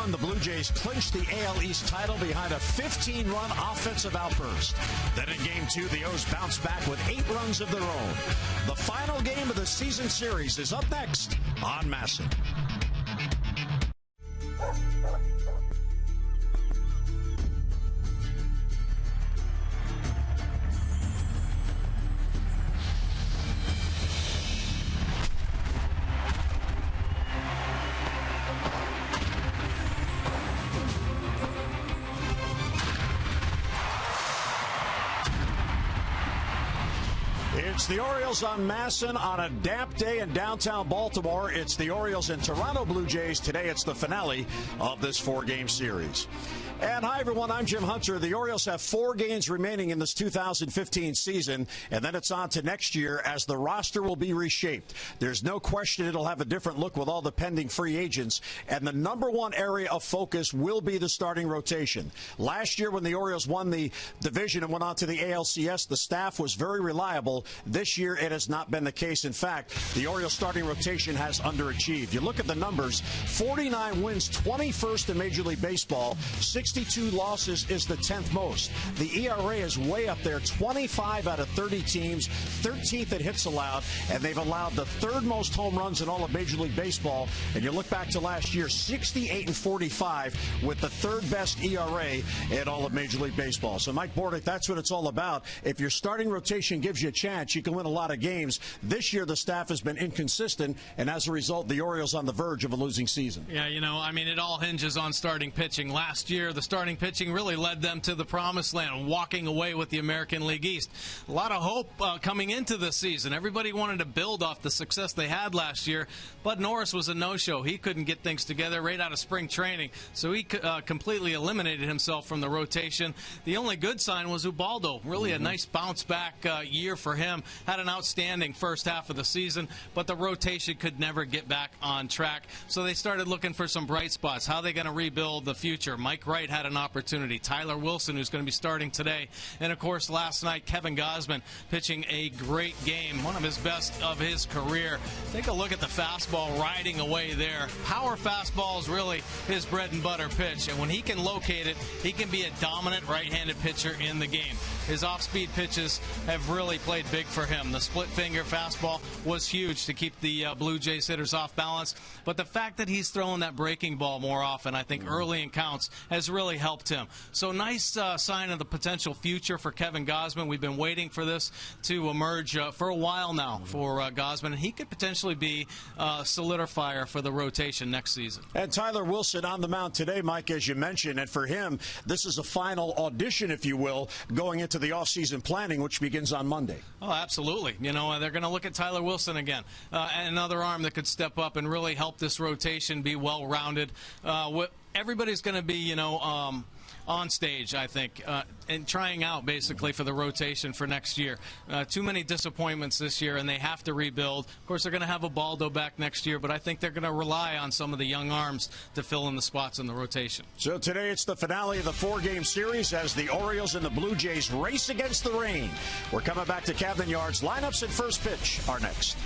1, the Blue Jays clinched the AL East title behind a 15-run offensive outburst. Then in Game 2, the O's bounced back with 8 runs of their own. The final game of the season series is up next on MASN. It's the Orioles on MASN on a damp day in downtown Baltimore. It's the Orioles and Toronto Blue Jays. Today it's the finale of this 4-game series. And hi, everyone. I'm Jim Hunter. The Orioles have 4 games remaining in this 2015 season, and then it's on to next year as the roster will be reshaped. There's no question it'll have a different look with all the pending free agents, and the number one area of focus will be the starting rotation. Last year when the Orioles won the division and went on to the ALCS, the staff was very reliable. This year it has not been the case. In fact, the Orioles starting rotation has underachieved. You look at the numbers, 49 wins, 21st in Major League Baseball, 62 losses is the 10th most. The ERA is way up there, 25 out of 30 teams, 13th at hits allowed, and they've allowed the 3rd most home runs in all of Major League Baseball. And you look back to last year, 68 and 45 with the 3rd best ERA in all of Major League Baseball. So, Mike Bordick, that's what it's all about. If your starting rotation gives you a chance, you can win a lot of games. This year, the staff has been inconsistent, and as a result, the Orioles on the verge of a losing season. Yeah, it all hinges on starting pitching. Last year, the starting pitching really led them to the promised land, walking away with the American League East. A lot of hope coming into this season. Everybody wanted to build off the success they had last year. Bud Norris was a no-show. He couldn't get things together right out of spring training, so he completely eliminated himself from the rotation. The only good sign was Ubaldo. Really a nice bounce-back year for him. Had an outstanding first half of the season, but the rotation could never get back on track. So they started looking for some bright spots. How are they going to rebuild the future? Mike Wright had an opportunity. Tyler Wilson, who's going to be starting today. And, of course, last night, Kevin Gausman pitching a great game, one of his best of his career. Take a look at the fastball riding away there. Power fastball is really his bread and butter pitch. And when he can locate it, he can be a dominant right-handed pitcher in the game. His off-speed pitches have really played big for him. The split-finger fastball was huge to keep the Blue Jays hitters off balance. But the fact that he's throwing that breaking ball more often, I think early in counts, has really helped him. So nice sign of the potential future for Kevin Gausman. We've been waiting for this to emerge for a while now for Gausman. And he could potentially be a solidifier for the rotation next season. And Tyler Wilson on the mound today, Mike, as you mentioned. And for him, this is a final audition, if you will, going into the offseason planning, which begins on Monday. Oh, absolutely. They're going to look at Tyler Wilson again. Another arm that could step up and really help this rotation be well-rounded. Everybody's going to be, on stage, I think, and trying out basically for the rotation for next year. Too many disappointments this year, and they have to rebuild. Of course, they're going to have Ubaldo back next year, but I think they're going to rely on some of the young arms to fill in the spots in the rotation. So today it's the finale of the 4-game series as the Orioles and the Blue Jays race against the rain. We're coming back to Camden Yards. Lineups at first pitch are next.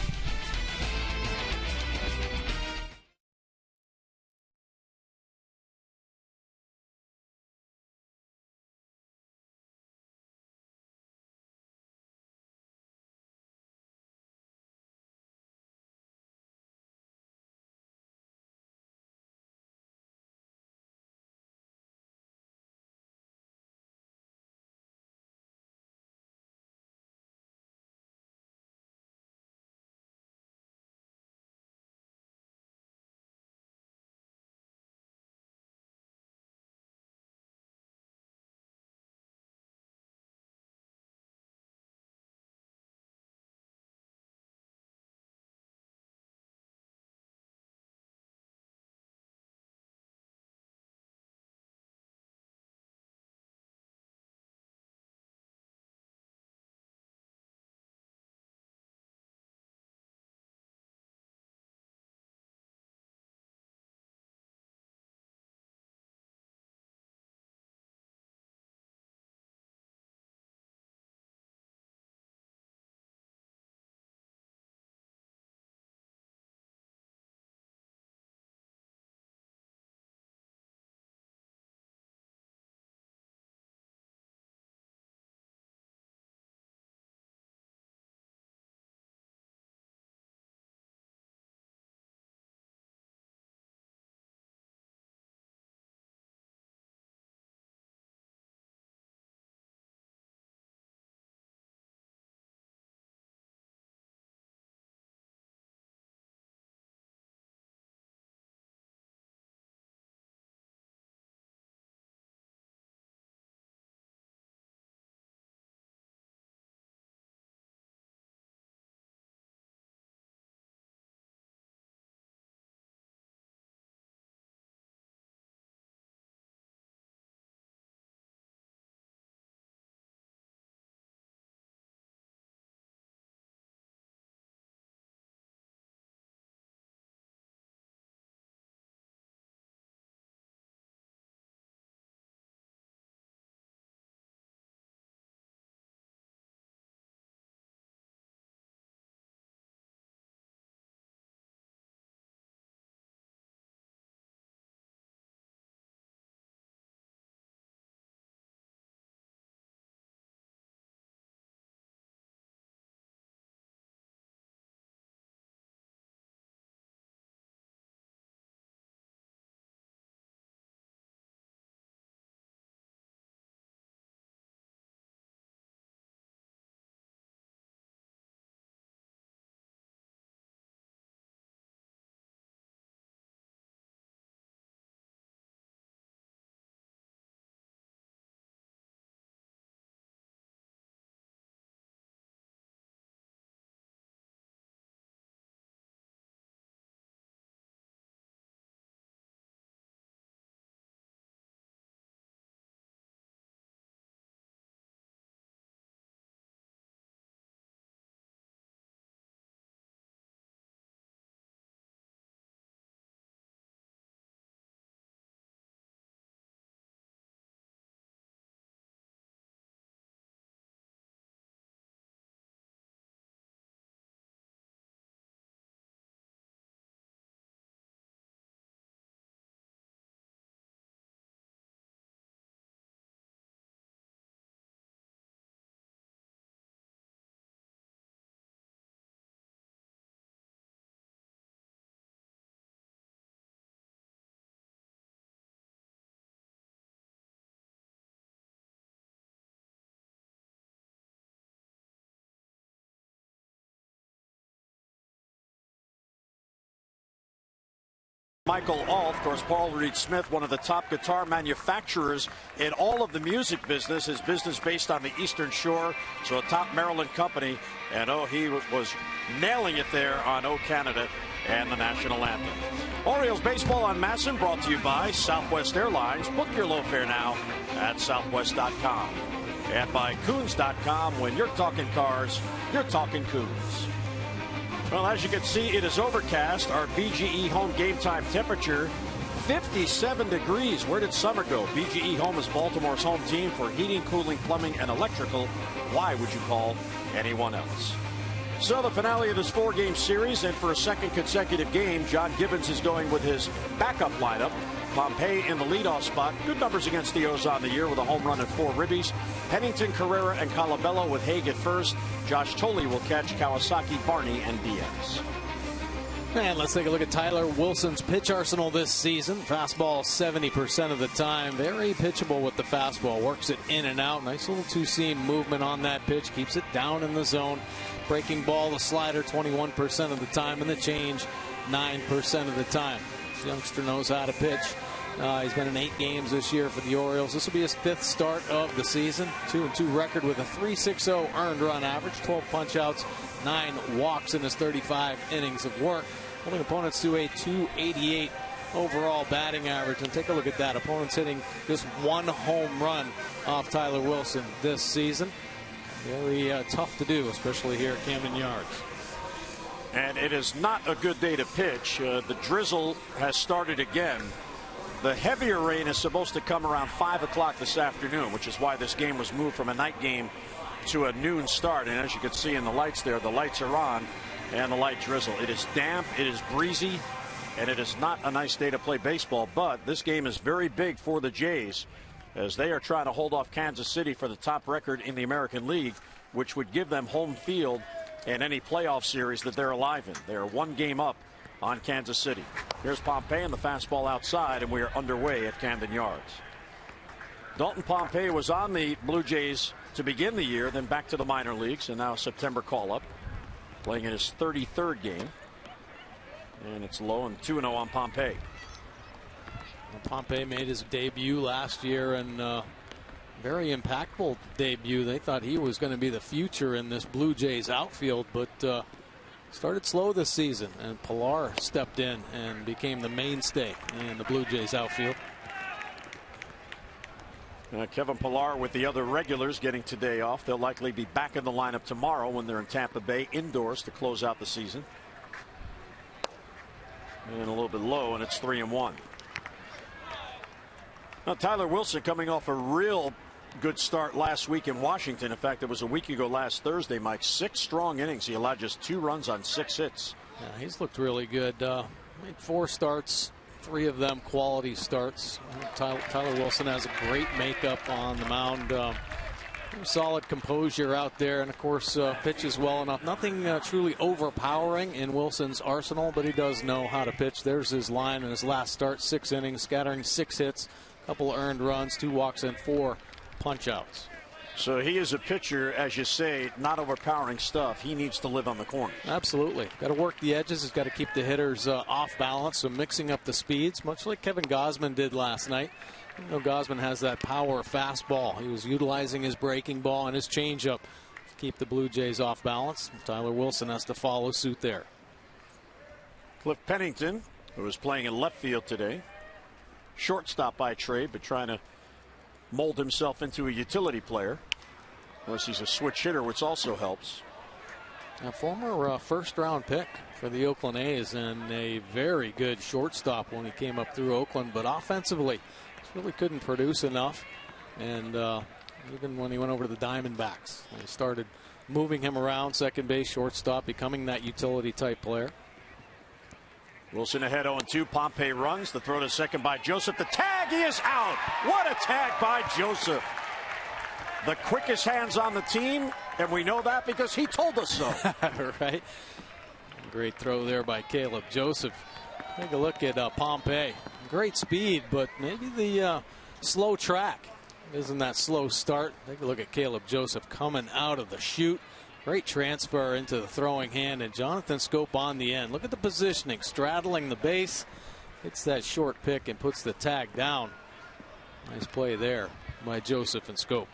Michael Alf, of course, Paul Reed Smith, one of the top guitar manufacturers in all of the music business. His business based on the Eastern Shore, so a top Maryland company. And he was nailing it there on O Canada and the national anthem. Orioles baseball on Masson, brought to you by Southwest Airlines. Book your low fare now at southwest.com. And by Coons.com. When you're talking cars, you're talking Coons. Well, as you can see, it is overcast. Our BGE home game time temperature, 57 degrees. Where did summer go? BGE Home is Baltimore's home team for heating, cooling, plumbing, and electrical. Why would you call anyone else? So the finale of this 4-game series, and for a second consecutive game, John Gibbons is going with his backup lineup. Pompey in the leadoff spot. Good numbers against the O's on the year with a home run and 4 ribbies. Pennington, Carrera, and Colabello with Haig at first. Josh Tolley will catch Kawasaki, Barney, and Diaz. And let's take a look at Tyler Wilson's pitch arsenal this season. Fastball 70% of the time. Very pitchable with the fastball. Works it in and out. Nice little two-seam movement on that pitch. Keeps it down in the zone. Breaking ball, the slider 21% of the time, and the change 9% of the time. This youngster knows how to pitch. He's been in 8 games this year for the Orioles. This will be his 5th start of the season. 2-2 record with a 3.60 earned run average, 12 punch-outs, 9 walks in his 35 innings of work, holding opponents to a 288 overall batting average. And take a look at that. Opponents hitting just 1 home run off Tyler Wilson this season. Very tough to do, especially here at Camden Yards. And it is not a good day to pitch. The drizzle has started again. The heavier rain is supposed to come around 5 o'clock this afternoon, which is why this game was moved from a night game to a noon start. And as you can see in the lights there, the lights are on and the light drizzle. It is damp, it is breezy, and it is not a nice day to play baseball. But this game is very big for the Jays, as they are trying to hold off Kansas City for the top record in the American League, which would give them home field in any playoff series that they're alive in. They are 1 game up on Kansas City. Here's Pompey and the fastball outside, and we are underway at Camden Yards. Dalton Pompey was on the Blue Jays to begin the year, then back to the minor leagues, and now a September call-up, playing in his 33rd game. And it's low and 2-0 on Pompey. Pompey made his debut last year, and very impactful debut. They thought he was going to be the future in this Blue Jays outfield, but started slow this season, and Pilar stepped in and became the mainstay in the Blue Jays outfield. Kevin Pilar with the other regulars getting today off. They'll likely be back in the lineup tomorrow when they're in Tampa Bay indoors to close out the season. And a little bit low, and it's 3-1. Now, Tyler Wilson coming off a real good start last week in Washington. In fact, it was a week ago last Thursday, Mike. 6 strong innings. He allowed just 2 runs on 6 hits. Yeah, he's looked really good. Made 4 starts, 3 of them quality starts. Tyler Wilson has a great makeup on the mound. Solid composure out there, and of course pitches well enough. Nothing truly overpowering in Wilson's arsenal, but he does know how to pitch. There's his line in his last start: 6 innings, scattering 6 hits, couple earned runs, 2 walks, and 4 punch-outs. So he is a pitcher, as you say, not overpowering stuff. He needs to live on the corners. Absolutely. Got to work the edges. He's got to keep the hitters off balance, so mixing up the speeds, much like Kevin Gausman did last night. You know, Gausman has that power fastball. He was utilizing his breaking ball and his changeup to keep the Blue Jays off balance. Tyler Wilson has to follow suit there. Cliff Pennington, who is playing in left field today. Shortstop by trade, but trying to mold himself into a utility player. Of course, he's a switch hitter, which also helps. A former first-round pick for the Oakland A's, and a very good shortstop when he came up through Oakland, but offensively really couldn't produce enough. And even when he went over to the Diamondbacks, they started moving him around second base, shortstop, becoming that utility type player. Wilson ahead 0-2. Pompey runs. The throw to second by Joseph. The tag, he is out. What a tag by Joseph. The quickest hands on the team, and we know that because he told us so. Right. Great throw there by Caleb Joseph. Take a look at Pompey. Great speed, but maybe the slow track isn't that slow start. Take a look at Caleb Joseph coming out of the chute. Great transfer into the throwing hand, and Jonathan Scope on the end. Look at the positioning, straddling the base, hits that short pick and puts the tag down. Nice play there by Joseph and Scope.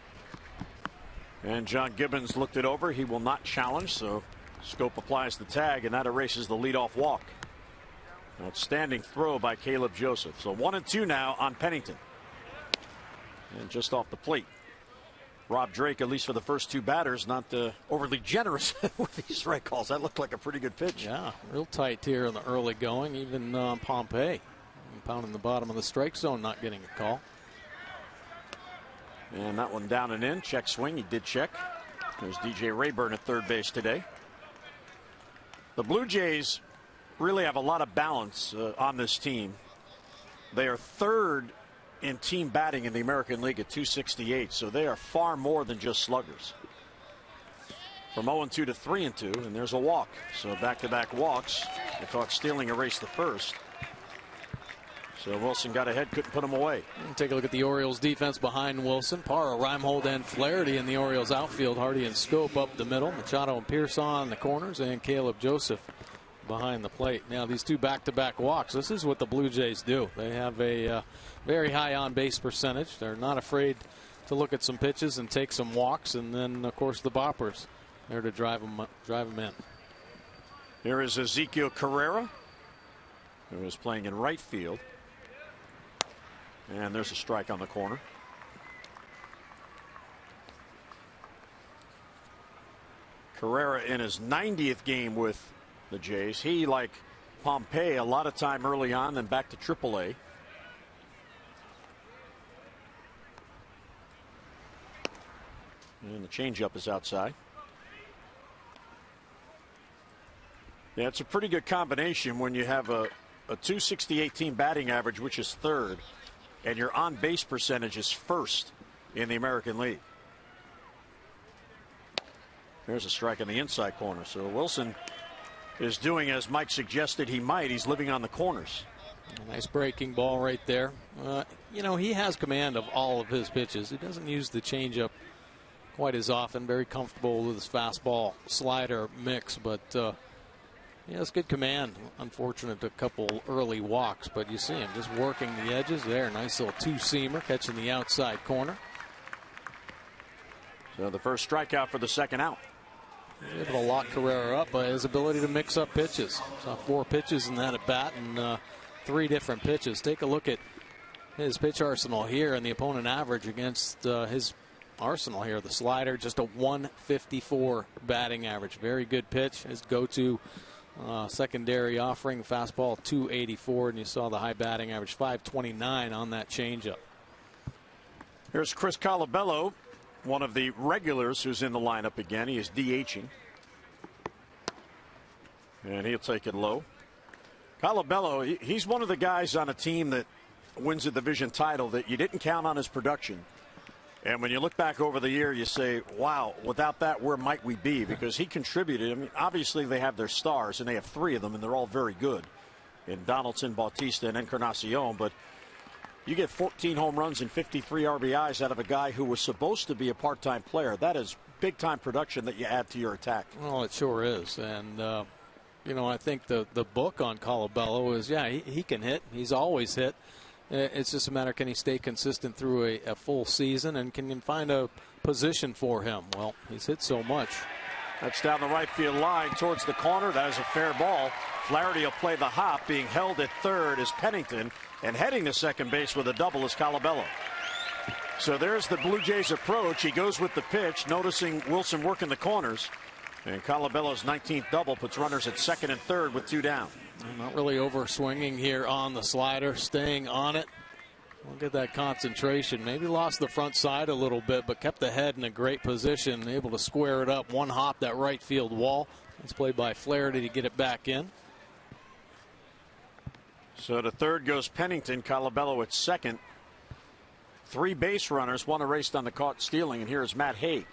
And John Gibbons looked it over. He will not challenge, so Scope applies the tag, and that erases the leadoff walk. Outstanding throw by Caleb Joseph. So 1-2 now on Pennington. And just off the plate. Rob Drake, at least for the first two batters, not overly generous with these strike calls. That looked like a pretty good pitch. Yeah, real tight here in the early going. Even Pompey pounding the bottom of the strike zone, not getting a call. And that one down and in. Check swing. He did check. There's DJ Rayburn at third base today. The Blue Jays really have a lot of balance on this team. They are third in team batting in the American League at 268, so they are far more than just sluggers. From 0-2 to 3-2, and there's a walk. So back-to-back walks. I thought Stealing erased the first. So Wilson got ahead, couldn't put him away. Take a look at the Orioles defense behind Wilson. Parra, Reimhold, and Flaherty in the Orioles outfield. Hardy and Scope up the middle. Machado and Pearson in the corners, and Caleb Joseph behind the plate. Now these two back-to-back walks. This is what the Blue Jays do. They have a very high on-base percentage. They're not afraid to look at some pitches and take some walks, and then of course the boppers there to drive them in. Here is Ezekiel Carrera, who is playing in right field. And there's a strike on the corner. Carrera in his 90th game with the Jays. He, like Pompey, a lot of time early on, then back to AAA. And the changeup is outside. Yeah, it's a pretty good combination when you have a 268 team batting average, which is third, and your on-base percentage is first in the American League. There's a strike in the inside corner. So Wilson is doing as Mike suggested he might. He's living on the corners. A nice breaking ball right there. You know, he has command of all of his pitches. He doesn't use the changeup quite as often. Very comfortable with his fastball slider mix, but he has good command. Unfortunate a couple early walks, but you see him just working the edges there. Nice little two-seamer catching the outside corner. So the first strikeout for the second out. He's able to lock Carrera up by his ability to mix up pitches. Saw 4 pitches in that at bat and 3 different pitches. Take a look at his pitch arsenal here and the opponent average against his arsenal here. The slider, just a 154 batting average. Very good pitch. His go-to secondary offering, fastball 284, and you saw the high batting average 529 on that changeup. Here's Chris Colabello, one of the regulars who's in the lineup again. He is DHing, and he'll take it low. Colabello, he's one of the guys on a team that wins a division title that you didn't count on his production. And when you look back over the year, you say, wow, without that, where might we be? Because he contributed. I mean, obviously they have their stars, and they have 3 of them, and they're all very good in Donaldson, Bautista, and Encarnacion. But you get 14 home runs and 53 RBIs out of a guy who was supposed to be a part-time player. That is big-time production that you add to your attack. Well, it sure is. And, you know, I think the book on Colabello is, yeah, he can hit. He's always hit. It's just a matter, can he stay consistent through a full season, and can you find a position for him? Well, he's hit so much. That's down the right field line towards the corner. That is a fair ball. Flaherty will play the hop. Being held at third is Pennington, and heading to second base with a double is Colabello. So there's the Blue Jays approach. He goes with the pitch, noticing Wilson working the corners. And Colabello's 19th double puts runners at second and third with 2 down. Not really over swinging here on the slider, staying on it. Look at that concentration. Maybe lost the front side a little bit, but kept the head in a great position, able to square it up. One hop, that right field wall. It's played by Flaherty to get it back in. So to third goes Pennington, Colabello at second. 3 base runners, 1 erased on the caught stealing, and here is Matt Haig.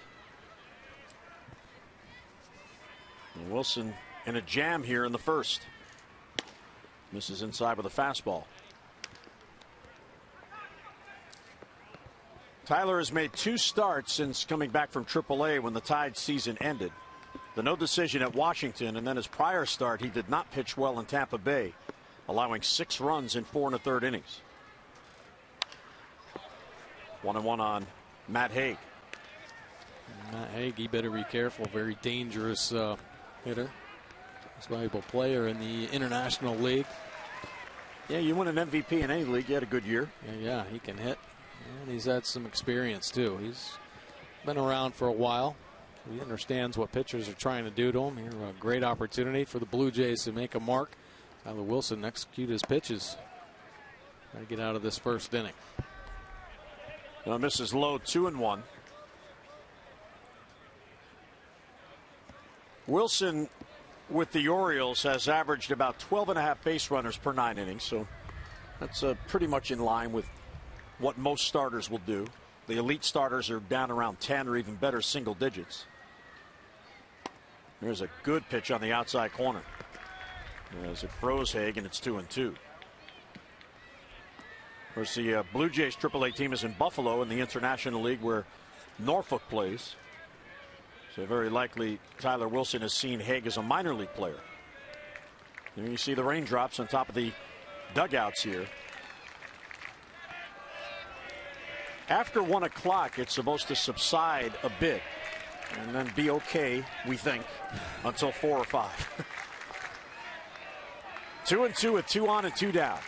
And Wilson in a jam here in the first. Misses inside with a fastball. Tyler has made 2 starts since coming back from AAA when the Tide season ended. The no decision at Washington, and then his prior start, he did not pitch well in Tampa Bay. allowing 6 runs in 4 1/3 innings. 1-1 on Matt Hague. Matt Hague, he better be careful. Very dangerous hitter. Most valuable player in the International League. Yeah, you win an MVP in any league, you had a good year. Yeah, he can hit. And he's had some experience, too. He's been around for a while. He understands what pitchers are trying to do to him. Here, a great opportunity for the Blue Jays to make a mark. Tyler Wilson execute his pitches. Got to get out of this first inning. Now misses low, 2-1. Wilson with the Orioles has averaged about 12.5 base runners per 9 innings, so that's pretty much in line with what most starters will do. The elite starters are down around 10 or even better single digits. There's a good pitch on the outside corner as it froze Hague, and it's 2-2. Of course, the Blue Jays AAA team is in Buffalo in the International League where Norfolk plays. So very likely Tyler Wilson has seen Hague as a minor league player. And you see the raindrops on top of the dugouts here. After 1 o'clock, it's supposed to subside a bit and then be okay, we think, until 4 or 5. 2-2 with 2 on and 2 down.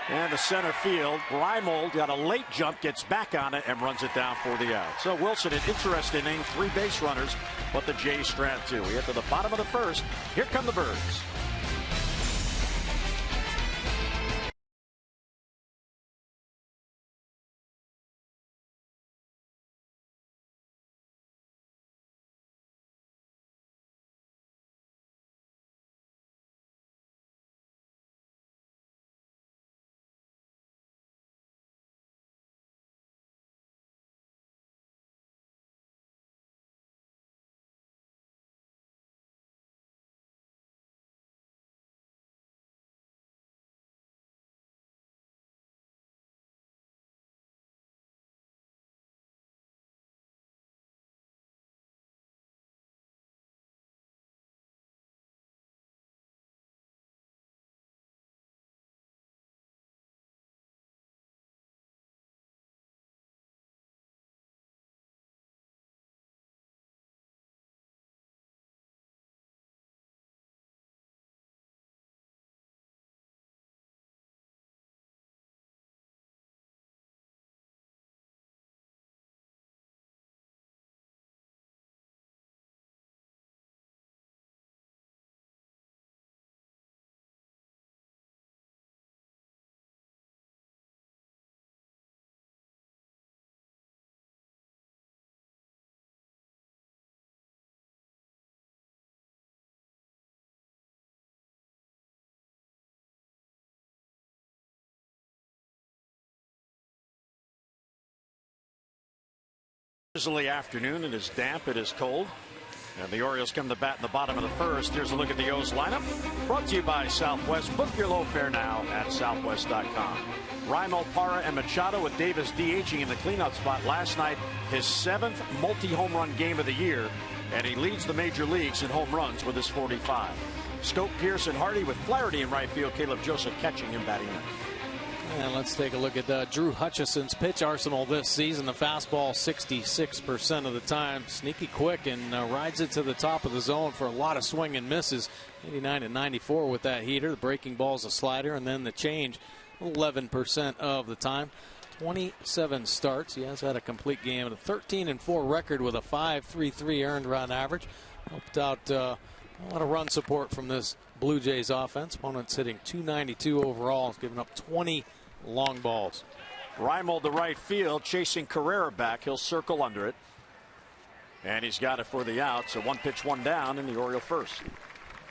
And the center field, Reimold got a late jump, gets back on it, and runs it down for the out. So Wilson, an interesting inning, 3 base runners, but the Jays strand 2. We get to the bottom of the first. Here come the Birds. Drizzly afternoon. It is damp. It is cold. And the Orioles come to bat in the bottom of the first. Here's a look at the O's lineup. Brought to you by Southwest. Book your low fare now at southwest.com. Reimold, Parra, and Machado with Davis DHing in the cleanup spot last night. His 7th multi-home run game of the year. And he leads the major leagues in home runs with his 45. Scope, Pierce, and Hardy with Flaherty in right field. Caleb Joseph catching him batting in. And let's take a look at Drew Hutchison's pitch arsenal this season. The fastball 66% of the time. Sneaky quick and rides it to the top of the zone for a lot of swing and misses. 89 and 94 with that heater. The breaking ball is a slider, and then the change 11% of the time. 27 starts. He has had a complete game and a 13-4 record with a 5.33 earned run average. Helped out a lot of run support from this Blue Jays offense. Opponents hitting .292 overall. Has given up 20 long balls. Reimold to right field, chasing Carrera back. He'll circle under it. And he's got it for the out. So 1 pitch, 1 down in the Oriole first.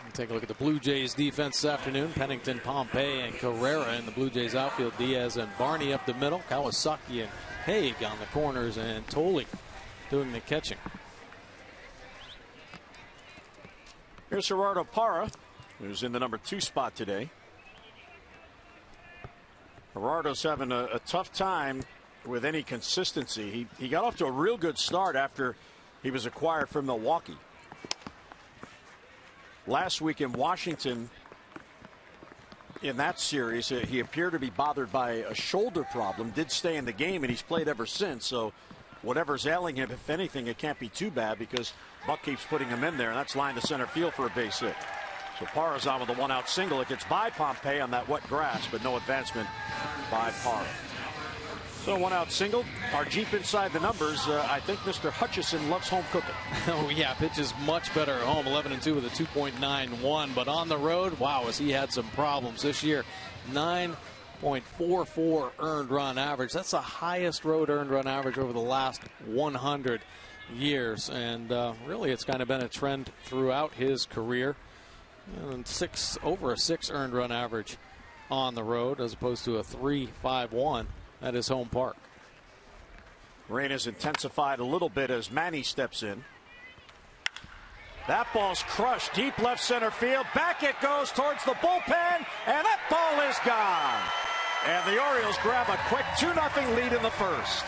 We'll take a look at the Blue Jays defense this afternoon. Pennington, Pompey, and Carrera in the Blue Jays outfield. Diaz and Barney up the middle. Kawasaki and Hague on the corners, and Tolley doing the catching. Here's Gerardo Parra, who's in the number 2 spot today. Gerardo's having a tough time with any consistency. He got off to a real good start after he was acquired from Milwaukee. Last week in Washington, in that series. He appeared to be bothered by a shoulder problem, did stay in the game, and he's played ever since. So whatever's ailing him, if anything, it can't be too bad because Buck keeps putting him in there, and that's line to center field for a base hit. So Parra is on with a 1-out single. It gets by Pompey on that wet grass, but no advancement by Parra. So 1-out single. Our Jeep inside the numbers. I think Mr. Hutchison loves home cooking. Oh yeah, pitches much better at home. 11-2 with a 2.91, but on the road, wow, has he had some problems this year. 9.44 earned run average. That's the highest road earned run average over the last 100 years, and really it's kind of been a trend throughout his career. And over a 6 earned run average on the road as opposed to a 3.51 at his home park. Rain has intensified a little bit as Manny steps in. That ball's crushed deep left center field. Back it goes towards the bullpen, and that ball is gone. And the Orioles grab a quick 2-0 lead in the first.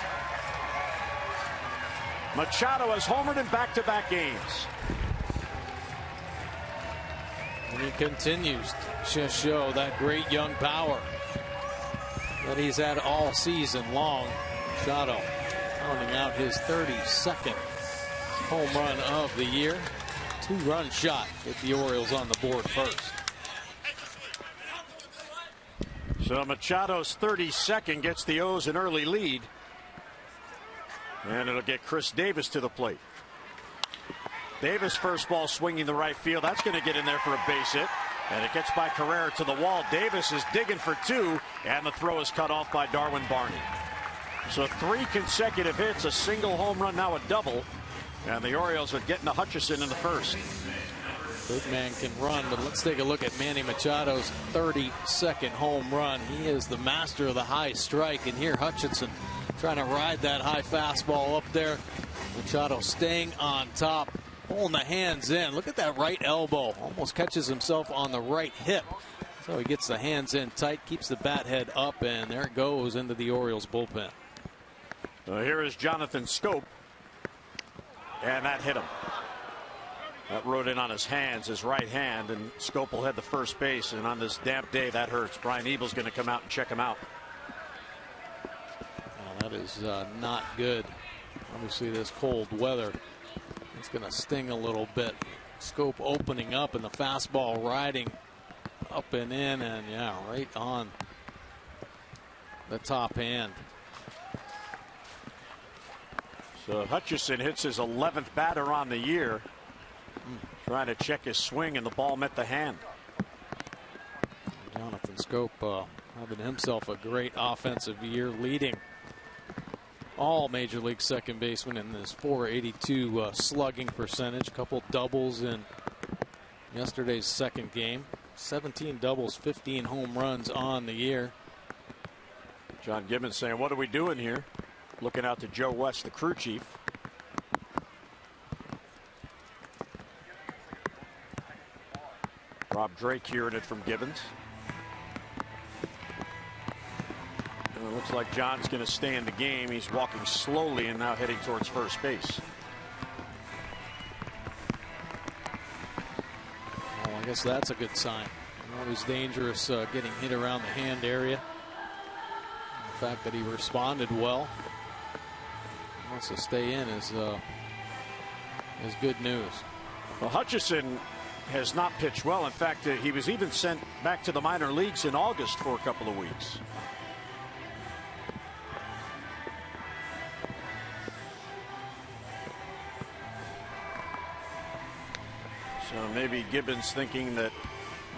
Machado has homered in back-to-back games. And he continues to show that great young power that he's had all season long. Machado pounding out his 32nd home run of the year. 2-run shot with the Orioles on the board first. So Machado's 32nd gets the O's an early lead. And it'll get Chris Davis to the plate. Davis first ball swinging the right field. That's going to get in there for a base hit. And it gets by Carrera to the wall. Davis is digging for 2. And the throw is cut off by Darwin Barney. So 3 consecutive hits, a single home run, now a double. And the Orioles are getting to Hutchison in the first. Big man can run, but let's take a look at Manny Machado's 32nd home run. He is the master of the high strike. And here Hutchison trying to ride that high fastball up there. Machado staying on top, pulling the hands in. Look at that right elbow. Almost catches himself on the right hip. So he gets the hands in tight, keeps the bat head up, and there it goes into the Orioles bullpen. Here is Jonathan Scope. And that hit him. That rode in on his hands, his right hand, and Scope will head to first base. And on this damp day, that hurts. Brian Ebel's going to come out and check him out. Well, that is not good. Obviously, this cold weather, it's going to sting a little bit. Scope opening up and the fastball riding up and in, and yeah, right on the top hand. So Hutchison hits his 11th batter on the year. Trying to check his swing, and the ball met the hand. Jonathan Scope having himself a great offensive year, leading all major league second basemen in this .482 slugging percentage. A couple doubles in yesterday's second game. 17 doubles, 15 home runs on the year. John Gibbons saying, what are we doing here? Looking out to Joe West, the crew chief. Rob Drake hearing it from Gibbons. And it looks like John's going to stay in the game. He's walking slowly and now heading towards first base. Well, I guess that's a good sign. Always dangerous getting hit around the hand area. The fact that he responded well, wants to stay in is good news. Well, Hutchison has not pitched well. In fact, he was even sent back to the minor leagues in August for a couple of weeks. So maybe Gibbons thinking that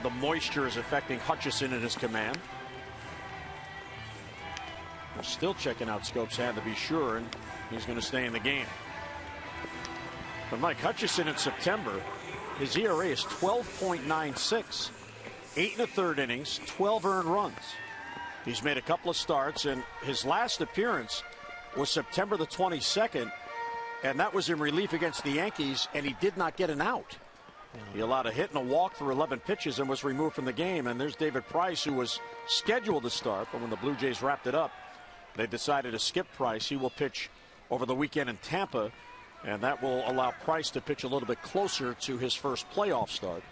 the moisture is affecting Hutchison in his command. We're still checking out Scope's hand to be sure, and he's going to stay in the game. But Mike, Hutchison in September, his ERA is 12.96. 8 1/3 innings, 12 earned runs. He's made a couple of starts, and his last appearance was September the 22nd, and that was in relief against the Yankees, and he did not get an out. He allowed a hit and a walk for 11 pitches and was removed from the game. And there's David Price, who was scheduled to start, but when the Blue Jays wrapped it up, they decided to skip Price. He will pitch over the weekend in Tampa, and that will allow Price to pitch a little bit closer to his first playoff start.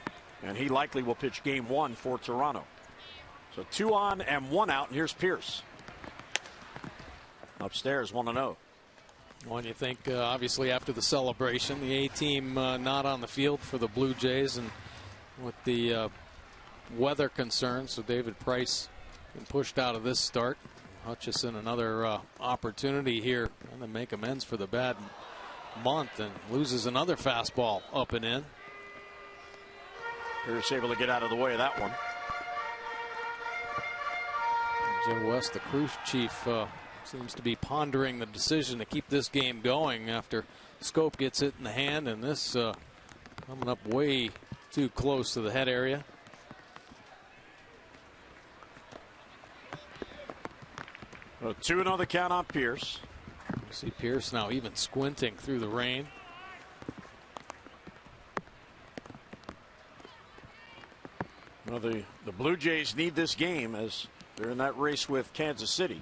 And he likely will pitch game 1 for Toronto. So 2 on and 1 out, and here's Pierce. Upstairs, 1-0. When you think, obviously, after the celebration, the A-team not on the field for the Blue Jays, and with the weather concerns, so David Price been pushed out of this start. Hutchison another opportunity here and then make amends for the bad month, and loses another fastball up and in. Pierce able to get out of the way of that one. Joe West, the crew chief, seems to be pondering the decision to keep this game going after Scope gets it in the hand, and this coming up way too close to the head area. Well, 2-0 the count on Pierce. You see Pierce now even squinting through the rain. Well, the Blue Jays need this game as they're in that race with Kansas City.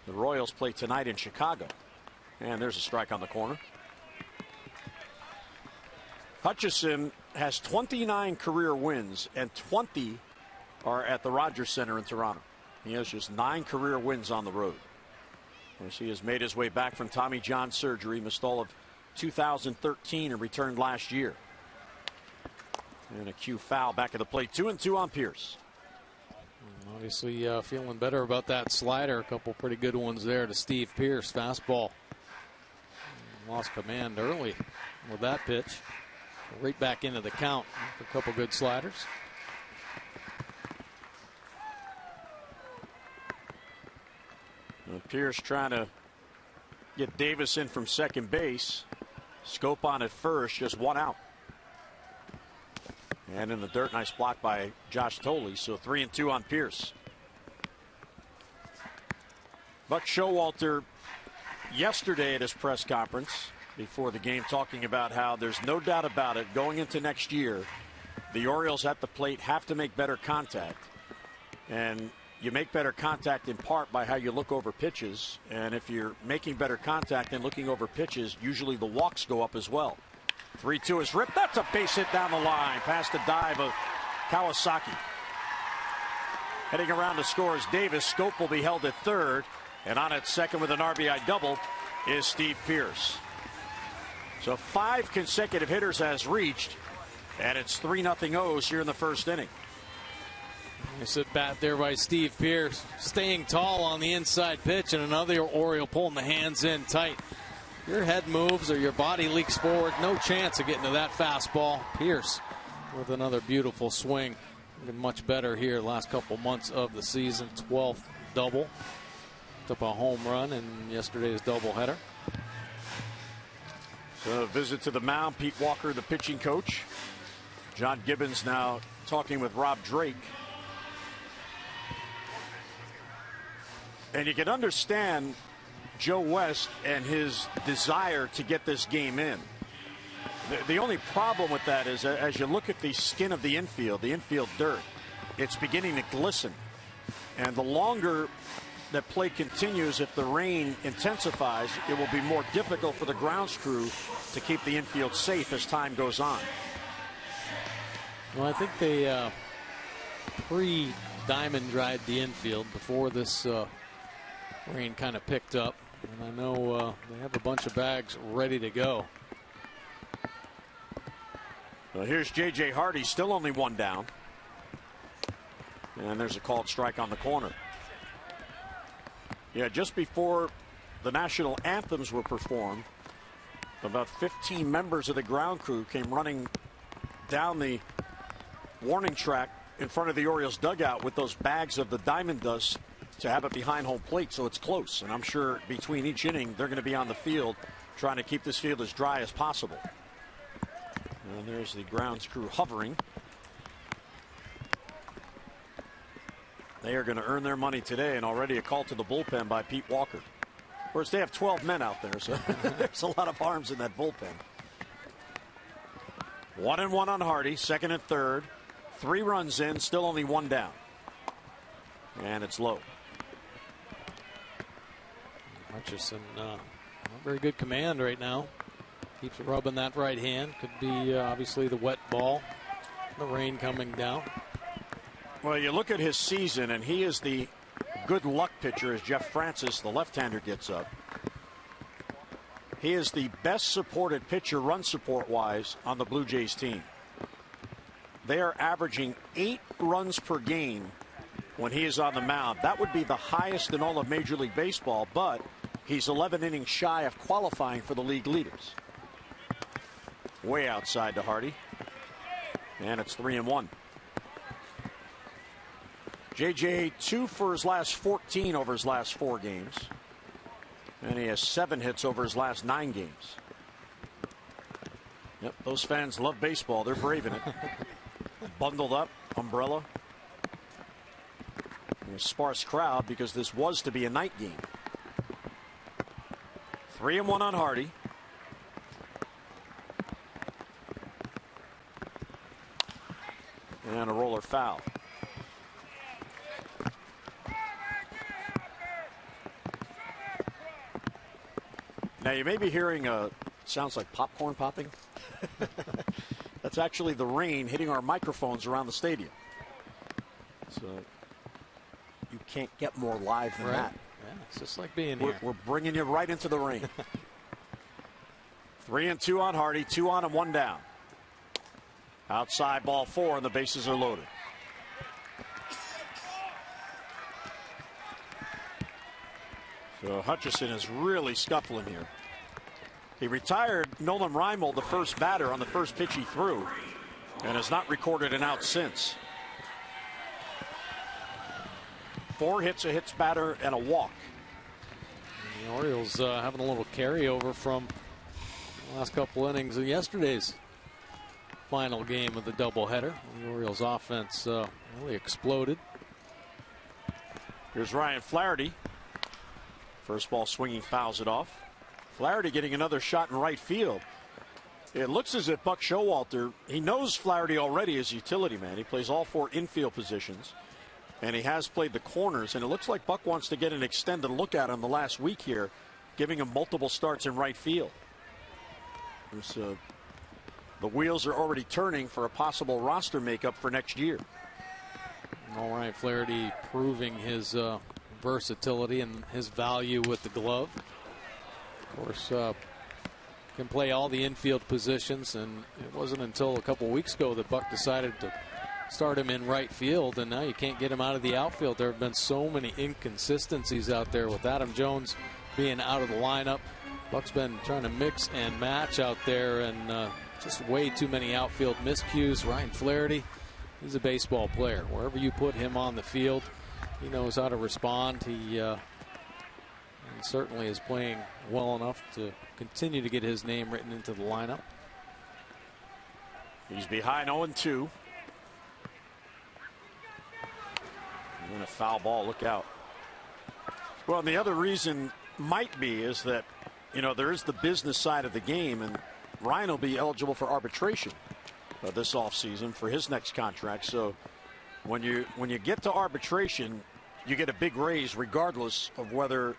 The Royals play tonight in Chicago. And there's a strike on the corner. Hutchison has 29 career wins, and 20 are at the Rogers Center in Toronto. He has just 9 career wins on the road. As he has made his way back from Tommy John surgery, missed all of 2013 and returned last year. And a cue foul back at the plate. 2-2 on Pierce. Obviously feeling better about that slider. A couple pretty good ones there to Steve Pierce. Fastball. Lost command early with that pitch. Right back into the count. A couple good sliders. Pierce trying to get Davis in from second base. Scope on at first, just 1 out. And in the dirt, nice block by Josh Thole. So 3-2 on Pierce. Buck Showalter yesterday at his press conference before the game, talking about how there's no doubt about it, going into next year, the Orioles at the plate have to make better contact. And you make better contact in part by how you look over pitches. And if you're making better contact and looking over pitches, usually the walks go up as well. 3-2 is ripped. That's a base hit down the line past the dive of Kawasaki. Heading around to score is Davis. Scope will be held at third. And on at second with an RBI double is Steve Pierce. So 5 consecutive hitters has reached. And it's 3-0 O's here in the first inning. Nice at bat there by Steve Pierce, staying tall on the inside pitch, and another Oriole pulling the hands in tight. Your head moves or your body leaks forward, no chance of getting to that fastball. Pierce with another beautiful swing. Been much better here the last couple months of the season. 12th double. Took a home run in yesterday's doubleheader. So a visit to the mound. Pete Walker, the pitching coach. John Gibbons now talking with Rob Drake. And you can understand Joe West and his desire to get this game in. The only problem with that is, as you look at the skin of the infield dirt, it's beginning to glisten. And the longer that play continues, if the rain intensifies, it will be more difficult for the grounds crew to keep the infield safe as time goes on. Well, I think they pre-diamond dried the infield before this rain kind of picked up. And I know they have a bunch of bags ready to go. Well, here's J.J. Hardy, still only 1 down. And there's a called strike on the corner. Yeah, just before the national anthems were performed, about 15 members of the ground crew came running down the warning track in front of the Orioles dugout with those bags of the diamond dust to have it behind home plate, so it's close. And I'm sure between each inning, they're going to be on the field trying to keep this field as dry as possible. And there's the grounds crew hovering. They are going to earn their money today, and already a call to the bullpen by Pete Walker. Of course, they have 12 men out there, so there's a lot of arms in that bullpen. 1-1 on Hardy, second and third. 3 runs in, still only 1 down. And it's low. Hutchison, not very good command right now. Keeps rubbing that right hand. Could be obviously the wet ball. The rain coming down. Well, you look at his season, and he is the good luck pitcher as Jeff Francis, the left-hander, gets up. He is the best supported pitcher run support wise on the Blue Jays team. They are averaging 8 runs per game when he is on the mound. That would be the highest in all of Major League Baseball, but he's 11 innings shy of qualifying for the league leaders. Way outside to Hardy, and it's 3-1. JJ 2 for his last 14 over his last 4 games. And he has 7 hits over his last 9 games. Yep, those fans love baseball. They're braving it. Bundled up, umbrella. And a sparse crowd because this was to be a night game. 3-1 on Hardy. And a roller foul. Now you may be hearing sounds like popcorn popping. That's actually the rain hitting our microphones around the stadium. So you can't get more live than that. Yeah, it's just like being here. We're bringing you right into the rain. 3-2 on Hardy, 2 on and 1 down. Outside ball 4 and the bases are loaded. So Hutchison is really scuffling here. He retired Nolan Reimold, the first batter, on the first pitch he threw, and has not recorded an out since. 4 hits, a hits batter, and a walk. And the Orioles having a little carryover from the last couple innings of yesterday's final game of the doubleheader. The Orioles offense really exploded. Here's Ryan Flaherty. First ball swinging, fouls it off. Flaherty getting another shot in right field. It looks as if Buck Showalter, he knows Flaherty already as utility man. He plays all 4 infield positions, and he has played the corners, and it looks like Buck wants to get an extended look at him the last week here, giving him multiple starts in right field. The wheels are already turning for a possible roster makeup for next year. All right, Flaherty proving his versatility and his value with the glove. Of course, can play all the infield positions, and it wasn't until a couple weeks ago that Buck decided to start him in right field, and now you can't get him out of the outfield. There have been so many inconsistencies out there with Adam Jones being out of the lineup. Buck's been trying to mix and match out there, and just way too many outfield miscues. Ryan Flaherty, he's a baseball player. Wherever you put him on the field, he knows how to respond. He certainly is playing well enough to continue to get his name written into the lineup. He's behind 0-2. And a foul ball, look out. Well, and the other reason might be is that, you know, there is the business side of the game, and Ryan will be eligible for arbitration this offseason for his next contract. So when you get to arbitration, you get a big raise regardless of whether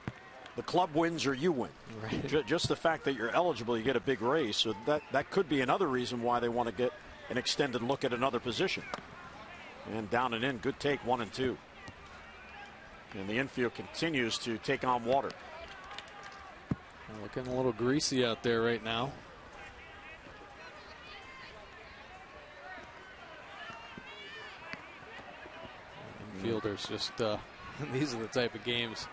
the club wins or you win. Right. Just the fact that you're eligible, you get a big raise. So that could be another reason why they want to get an extended look at another position. And down and in, good take, 1-2. And the infield continues to take on water. Looking a little greasy out there right now. Fielders just these are the type of games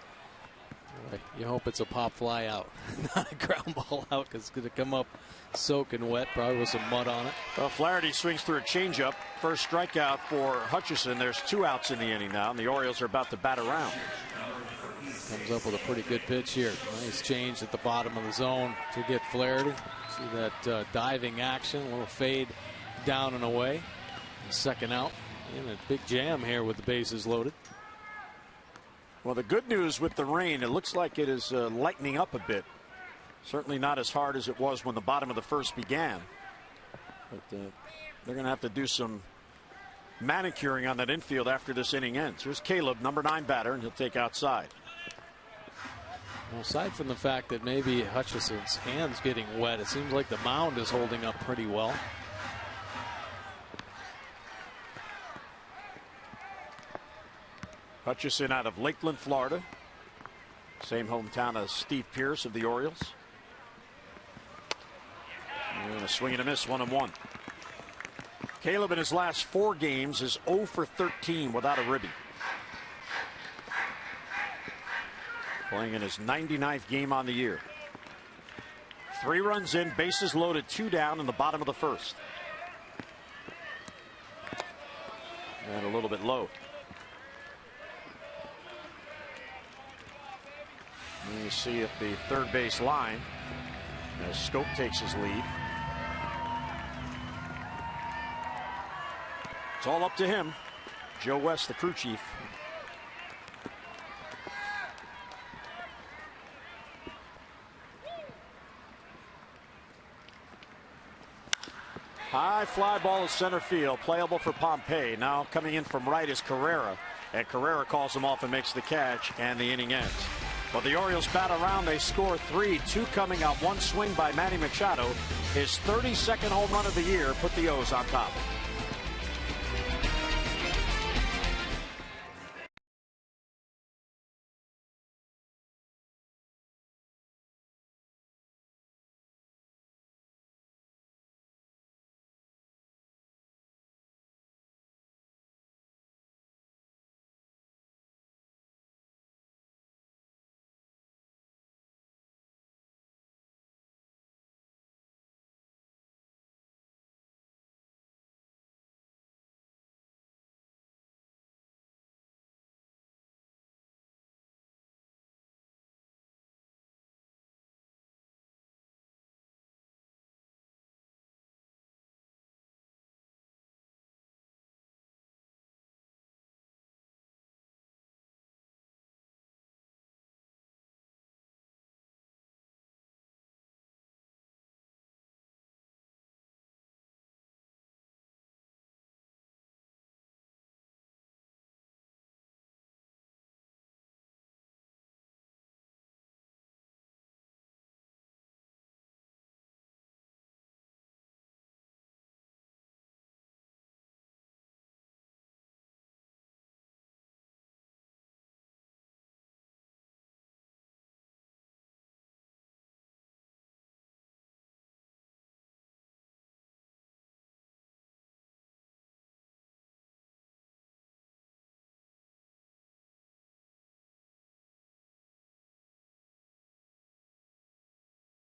you hope it's a pop fly out, not a ground ball out, because it's going to come up soaking wet, probably with some mud on it. Well, Flaherty swings through a changeup. First strikeout for Hutchison. There's 2 outs in the inning now, and the Orioles are about to bat around. Comes up with a pretty good pitch here. Nice change at the bottom of the zone to get Flaherty. See that diving action, a little fade down and away. Second out. And a big jam here with the bases loaded. Well, the good news with the rain, it looks like it is lightening up a bit. Certainly not as hard as it was when the bottom of the first began. But they're going to have to do some manicuring on that infield after this inning ends. Here's Caleb, number 9 batter, and he'll take outside. Well, aside from the fact that maybe Hutchison's hand's getting wet, it seems like the mound is holding up pretty well. Hutchison out of Lakeland, Florida. Same hometown as Steve Pearce of the Orioles. And a swing and a miss, 1-1. Caleb in his last 4 games is 0 for 13 without a ribby. Playing in his 99th game on the year. 3 runs in, bases loaded, 2 down in the bottom of the first. And a little bit low. And you see at the third base line as Scope takes his lead. It's all up to him. Joe West, the crew chief. High fly ball to center field, playable for Pompey. Now coming in from right is Carrera, and Carrera calls him off and makes the catch, and the inning ends. But the Orioles bat around, they score 3, 2 coming on 1 swing by Manny Machado. His 32nd home run of the year put the O's on top.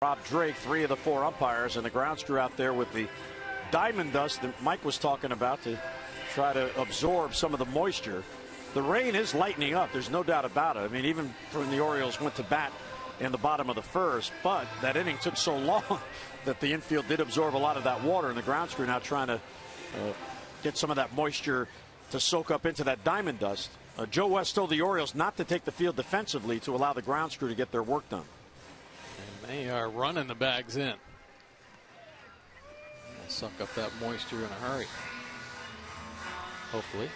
Rob Drake, 3 of the 4 umpires, and the grounds crew out there with the diamond dust that Mike was talking about to try to absorb some of the moisture. The rain is lightening up, there's no doubt about it. I mean, even when the Orioles went to bat in the bottom of the first, but that inning took so long that the infield did absorb a lot of that water, and the grounds crew now trying to get some of that moisture to soak up into that diamond dust. Joe West told the Orioles not to take the field defensively to allow the grounds crew to get their work done. And they are running the bags in. They'll suck up that moisture in a hurry. Hopefully.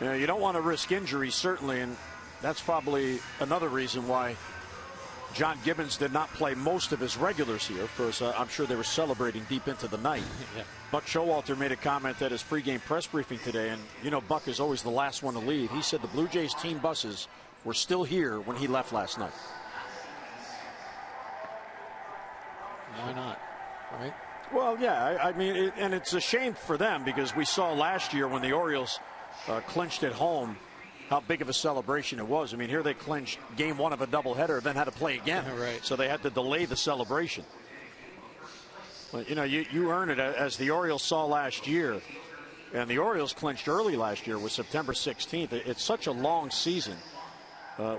You know, you don't want to risk injury, certainly, and that's probably another reason why John Gibbons did not play most of his regulars here. Of course, I'm sure they were celebrating deep into the night. Yeah. Buck Showalter made a comment at his pregame press briefing today, and you know Buck is always the last one to leave. He said the Blue Jays team buses were still here when he left last night. Why not, right? Well, yeah, I mean, and it's a shame for them because we saw last year when the Orioles clinched at home how big of a celebration it was. I mean, here they clinched game 1 of a doubleheader, then had to play again. Right. So they had to delay the celebration. But, you know, you earn it as the Orioles saw last year. And the Orioles clinched early last year with September 16th. It's such a long season,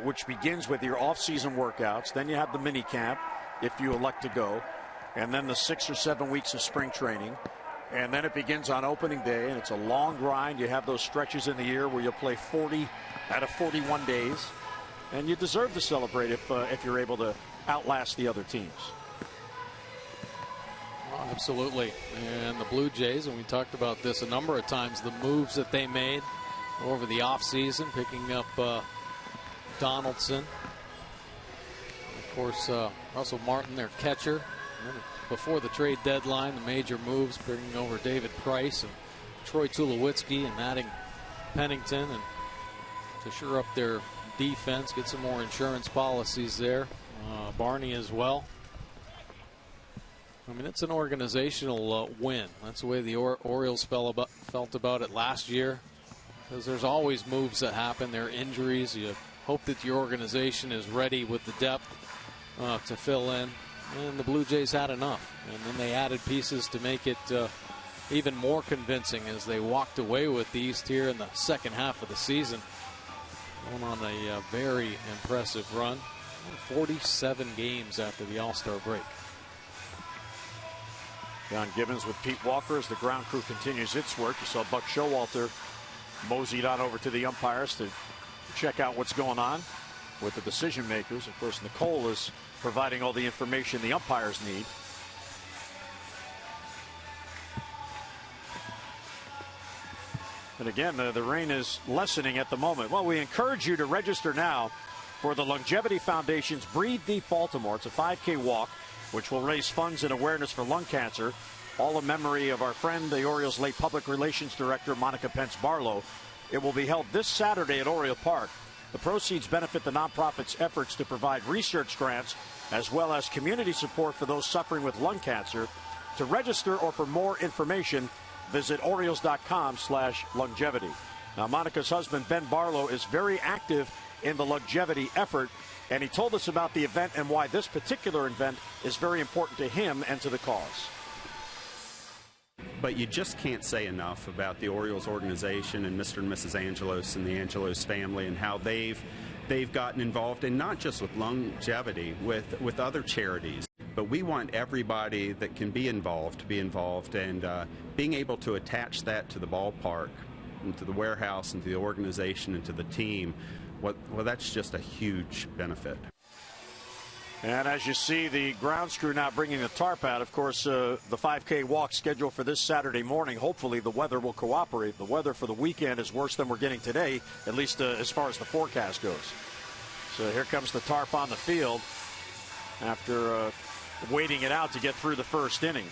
which begins with your off-season workouts. Then you have the mini camp, if you elect to go. And then the 6 or 7 weeks of spring training. And then it begins on opening day, and it's a long grind. You have those stretches in the year where you'll play 40 out of 41 days. And you deserve to celebrate if you're able to outlast the other teams. Oh, absolutely. And the Blue Jays, and we talked about this a number of times, the moves that they made over the offseason, picking up Donaldson. Of course, Russell Martin, their catcher. Before the trade deadline, the major moves, bringing over David Price and Troy Tulowitzki and adding Pennington and to shore up their defense, get some more insurance policies there. Barney as well. I mean, it's an organizational win. That's the way the Orioles felt about it last year. Because there's always moves that happen. There are injuries. You hope that your organization is ready with the depth to fill in. And the Blue Jays had enough. And then they added pieces to make it even more convincing as they walked away with the East here in the second half of the season. Going on a very impressive run. 47 games after the All-Star break. John Gibbons with Pete Walker as the ground crew continues its work. You saw Buck Showalter moseyed on over to the umpires to check out what's going on with the decision makers. Of course, Nicole is providing all the information the umpires need. And again, the rain is lessening at the moment. Well, we encourage you to register now for the Longevity Foundation's Breathe Deep Baltimore. It's a 5K walk, which will raise funds and awareness for lung cancer, all in memory of our friend, the Orioles' late public relations director, Monica Pence Barlow. It will be held this Saturday at Oriole Park. The proceeds benefit the nonprofit's efforts to provide research grants as well as community support for those suffering with lung cancer. To register or for more information, visit Orioles.com/longevity. Now, Monica's husband, Ben Barlow, is very active in the longevity effort, and he told us about the event and why this particular event is very important to him and to the cause. But you just can't say enough about the Orioles organization and Mr. and Mrs. Angelos and the Angelos family and how they've gotten involved, and not just with longevity, with other charities. But we want everybody that can be involved to be involved, and being able to attach that to the ballpark and to the warehouse and to the organization and to the team, well, that's just a huge benefit. And as you see, the grounds crew now bringing the tarp out. Of course, the 5K walk scheduled for this Saturday morning. Hopefully the weather will cooperate. The weather for the weekend is worse than we're getting today, at least as far as the forecast goes. So here comes the tarp on the field after waiting it out to get through the first inning.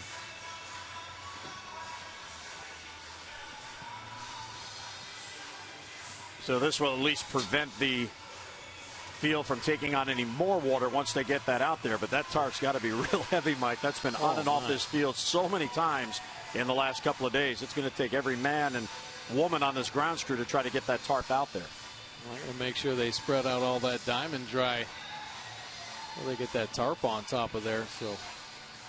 So this will at least prevent the field from taking on any more water once they get that out there. But that tarp's got to be real heavy, Mike. That's been on and off this field so many times in the last couple of days. It's going to take every man and woman on this grounds crew to try to get that tarp out there. I'm going to make sure they spread out all that diamond dry. Well, they get that tarp on top of there. So,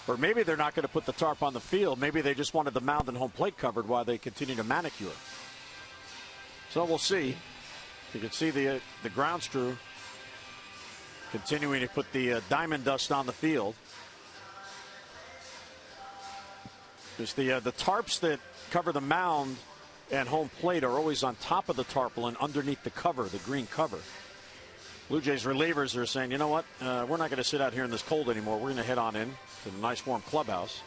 or maybe they're not going to put the tarp on the field. Maybe they just wanted the mound and home plate covered while they continue to manicure. So we'll see. You can see the grounds crew continuing to put the diamond dust on the field. There's the tarps that cover the mound and home plate are always on top of the tarpaulin underneath the cover, the green cover. Blue Jays relievers are saying, you know what, we're not going to sit out here in this cold anymore. We're going to head on in to the nice warm clubhouse.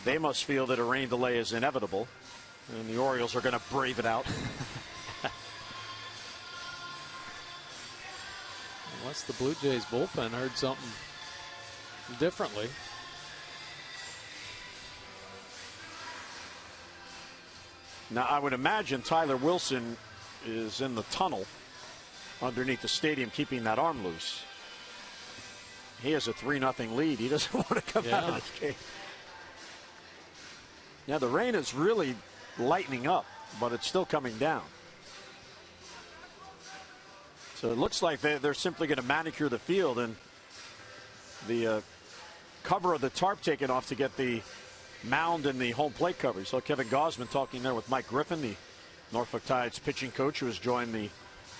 They must feel that a rain delay is inevitable, and the Orioles are going to brave it out. Unless the Blue Jays bullpen heard something differently. Now, I would imagine Tyler Wilson is in the tunnel underneath the stadium keeping that arm loose. He has a 3-0 lead. He doesn't want to come out of this game. Yeah, the rain is really lightening up, but it's still coming down. So it looks like they're simply going to manicure the field and the cover of the tarp taken off to get the mound and the home plate coverage. So Kevin Gausman talking there with Mike Griffin, the Norfolk Tides pitching coach who has joined the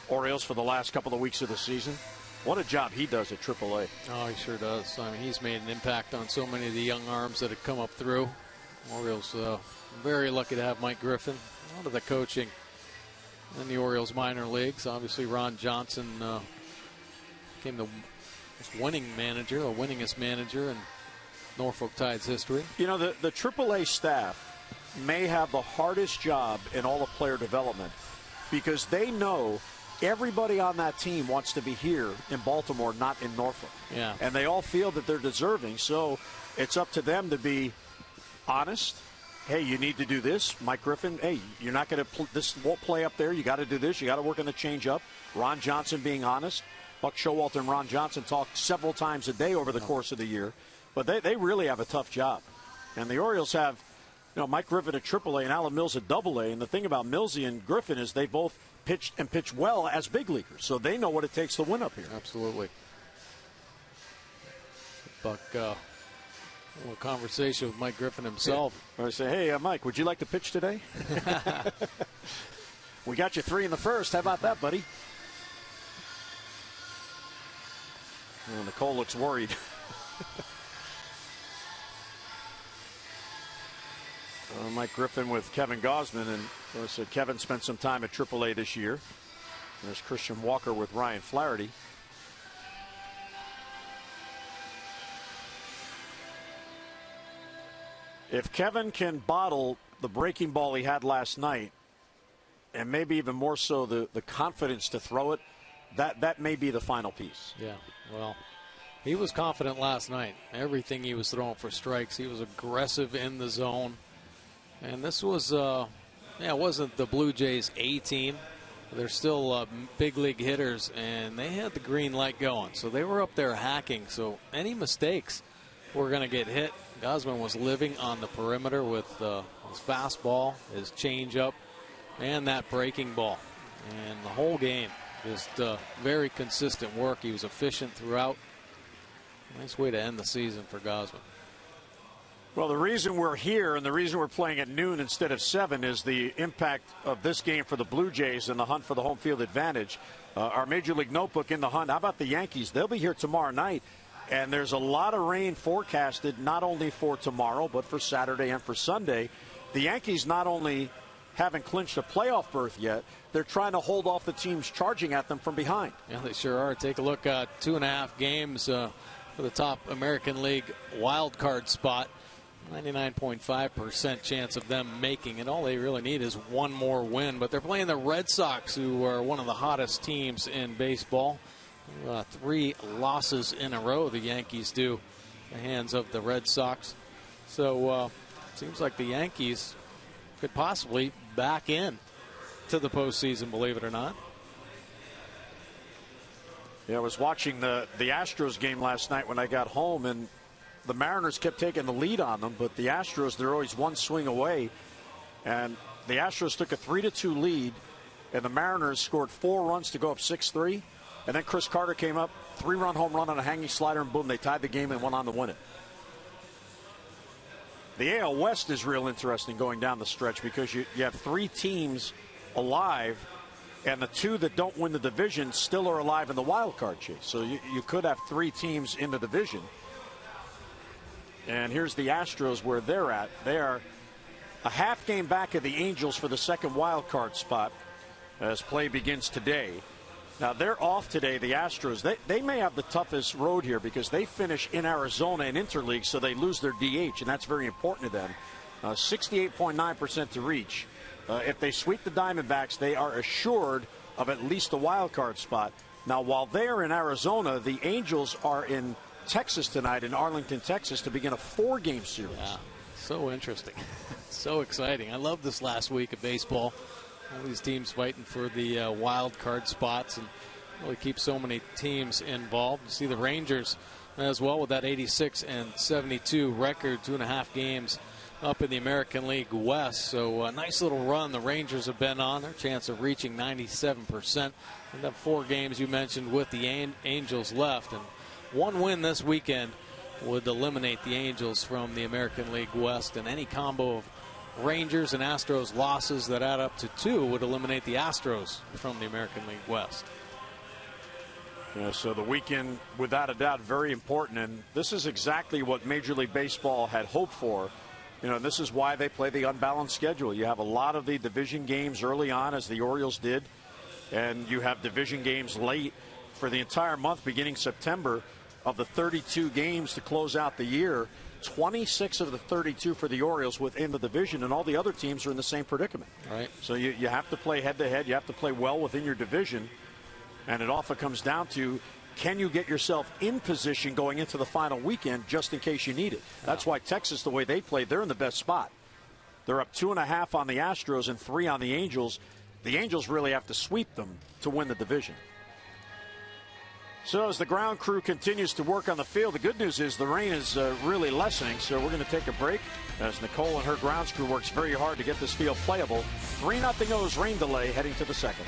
Orioles for the last couple of weeks of the season. What a job he does at AAA. Oh, he sure does. I mean, he's made an impact on so many of the young arms that have come up through. Orioles very lucky to have Mike Griffin. A lot of the coaching in the Orioles minor leagues. Obviously, Ron Johnson became the winning manager, the winningest manager in Norfolk Tides history. You know, the AAA staff may have the hardest job in all of player development because they know everybody on that team wants to be here in Baltimore, not in Norfolk. Yeah. And they all feel that they're deserving. So it's up to them to be honest, hey, you need to do this. Mike Griffin, hey, you're not going to this won't play up there. You got to do this. You got to work on the changeup. Ron Johnson being honest. Buck Showalter and Ron Johnson talked several times a day over the course of the year. But they really have a tough job. And the Orioles have, Mike Griffin at AAA and Alan Mills at AA. And the thing about Millsy and Griffin is they both pitched and pitch well as big leaguers. So they know what it takes to win up here. Absolutely. Buck, a little conversation with Mike Griffin himself. Yeah. I say, hey, Mike, would you like to pitch today? We got you 3 in the first. How about that, buddy? Well, Nicole looks worried. Mike Griffin with Kevin Gausman, and of course Kevin spent some time at AAA this year. There's Christian Walker with Ryan Flaherty. If Kevin can bottle the breaking ball he had last night, and maybe even more so the confidence to throw it, that may be the final piece. Yeah, well, he was confident last night. Everything he was throwing for strikes, he was aggressive in the zone. And this was, it wasn't the Blue Jays A team. They're still big league hitters, and they had the green light going. So they were up there hacking. So any mistakes were going to get hit. Gausman was living on the perimeter with his fastball, his changeup, and that breaking ball. And the whole game, just very consistent work. He was efficient throughout. Nice way to end the season for Gausman. Well, the reason we're here and the reason we're playing at noon instead of 7 is the impact of this game for the Blue Jays and the hunt for the home field advantage. Our Major League Notebook in the hunt. How about the Yankees? They'll be here tomorrow night, and there's a lot of rain forecasted not only for tomorrow but for Saturday and for Sunday. The Yankees not only haven't clinched a playoff berth yet, they're trying to hold off the teams charging at them from behind. Yeah, they sure are. Take a look at 2.5 games for the top American League wild card spot. 99.5% chance of them making it. All they really need is one more win. But they're playing the Red Sox, who are one of the hottest teams in baseball. 3 losses in a row the Yankees do at the hands of the Red Sox. So it seems like the Yankees could possibly back in to the postseason, believe it or not. Yeah, I was watching the Astros game last night when I got home, and the Mariners kept taking the lead on them, but the Astros, they're always one swing away. And the Astros took a 3-2 lead, and the Mariners scored 4 runs to go up 6-3. And then Chris Carter came up, 3-run home run on a hanging slider, and boom, they tied the game and went on to win it. The AL West is real interesting going down the stretch because you have 3 teams alive, and the 2 that don't win the division still are alive in the wild card chase. So you could have 3 teams in the division. And here's the Astros where they're at. They are a half game back of the Angels for the second wild card spot as play begins today. Now, they're off today, the Astros. They may have the toughest road here because they finish in Arizona in interleague, so they lose their DH, and that's very important to them. 68.9% to reach. If they sweep the Diamondbacks, they are assured of at least a wild card spot. Now, while they're in Arizona, the Angels are in Texas tonight, in Arlington, Texas, to begin a 4-game series. Yeah, so interesting. So exciting. I love this last week of baseball. All these teams fighting for the wild card spots and really keep so many teams involved. You see the Rangers as well with that 86-72 record, 2.5 games up in the American League West. So a nice little run the Rangers have been on. Their chance of reaching 97%. And that 4 games you mentioned with the Angels left. And 1 win this weekend would eliminate the Angels from the American League West, and any combo of Rangers and Astros losses that add up to 2 would eliminate the Astros from the American League West. Yeah, so the weekend, without a doubt, very important, and this is exactly what Major League Baseball had hoped for. This is why they play the unbalanced schedule. You have a lot of the division games early on, as the Orioles did, and you have division games late for the entire month beginning September. Of the 32 games to close out the year, 26 of the 32 for the Orioles within the division, and all the other teams are in the same predicament. Right. So you have to play head-to-head. You have to play well within your division, and it often comes down to, can you get yourself in position going into the final weekend just in case you need it? That's why Texas, the way they played, they're in the best spot. They're up 2.5 on the Astros and 3 on the Angels. The Angels really have to sweep them to win the division. So as the ground crew continues to work on the field, the good news is the rain is really lessening, so we're going to take a break as Nicole and her grounds crew works very hard to get this field playable. 3-0 O's rain delay heading to the second.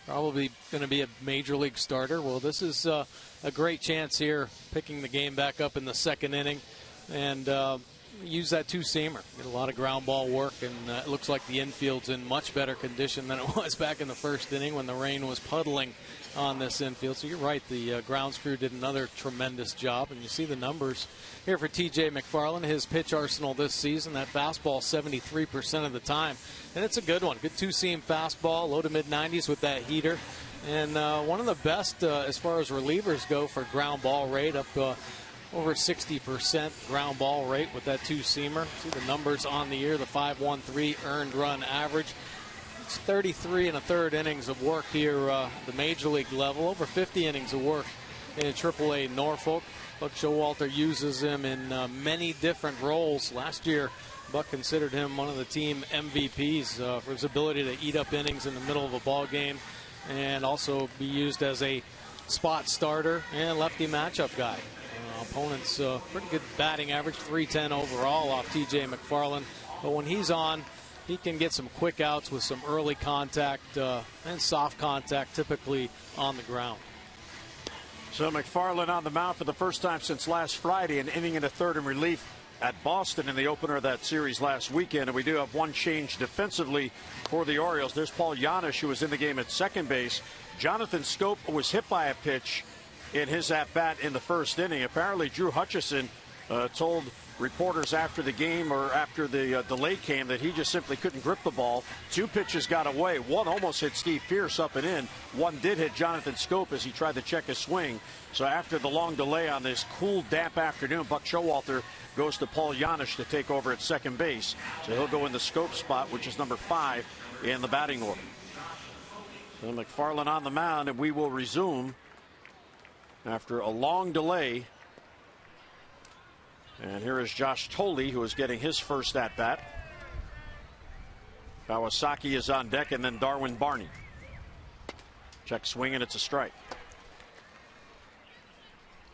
probably going to be a major league starter. Well, this is a great chance here, picking the game back up in the second inning, and use that two-seamer. Get a lot of ground ball work, and it looks like the infield's in much better condition than it was back in the first inning when the rain was puddling on this infield. So you're right, the grounds crew did another tremendous job, and you see the numbers here for TJ McFarland. His pitch arsenal this season, that fastball 73% of the time, and it's a good one. Good two-seam fastball, low to mid-90s with that heater, and one of the best as far as relievers go for ground ball rate, up over 60% ground ball rate with that two-seamer. See the numbers on the year, the 5.13 earned run average. It's 33 1/3 innings of work here, the major league level, over 50 innings of work in AAA Norfolk. Buck Showalter uses him in many different roles. Last year, Buck considered him one of the team MVPs for his ability to eat up innings in the middle of a ball game, and also be used as a spot starter and lefty matchup guy. Opponents pretty good batting average, 310 overall off TJ McFarland, but when he's on, he can get some quick outs with some early contact and soft contact, typically on the ground. So McFarland on the mound for the first time since last Friday, an inning and a third in relief at Boston in the opener of that series last weekend. And we do have one change defensively for the Orioles. There's Paul Janisch, who was in the game at second base. Jonathan Scope was hit by a pitch in his at-bat in the first inning. Apparently Drew Hutchison told reporters after the game, or after the delay came, that he just simply couldn't grip the ball. Two pitches got away. One almost hit Steve Pearce up and in. One did hit Jonathan Scope as he tried to check his swing. So after the long delay on this cool, damp afternoon, Buck Showalter goes to Paul Janisch to take over at second base. So he'll go in the Scope spot, which is number 5 in the batting order. So McFarland on the mound, and we will resume after a long delay. And here is Josh Tolley, who is getting his first at-bat. Kawasaki is on deck, and then Darwin Barney. Check swing, and it's a strike.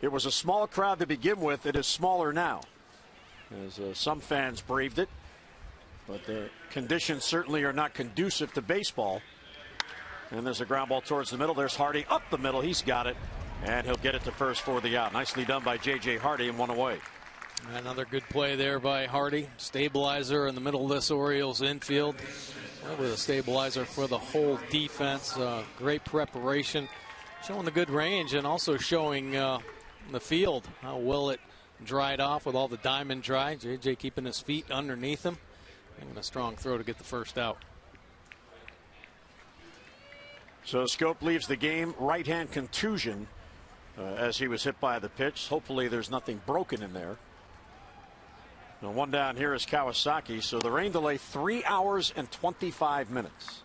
It was a small crowd to begin with. It is smaller now, as some fans braved it. But the conditions certainly are not conducive to baseball. And there's a ground ball towards the middle. There's Hardy up the middle. He's got it, and he'll get it to first for the out. Nicely done by J.J. Hardy, and one away. Another good play there by Hardy. Stabilizer in the middle of this Orioles infield. With a stabilizer for the whole defense. Great preparation. Showing the good range, and also showing the field how well it dried off with all the diamond dry. J.J. keeping his feet underneath him. And a strong throw to get the first out. So Scope leaves the game. Right-hand contusion as he was hit by the pitch. Hopefully there's nothing broken in there. Now one down here is Kawasaki. So the rain delay 3 hours and 25 minutes.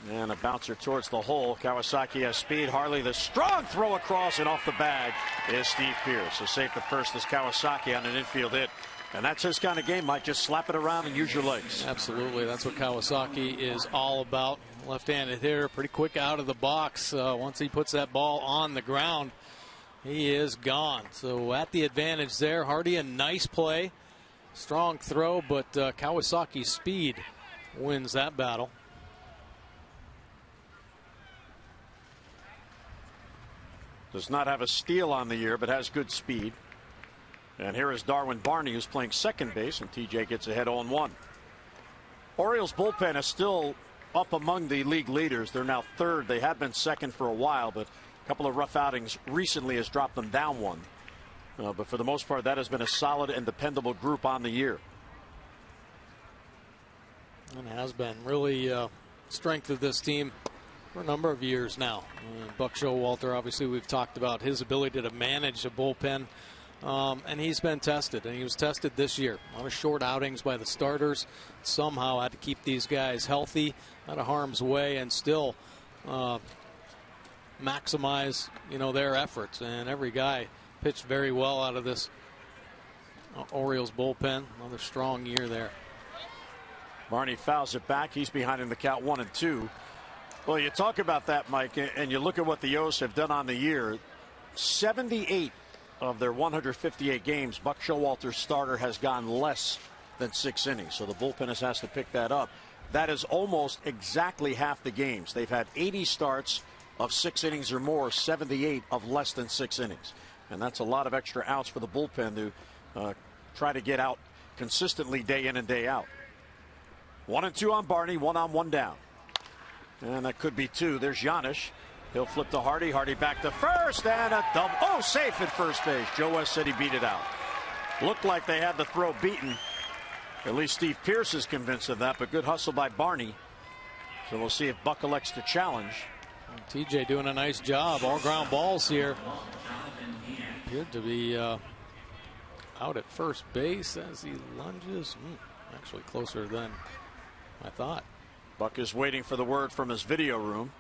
And a bouncer towards the hole. Kawasaki has speed. Harley, the strong throw across, and off the bag is Steve Pearce. So safe at first is Kawasaki on an infield hit. And that's his kind of game, Mike. Just slap it around and use your legs. Absolutely. That's what Kawasaki is all about. Left-handed hitter, pretty quick out of the box. Once he puts that ball on the ground, he is gone. So at the advantage there. Hardy, a nice play. Strong throw, but Kawasaki's speed wins that battle. Does not have a steal on the year, but has good speed. And here is Darwin Barney, who's playing second base, and TJ gets ahead 0-1. Orioles bullpen is still up among the league leaders. They're now third. They have been second for a while, but a couple of rough outings recently has dropped them down one. But for the most part, that has been a solid and dependable group on the year. And has been really strength of this team for a number of years now. Buck Showalter, obviously, we've talked about his ability to manage a bullpen, and he's been tested, and he was tested this year. A lot of short outings by the starters. Somehow had to keep these guys healthy, out of harm's way, and still maximize, their efforts. And every guy pitched very well out of this Orioles bullpen. Another strong year there. Barney fouls it back. He's behind in the count 1-2. Well, you talk about that, Mike, and you look at what the O's have done on the year. 78 of their 158 games, Buck Showalter's starter has gone less than 6 innings. So the bullpen has to pick that up. That is almost exactly half the games. They've had 80 starts of 6 innings or more, 78 of less than 6 innings. And that's a lot of extra outs for the bullpen to try to get out consistently day in and day out. 1-2 on Barney, 1 on 1 down. And that could be 2. There's Giannis. He'll flip to Hardy. Hardy back to first and a double. Oh, safe at first base. Joe West said he beat it out. Looked like they had the throw beaten. At least Steve Pearce is convinced of that, but good hustle by Barney. So we'll see if Buck elects to challenge. TJ doing a nice job. All ground balls here. Appeared to be out at first base as he lunges. Actually closer than I thought. Buck is waiting for the word from his video room.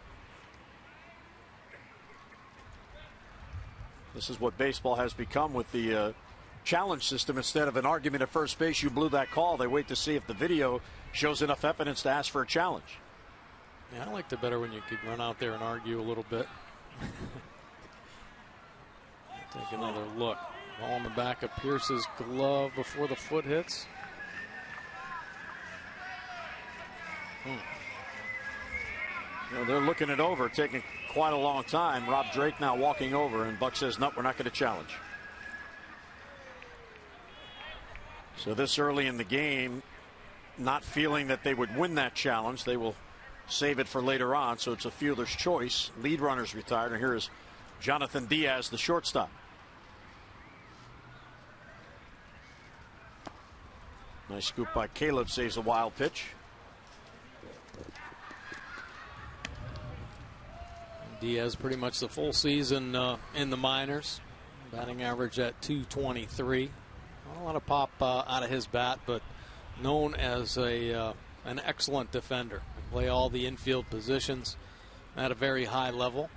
This is what baseball has become with the challenge system. Instead of an argument at first base, you blew that call. They wait to see if the video shows enough evidence to ask for a challenge. Yeah, I liked it better when you could run out there and argue a little bit. Take another look. Ball in the back of Pierce's glove before the foot hits. You know, they're looking it over, taking quite a long time. Rob Drake now walking over, and Buck says, nope, we're not going to challenge. So this early in the game, not feeling that they would win that challenge, they will save it for later on. So it's a fielder's choice. Lead runners retired, and here is Jonathan Diaz, the shortstop. Nice scoop by Caleb, saves a wild pitch. Diaz pretty much the full season in the minors. Batting average at .223. Not a lot of pop out of his bat, but known as an excellent defender. Play all the infield positions at a very high level.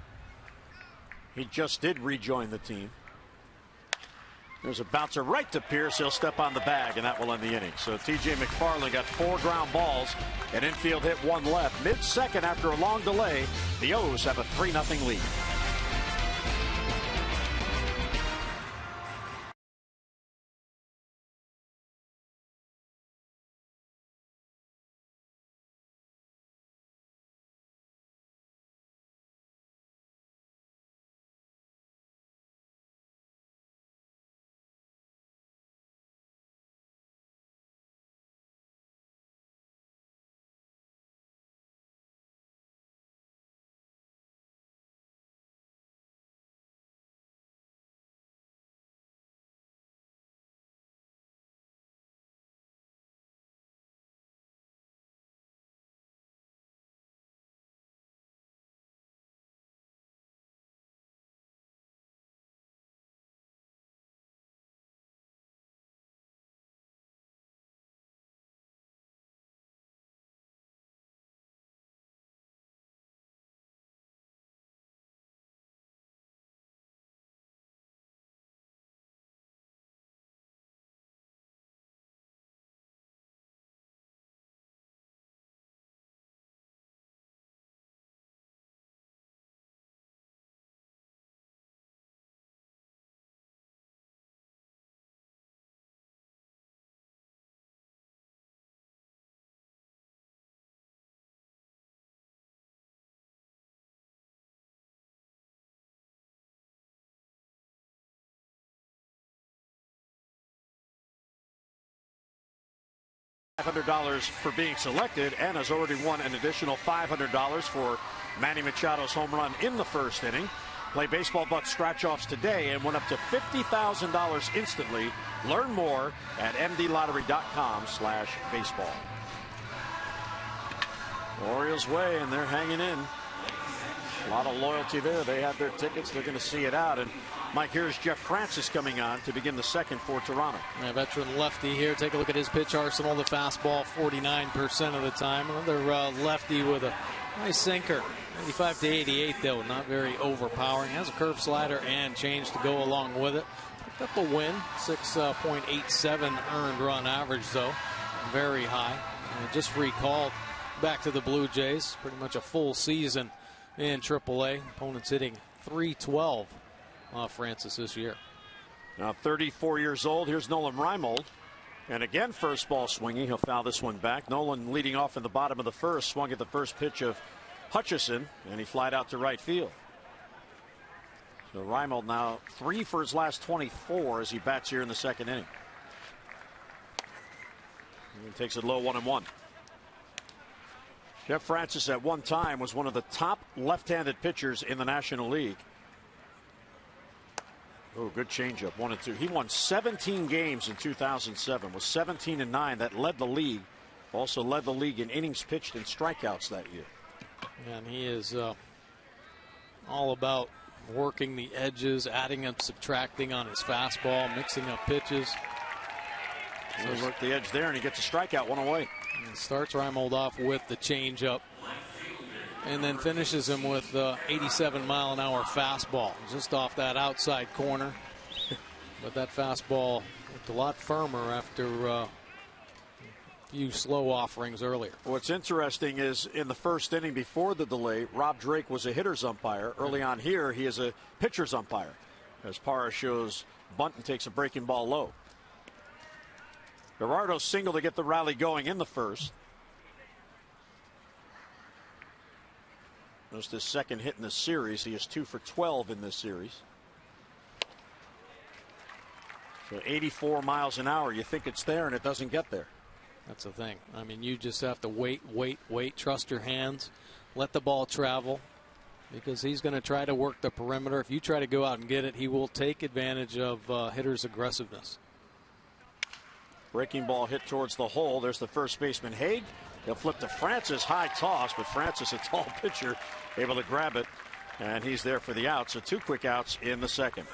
He just did rejoin the team. There's a bouncer right to Pierce. He'll step on the bag, and that will end the inning. So T.J. McFarland got 4 ground balls. An infield hit, 1 left. Mid-second, after a long delay, the O's have a 3-0 lead. $500 for being selected, and has already won an additional $500 for Manny Machado's home run in the first inning. Play Baseball Bucks scratch-offs today and win up to $50,000 instantly. Learn more at mdlottery.com/baseball. Orioles way, and they're hanging in. A lot of loyalty there. They have their tickets. They're going to see it out. And Mike, here's Jeff Francis coming on to begin the second for Toronto. Yeah, veteran lefty here. Take a look at his pitch arsenal. The fastball 49% of the time. Another lefty with a nice sinker. 95 to 88 though, not very overpowering. Has a curve slider and change to go along with it. Picked up a win. 6.87 earned run average though. Very high. And just recalled back to the Blue Jays. Pretty much a full season in AAA. Opponents hitting .312 Francis this year. Now 34 years old. Here's Nolan Reimold. And again, first ball swinging. He'll foul this one back. Nolan leading off in the bottom of the first. Swung at the first pitch of Hutchison, and he flied out to right field. So Reimold now 3 for his last 24 as he bats here in the second inning. And he takes it low, 1-1. Jeff Francis at one time was one of the top left-handed pitchers in the National League. Oh, good changeup, 1-2. He won 17 games in 2007, was 17-9. That led the league. Also led the league in innings pitched and strikeouts that year. And he is all about working the edges, adding and subtracting on his fastball, mixing up pitches. So he worked the edge there, and he gets a strikeout, 1 away. And starts Reimold off with the changeup, and then finishes him with 87-mile-an-hour fastball, just off that outside corner. But that fastball looked a lot firmer after a few slow offerings earlier. What's interesting is in the first inning before the delay, Rob Drake was a hitter's umpire. Early on here, he is a pitcher's umpire, as Parra shows bunt and takes a breaking ball low. Gerardo's single to get the rally going in the first. That's his second hit in this series. He is 2 for 12 in this series. So 84 miles an hour. You think it's there, and it doesn't get there. That's the thing. I mean, you just have to wait. Trust your hands. Let the ball travel, because he's going to try to work the perimeter. If you try to go out and get it, he will take advantage of hitters' aggressiveness. Breaking ball hit towards the hole. There's the first baseman, Haig. He'll flip to Francis. High toss, but Francis, a tall pitcher, able to grab it. And he's there for the out. So 2 quick outs in the second.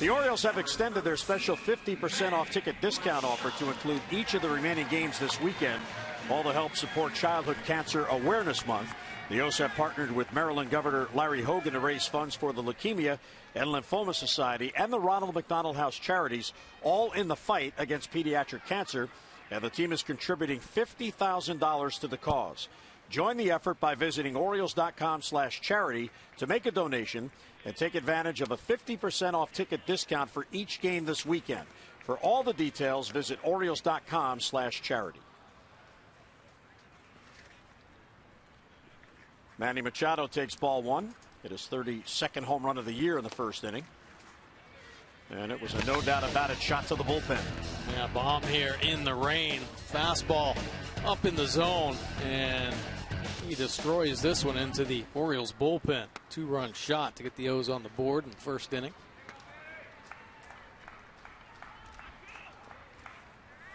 The Orioles have extended their special 50% off ticket discount offer to include each of the remaining games this weekend, all to help support Childhood Cancer Awareness Month. The O's have partnered with Maryland Governor Larry Hogan to raise funds for the Leukemia and Lymphoma Society and the Ronald McDonald House Charities, all in the fight against pediatric cancer. And the team is contributing $50,000 to the cause. Join the effort by visiting Orioles.com/charity to make a donation and take advantage of a 50% off ticket discount for each game this weekend. For all the details, visit Orioles.com/charity. Manny Machado takes ball 1. Hit his 32nd home run of the year in the first inning. And it was a no doubt about it shot to the bullpen. Yeah, bomb here in the rain. Fastball up in the zone, and he destroys this one into the Orioles bullpen. 2-run shot to get the O's on the board in the first inning.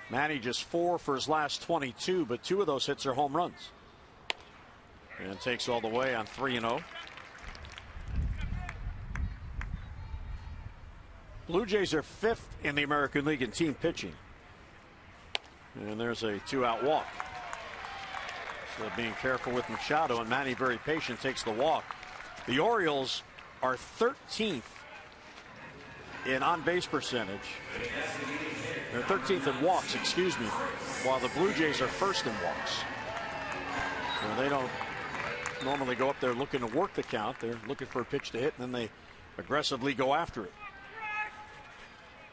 Manny just 4 for his last 22, but 2 of those hits are home runs. And takes all the way on 3-0. Blue Jays are 5th in the American League in team pitching. And there's a 2-out walk. So being careful with Machado, and Manny very patient, takes the walk. The Orioles are 13th in on-base percentage. They're 13th in walks, excuse me, while the Blue Jays are 1st in walks. So they don't normally go up there looking to work the count. They're looking for a pitch to hit, and then they aggressively go after it.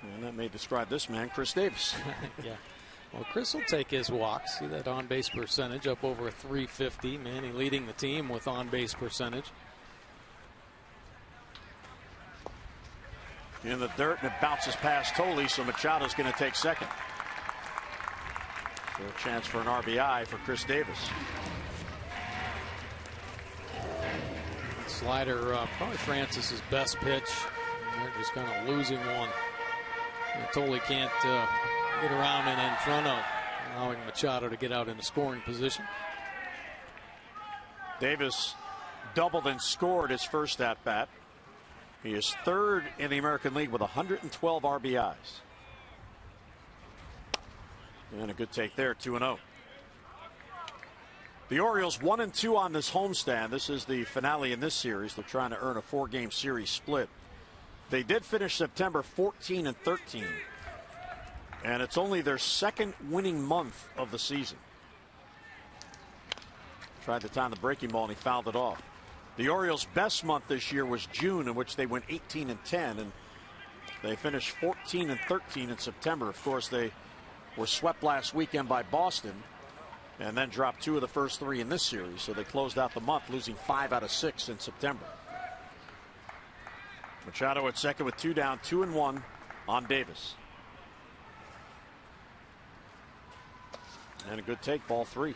And that may describe this man, Chris Davis. Yeah. Well, Chris will take his walks. See that on-base percentage up over 350. Manny leading the team with on-base percentage. In the dirt, and it bounces past Tolley, so Machado's going to take second. So a chance for an RBI for Chris Davis. Slider, probably Francis's best pitch. And they're just kind of losing one. And Tolley can't get around and in front of, allowing Machado to get out in a scoring position. Davis doubled and scored his first at bat. He is 3rd in the American League with 112 RBIs. And a good take there, 2-0. The Orioles 1-2 on this homestand. This is the finale in this series. They're trying to earn a 4-game series split. They did finish September 14-13. And it's only their 2nd winning month of the season. Tried to time the breaking ball, and he fouled it off. The Orioles' best month this year was June, in which they went 18-10. And They finished 14-13 in September. Of course, they were swept last weekend by Boston and then dropped 2 of the first 3 in this series. So they closed out the month losing 5 out of 6 in September. Machado at second with 2 down, 2-1 on Davis. And a good take, ball 3.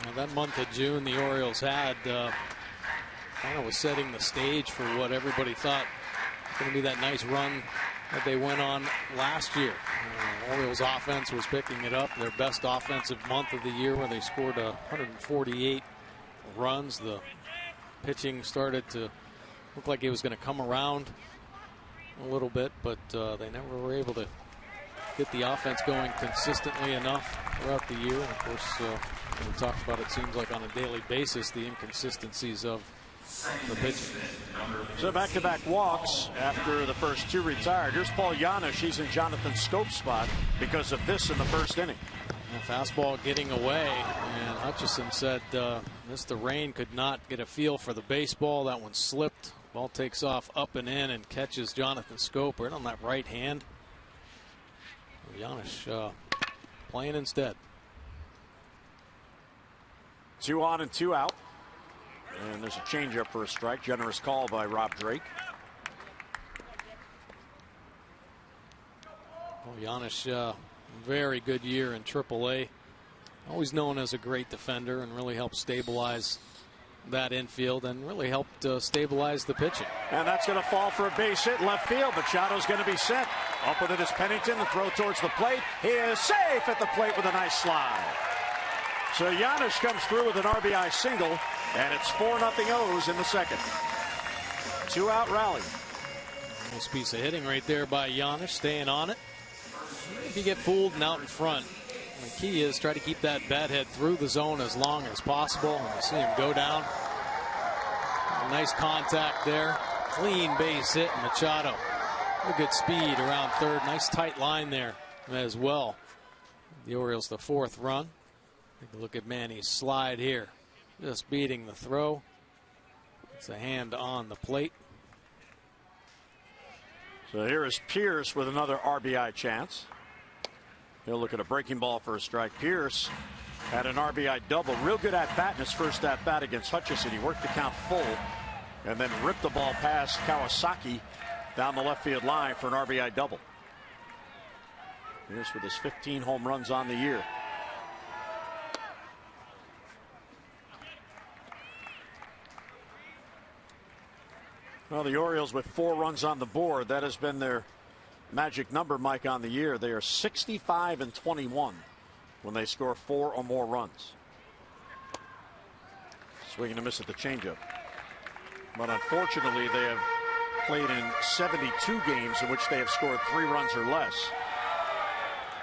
Well, that month of June the Orioles had kind of was setting the stage for what everybody thought was going to be that nice run that they went on last year. Orioles offense was picking it up. Their best offensive month of the year where they scored 148 runs. The pitching started to look like it was going to come around a little bit, but they never were able to get the offense going consistently enough throughout the year. And of course, we talked about it seems like on a daily basis the inconsistencies of the pitching. So back-to-back walks after the first 2 retired. Here's Paul Janisch. He's in Jonathan Scope's spot because of this in the first inning. The fastball getting away, and Hutchison said Mr. Rain could not get a feel for the baseball. That one slipped. Ball takes off up and in and catches Jonathan Scope right on that right hand. Janisch playing instead. 2 on and 2 out. And there's a changeup for a strike. Generous call by Rob Drake. Well, Janisch, very good year in AAA. Always known as a great defender and really helped stabilize that infield and really helped stabilize the pitching. And that's going to fall for a base hit left field. Machado's going to be sent. Up with it is Pennington. The throw towards the plate. He is safe at the plate with a nice slide. So Janisch comes through with an RBI single, and it's 4-0 O's in the second. 2-out rally. Nice piece of hitting right there by Janisch, staying on it. If you get fooled and out in front, the key is try to keep that bat head through the zone as long as possible. And you see him go down. A nice contact there. Clean base hit, and Machado. A good speed around third. Nice tight line there as well. The Orioles the 4th run. Take a look at Manny's slide here. Just beating the throw. It's a hand on the plate. So here is Pierce with another RBI chance. He'll look at a breaking ball for a strike. Pierce had an RBI double. Real good at bat in his first at bat against Hutchison. He worked the count full and then ripped the ball past Kawasaki down the left field line for an RBI double. Pierce with his 15 home runs on the year. Well, the Orioles with 4 runs on the board. That has been their magic number, Mike, on the year. They are 65-21 when they score 4 or more runs. Swinging a miss at the changeup. But unfortunately, they have played in 72 games in which they have scored 3 runs or less.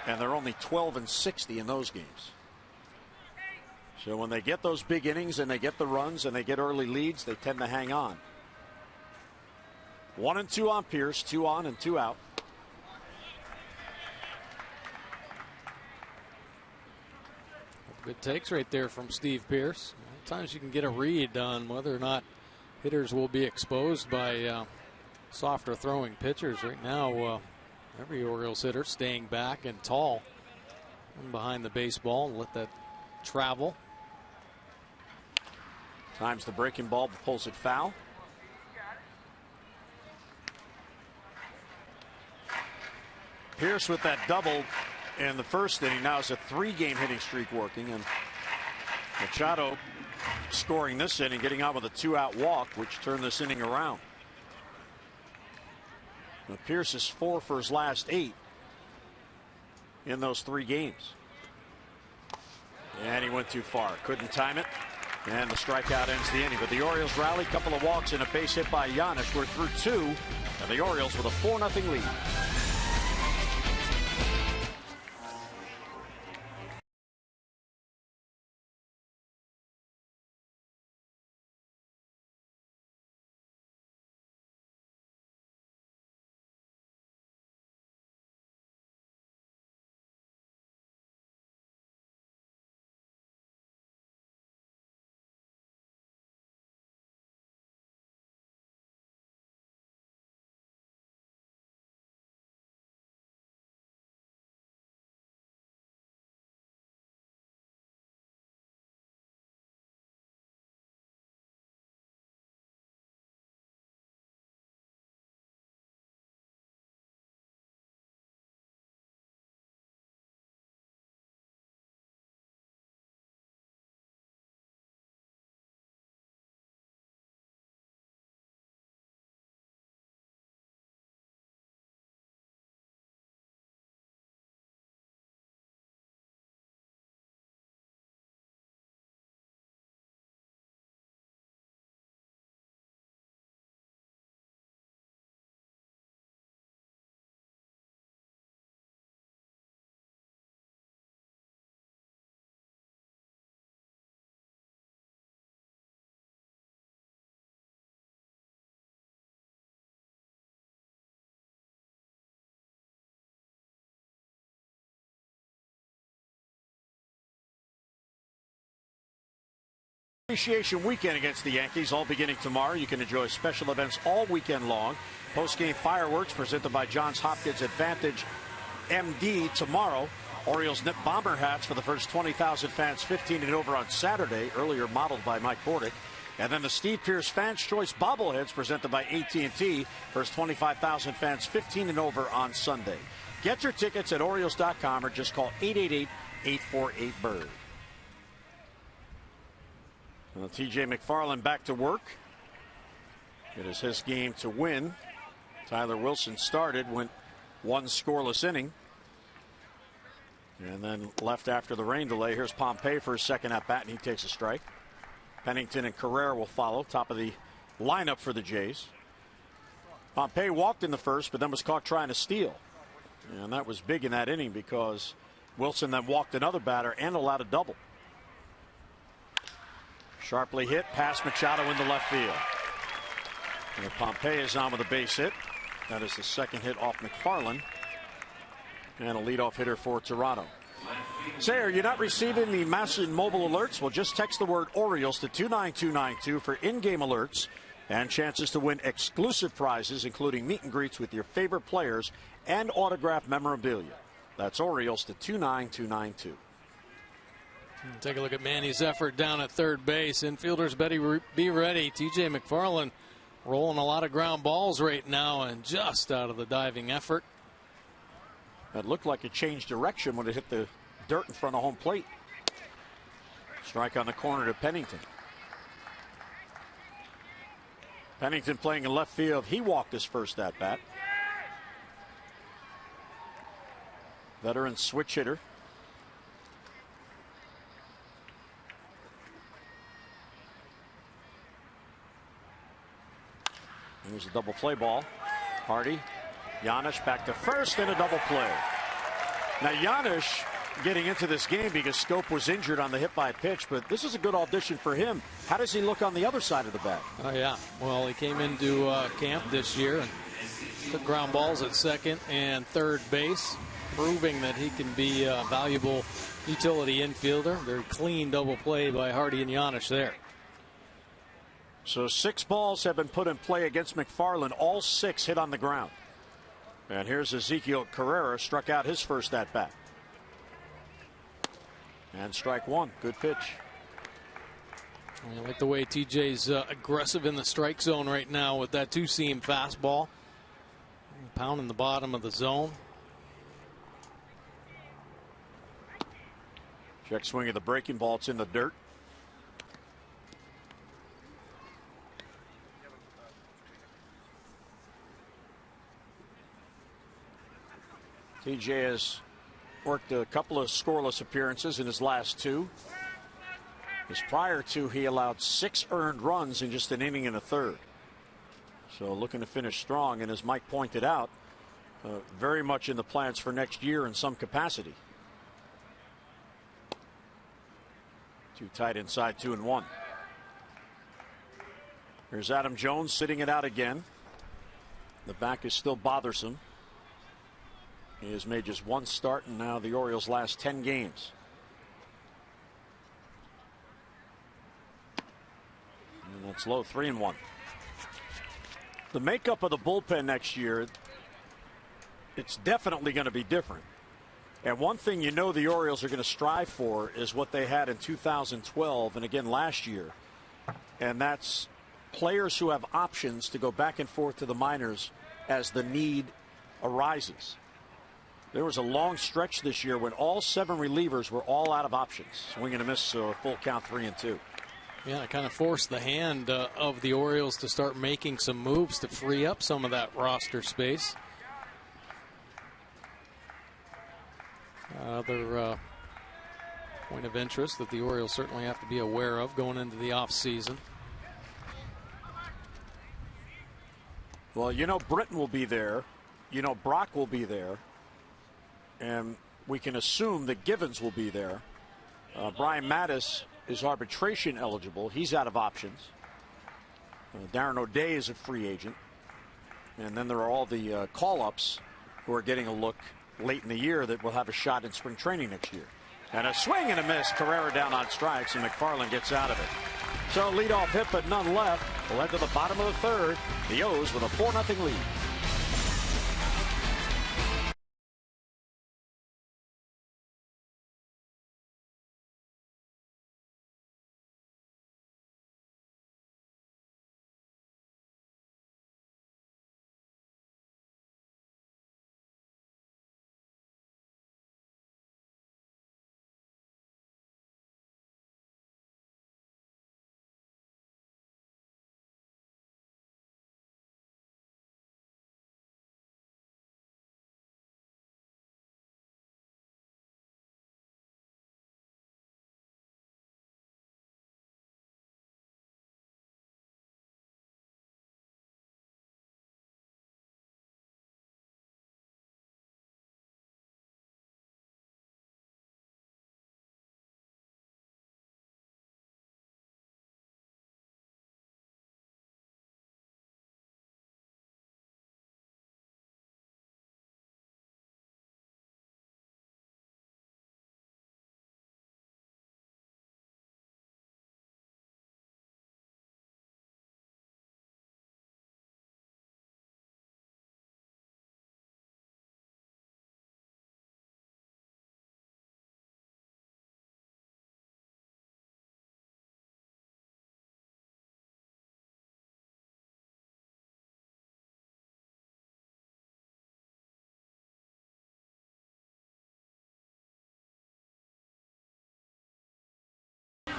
And they're only 12-60 in those games. So when they get those big innings and they get the runs and they get early leads, they tend to hang on. 1 and 2 on Pierce, 2 on and 2 out. Good takes right there from Steve Pierce. Sometimes you can get a read on whether or not hitters will be exposed by softer throwing pitchers. Right now, every Orioles hitter staying back and tall and behind the baseball and let that travel. Times the breaking ball, pulls it foul. Pierce with that double in the first inning now has a 3-game hitting streak working, and Machado scoring this inning, getting out with a 2-out walk, which turned this inning around. Now Pierce is 4 for his last 8 in those 3 games. And he went too far, couldn't time it, and the strikeout ends the inning. But the Orioles rally, couple of walks and a base hit by Janisch. We're through 2, and the Orioles with a 4-0 lead. Appreciation weekend against the Yankees, all beginning tomorrow. You can enjoy special events all weekend long. Post-game fireworks presented by Johns Hopkins Advantage MD tomorrow. Orioles knit bomber hats for the first 20,000 fans 15 and over on Saturday, earlier modeled by Mike Bordick. And then the Steve Pearce Fans Choice bobbleheads presented by AT&T, first 25,000 fans 15 and over on Sunday. Get your tickets at Orioles.com or just call 888-848-BIRD. Well, TJ McFarland back to work. It is his game to win. Tyler Wilson started, went one scoreless inning, and then left after the rain delay. Here's Pompey for his second at bat, and he takes a strike. Pennington and Carrera will follow, top of the lineup for the Jays. Pompey walked in the first, but then was caught trying to steal, and that was big in that inning because Wilson then walked another batter and allowed a double. Sharply hit past Machado in the left field. And Pompey is on with a base hit. That is the second hit off McFarland. And a leadoff hitter for Toronto. Say, are you not receiving the massive mobile alerts? Well, just text the word Orioles to 29292 for in-game alerts and chances to win exclusive prizes, including meet and greets with your favorite players and autographed memorabilia. That's Orioles to 29292. Take a look at Manny's effort down at third base. Infielders better be ready. TJ McFarland rolling a lot of ground balls right now and just out of the diving effort. That looked like it changed direction when it hit the dirt in front of home plate. Strike on the corner to Pennington. Pennington playing in left field. He walked his first at bat. Veteran switch hitter. Here's a double play ball. Hardy, Giannis back to first and a double play. Now Giannis getting into this game because Scope was injured on the hit by pitch, but this is a good audition for him. How does he look on the other side of the bat? Oh yeah, well he came into camp this year and took ground balls at second and third base, proving that he can be a valuable utility infielder. Very clean double play by Hardy and Giannis there. So 6 balls have been put in play against McFarland. All 6 hit on the ground. And here's Ezekiel Carrera, struck out his first at bat. And strike one. Good pitch. I like the way TJ's aggressive in the strike zone right now with that two-seam fastball. Pounding the bottom of the zone. Check swing of the breaking ball. It's in the dirt. TJ has worked a couple of scoreless appearances in his last 2. His prior 2, he allowed 6 earned runs in just an inning and a third. So looking to finish strong, and as Mike pointed out, very much in the plans for next year in some capacity. Too tight inside, 2-1. Here's Adam Jones sitting it out again. The back is still bothersome. He has made just 1 start, and now the Orioles' last 10 games. And that's low, 3-1. The makeup of the bullpen next year, it's definitely going to be different. And one thing you know the Orioles are going to strive for is what they had in 2012 and again last year. And that's players who have options to go back and forth to the minors as the need arises. There was a long stretch this year when all 7 relievers were all out of options. Swing and a miss, so a full count, 3-2. Yeah, it kind of forced the hand of the Orioles to start making some moves to free up some of that roster space. Other point of interest that the Orioles certainly have to be aware of going into the offseason. Well, you know Britton will be there. You know Brock will be there. And we can assume that Givens will be there. Brian Mattis is arbitration eligible. He's out of options. Darren O'Day is a free agent. And then there are all the call-ups who are getting a look late in the year that will have a shot in spring training next year. And a swing and a miss. Carrera down on strikes, and McFarland gets out of it. So leadoff hit, but none left. We'll head to the bottom of the third. The O's with a 4-0 lead.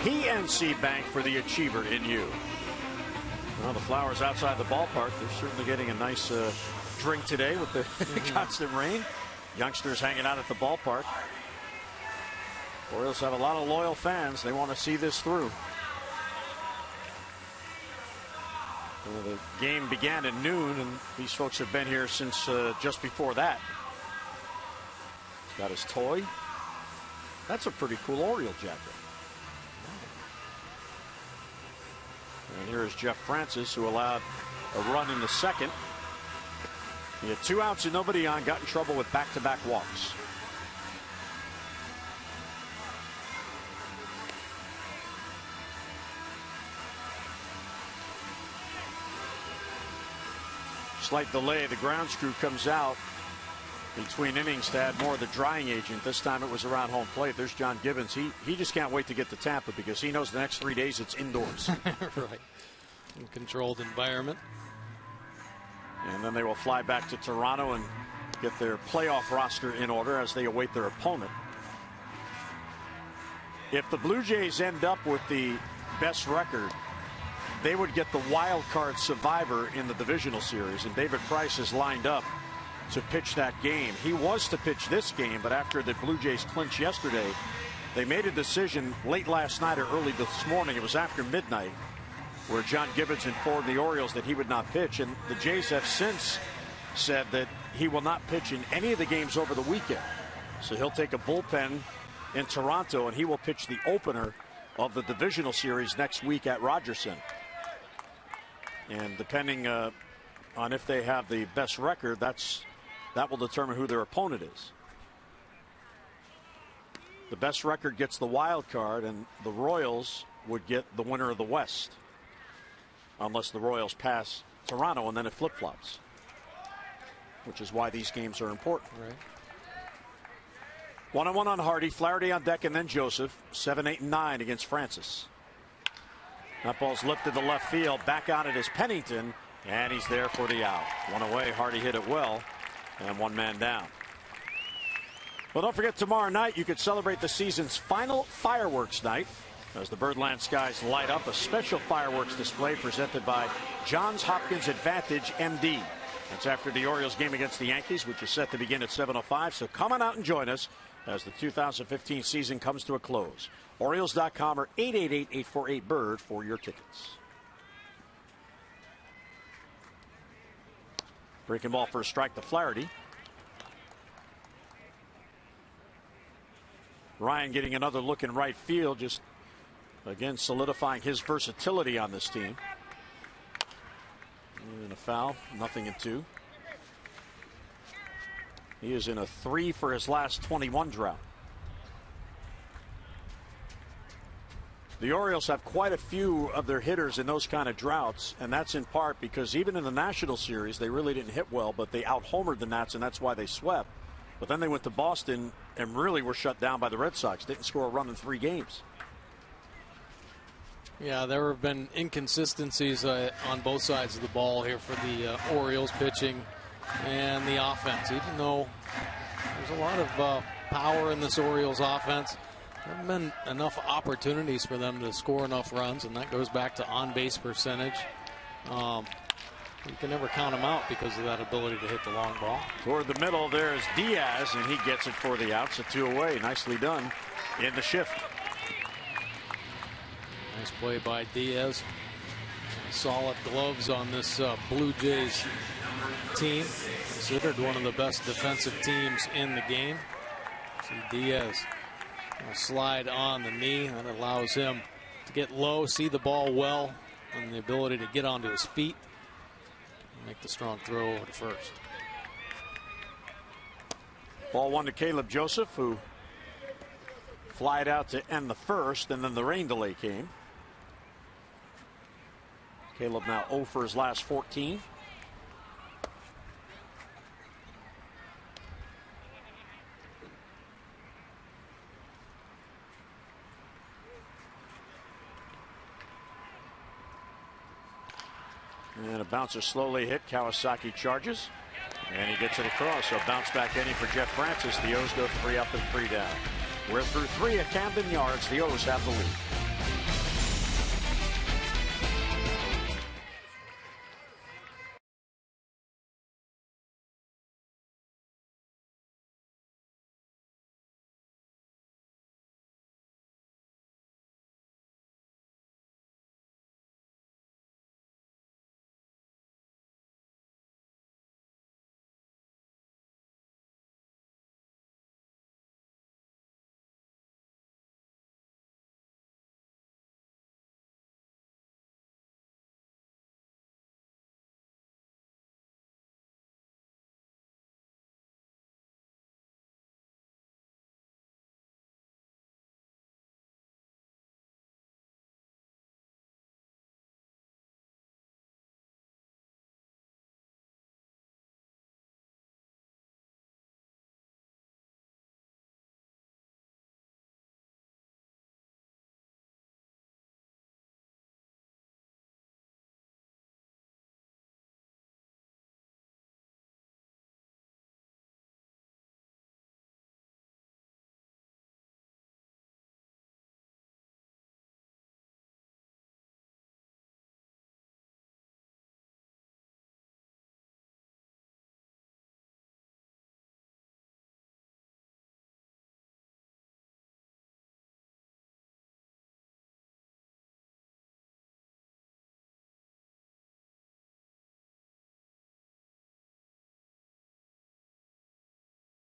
PNC Bank for the achiever in you. Well, the flowers outside the ballpark, they're certainly getting a nice drink today with the constant rain. Youngsters hanging out at the ballpark. Orioles have a lot of loyal fans. They want to see this through. Well, the game began at noon, and these folks have been here since just before that. He's got his toy. That's a pretty cool Oriole jacket. And here is Jeff Francis, who allowed a run in the second. He had 2 outs and nobody on, got in trouble with back-to-back walks. Slight delay, the grounds crew comes out between innings to add more of the drying agent. This time it was around home plate. There's John Gibbons. He just can't wait to get to Tampa because he knows the next 3 days it's indoors. Right. In controlled environment. And then they will fly back to Toronto and get their playoff roster in order as they await their opponent. If the Blue Jays end up with the best record, they would get the wild card survivor in the divisional series, and David Price is lined up to pitch that game. He was to pitch this game, but after the Blue Jays clinched yesterday, they made a decision late last night or early this morning. It was after midnight, where John Gibbons informed the Orioles that he would not pitch, and the Jays have since said that he will not pitch in any of the games over the weekend. So he'll take a bullpen in Toronto, and he will pitch the opener of the divisional series next week at Rogers Center. And depending on if they have the best record, that will determine who their opponent is. The best record gets the wild card, and the Royals would get the winner of the West, unless the Royals pass Toronto, and then it flip-flops, which is why these games are important. Right. 1-1 on Hardy, Flaherty on deck, and then Joseph. 7, 8, and 9 against Francis. That ball's lifted to left field. Back on it is Pennington, and he's there for the out. One away. Hardy hit it well, and 1 man down. Well, don't forget, tomorrow night you could celebrate the season's final fireworks night as the Birdland skies light up. A special fireworks display presented by Johns Hopkins Advantage MD. That's after the Orioles game against the Yankees, which is set to begin at 7:05. So come on out and join us as the 2015 season comes to a close. Orioles.com or 888-848-BIRD for your tickets. Breaking ball for a strike to Flaherty. Ryan getting another look in right field, just again solidifying his versatility on this team. And a foul, 0-2. He is in a 3 for his last 21 drought. The Orioles have quite a few of their hitters in those kind of droughts, and that's in part because even in the National Series, they really didn't hit well, but they out-homered the Nats, and that's why they swept. But then they went to Boston and really were shut down by the Red Sox. Didn't score a run in 3 games. Yeah, there have been inconsistencies on both sides of the ball here for the Orioles pitching and the offense. Even though there's a lot of power in this Orioles offense, there haven't been enough opportunities for them to score enough runs, and that goes back to on-base percentage. You can never count them out because of that ability to hit the long ball. Toward the middle, there's Diaz, and he gets it for the outs. A 2 away. Nicely done in the shift. Nice play by Diaz. Solid gloves on this Blue Jays team. Considered one of the best defensive teams in the game. See Diaz slide on the knee. That allows him to get low, see the ball well, and the ability to get onto his feet and make the strong throw over to first. Ball 1 to Caleb Joseph, who flied out to end the first, and then the rain delay came. Caleb now 0 for his last 14. And a bouncer slowly hit. Kawasaki charges. And he gets it across. So bounce back inning for Jeff Francis. The O's go 3 up and 3 down. We're through 3 at Camden Yards. The O's have the lead.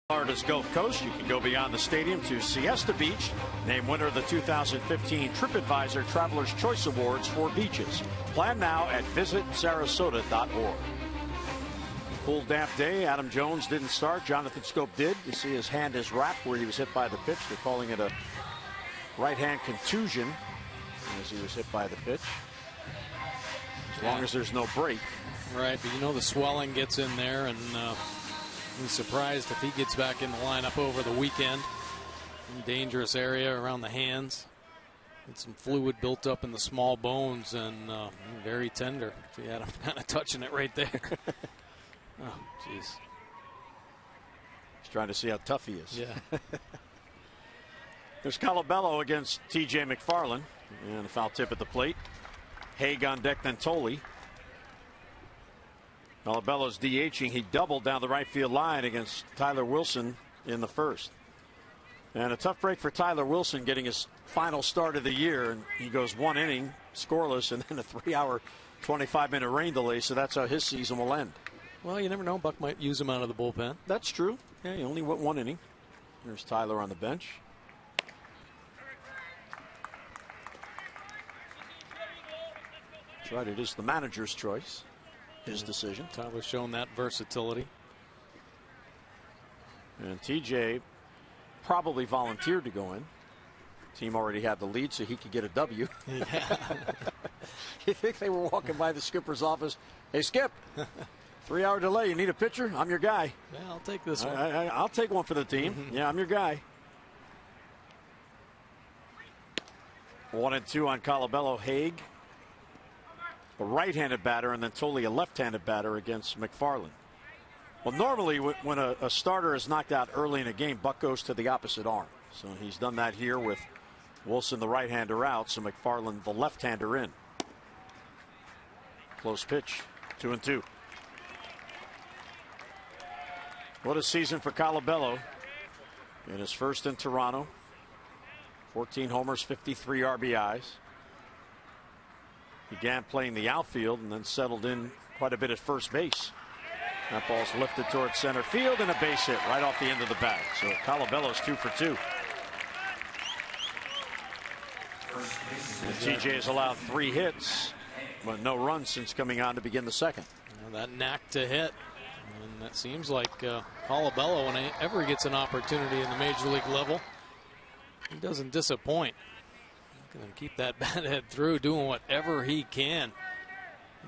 Florida's Gulf Coast. You can go beyond the stadium to Siesta Beach, named winner of the 2015 TripAdvisor Traveler's Choice Awards for beaches. Plan now at visitsarasota.org. Full damp day. Adam Jones didn't start. Jonathan Scope did. You see his hand is wrapped where he was hit by the pitch. They're calling it a right hand contusion as he was hit by the pitch. As long as there's no break. Right, but you know the swelling gets in there, and I'm surprised if he gets back in the lineup over the weekend. Dangerous area around the hands. And some fluid built up in the small bones, and very tender. See, Adam kind of touching it right there. Oh, jeez. He's trying to see how tough he is. Yeah. There's Colabello against T.J. McFarland. And a foul tip at the plate. Haig on deck, then Tolley. Colabello's DHing. He doubled down the right field line against Tyler Wilson in the first. And a tough break for Tyler Wilson, getting his final start of the year. And he goes 1 inning, scoreless, and then a 3-hour, 25-minute rain delay. So that's how his season will end. Well, you never know. Buck might use him out of the bullpen. That's true. Yeah, he only went 1 inning. There's Tyler on the bench. That's right. It is the manager's choice. His decision. Tyler's shown that versatility. And TJ probably volunteered to go in. Team already had the lead, so he could get a W. Yeah. You think they were walking by the skipper's office? Hey, Skip, 3-hour delay. You need a pitcher? I'm your guy. Yeah, I'll take this one. I'll take one for the team. Yeah, I'm your guy. 1-2 on Colabello. Haig, a right-handed batter, and then Tolley, a left-handed batter against McFarland. Well, normally when a starter is knocked out early in a game, Buck goes to the opposite arm. So he's done that here with Wilson, the right-hander, out, so McFarland, the left-hander, in. Close pitch, 2-2. What a season for Colabello in his first in Toronto. 14 homers, 53 RBIs. Began playing the outfield and then settled in quite a bit at first base. That ball's lifted towards center field and a base hit right off the end of the bag. So Colabello's 2 for 2. And TJ has allowed 3 hits, but no runs since coming on to begin the second. That knack to hit. And that seems like Colabello, whenever he gets an opportunity in the major league level, he doesn't disappoint. Going to keep that bat head through, doing whatever he can.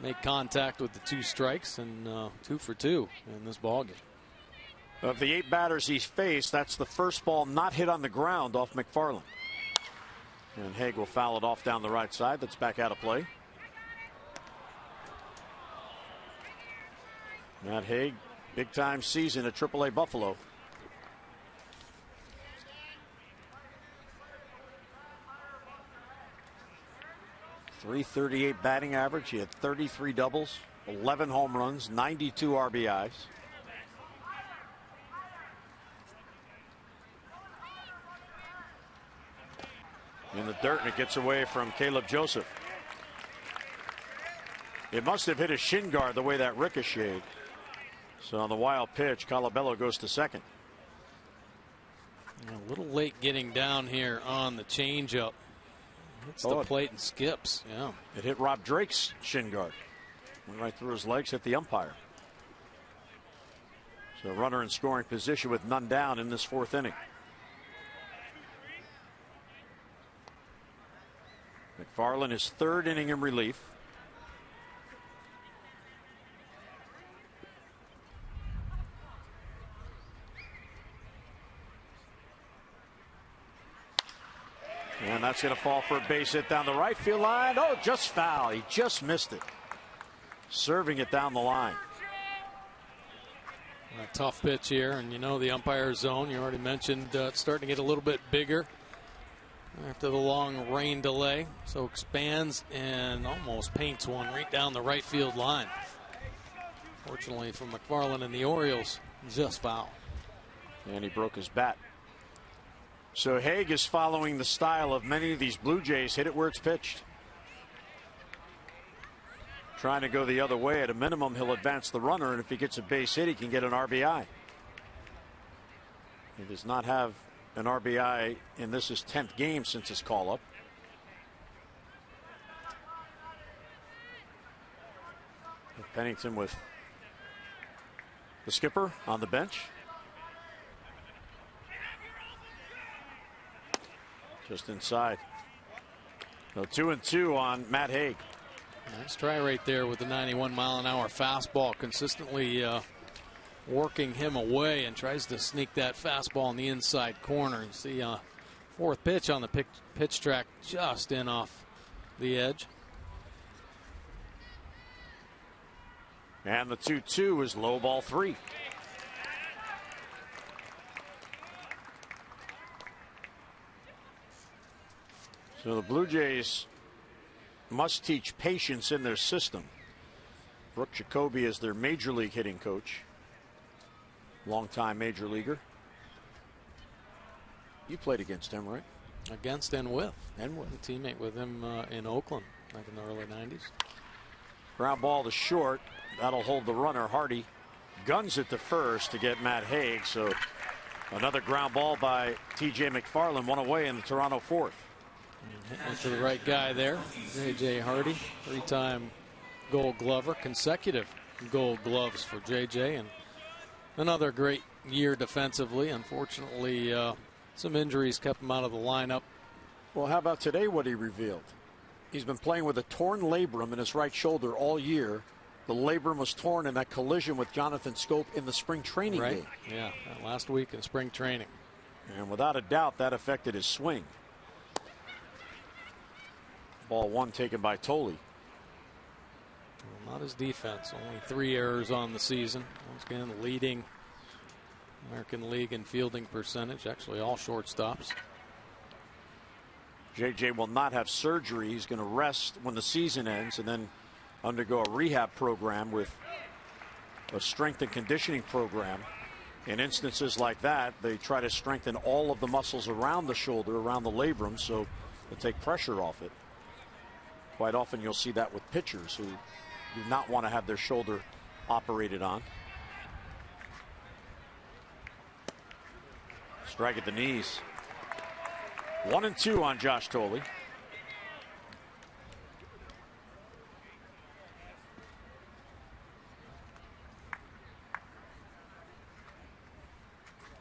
Make contact with the 2 strikes, and 2 for 2 in this ballgame. Of the 8 batters he's faced, that's the first ball not hit on the ground off McFarland. And Haig will foul it off down the right side. That's back out of play. Matt Haig, big time season at AAA Buffalo. .338 batting average. He had 33 doubles, 11 home runs, 92 RBIs. In the dirt, and it gets away from Caleb Joseph. It must have hit his shin guard the way that ricocheted. So on the wild pitch, Colabello goes to second. A little late getting down here on the changeup. Hits the plate and skips. Yeah. It hit Rob Drake's shin guard. Went right through his legs, hit the umpire. So runner in scoring position with none down in this 4th inning. McFarland, his 3rd inning in relief. And that's going to fall for a base hit down the right field line. Oh, just foul. He just missed it. Serving it down the line. A tough pitch here, and you know the umpire's zone. You already mentioned it's starting to get a little bit bigger after the long rain delay. So expands and almost paints one right down the right field line. Fortunately for McFarland and the Orioles, just foul. And he broke his bat. So Haig is following the style of many of these Blue Jays. Hit it where it's pitched. Trying to go the other way. At a minimum, he'll advance the runner, and if he gets a base hit, he can get an RBI. He does not have an RBI in this his 10th game since his call-up. Pennington with the skipper on the bench. Just inside. So 2-2 on Matt Haig. Nice try right there with the 91-mile-an-hour fastball, consistently working him away, and tries to sneak that fastball in the inside corner. You see 4th pitch on the pitch track, just in off the edge. And the 2-2 is low ball 3. So the Blue Jays must teach patience in their system. Brooke Jacoby is their major league hitting coach. Longtime major leaguer. You played against him, right? Against and with. And with. A teammate with him in Oakland back in the early 90s. Ground ball to short. That'll hold the runner. Hardy guns it to first to get Matt Haig. So another ground ball by TJ McFarland, one away in the Toronto 4th. Went to the right guy there. J.J. Hardy, 3-time Gold Glover, consecutive Gold Gloves for J.J. and another great year defensively. Unfortunately, some injuries kept him out of the lineup Well, how about today what he revealed? He's been playing with a torn labrum in his right shoulder all year. The labrum was torn in that collision with Jonathan Scope in the spring training game. Yeah, last week in spring training. And without a doubt, that affected his swing. Ball one taken by Tolley. Well, not his defense. Only 3 errors on the season. Once again, leading American League in fielding percentage. Actually, all shortstops. JJ will not have surgery. He's going to rest when the season ends and then undergo a rehab program with a strength and conditioning program. In instances like that, they try to strengthen all of the muscles around the shoulder, around the labrum, so they take pressure off it. Quite often you'll see that with pitchers who do not want to have their shoulder operated on. Strike at the knees. 1-2 on Josh Tolley.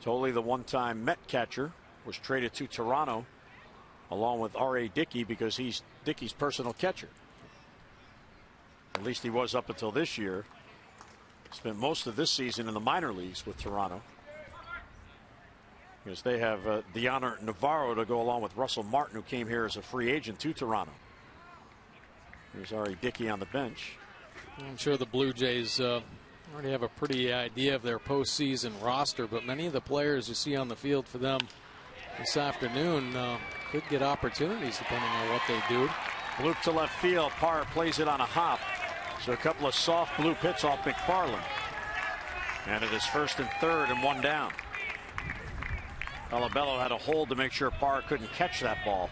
Tolley, the one-time Met catcher, was traded to Toronto along with R.A. Dickey because he's Dickey's personal catcher. At least he was up until this year. Spent most of this season in the minor leagues with Toronto, because they have Deoner Navarro to go along with Russell Martin, who came here as a free agent to Toronto. There's R.A. Dickey on the bench. I'm sure the Blue Jays already have a pretty idea of their postseason roster, but many of the players you see on the field for them this afternoon could get opportunities depending on what they do. Bloop to left field. Parr plays it on a hop. So a couple of soft bloop hits off McFarland. And it is first and third and one down. Colabello had a hold to make sure Parr couldn't catch that ball.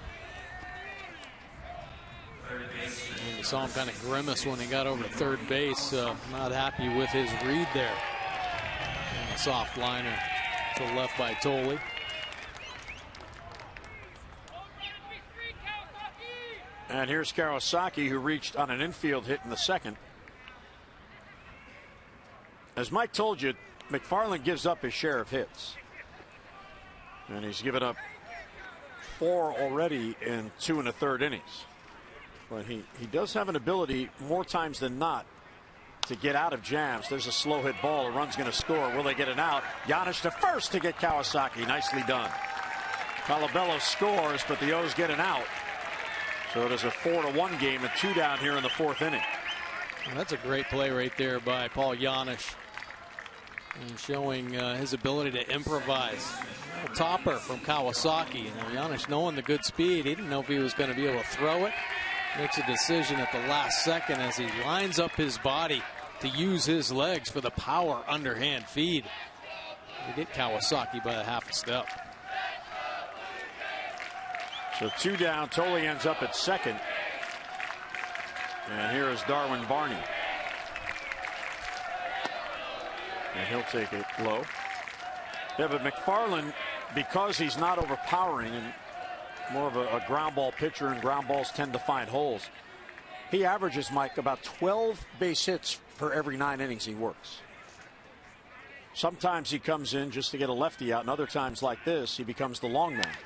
And you saw him kind of grimace when he got over to third base. Not happy with his read there. And a soft liner to the left by Tolley. And here's Kawasaki, who reached on an infield hit in the second. As Mike told you, McFarland gives up his share of hits. And he's given up 4 already in 2 1/3 innings. But he does have an ability, more times than not, to get out of jams. There's a slow hit ball. A run's going to score. Will they get an out? Giannis to first to get Kawasaki. Nicely done. Colabello scores, but the O's get an out. So it is a 4-1 game, and 2 down here in the 4th inning. Well, that's a great play right there by Paul Giannis, and showing his ability to improvise. A topper from Kawasaki. Giannis, knowing the good speed, he didn't know if he was going to be able to throw it. Makes a decision at the last second as he lines up his body to use his legs for the power underhand feed to get Kawasaki by a half a step. So 2 down. Tolley ends up at second. And here is Darwin Barney. And he'll take it low. Yeah, but McFarland, because he's not overpowering and more of a ground ball pitcher, and ground balls tend to find holes, he averages, Mike, about 12 base hits per every 9 innings he works. Sometimes he comes in just to get a lefty out, and other times like this, he becomes the long man.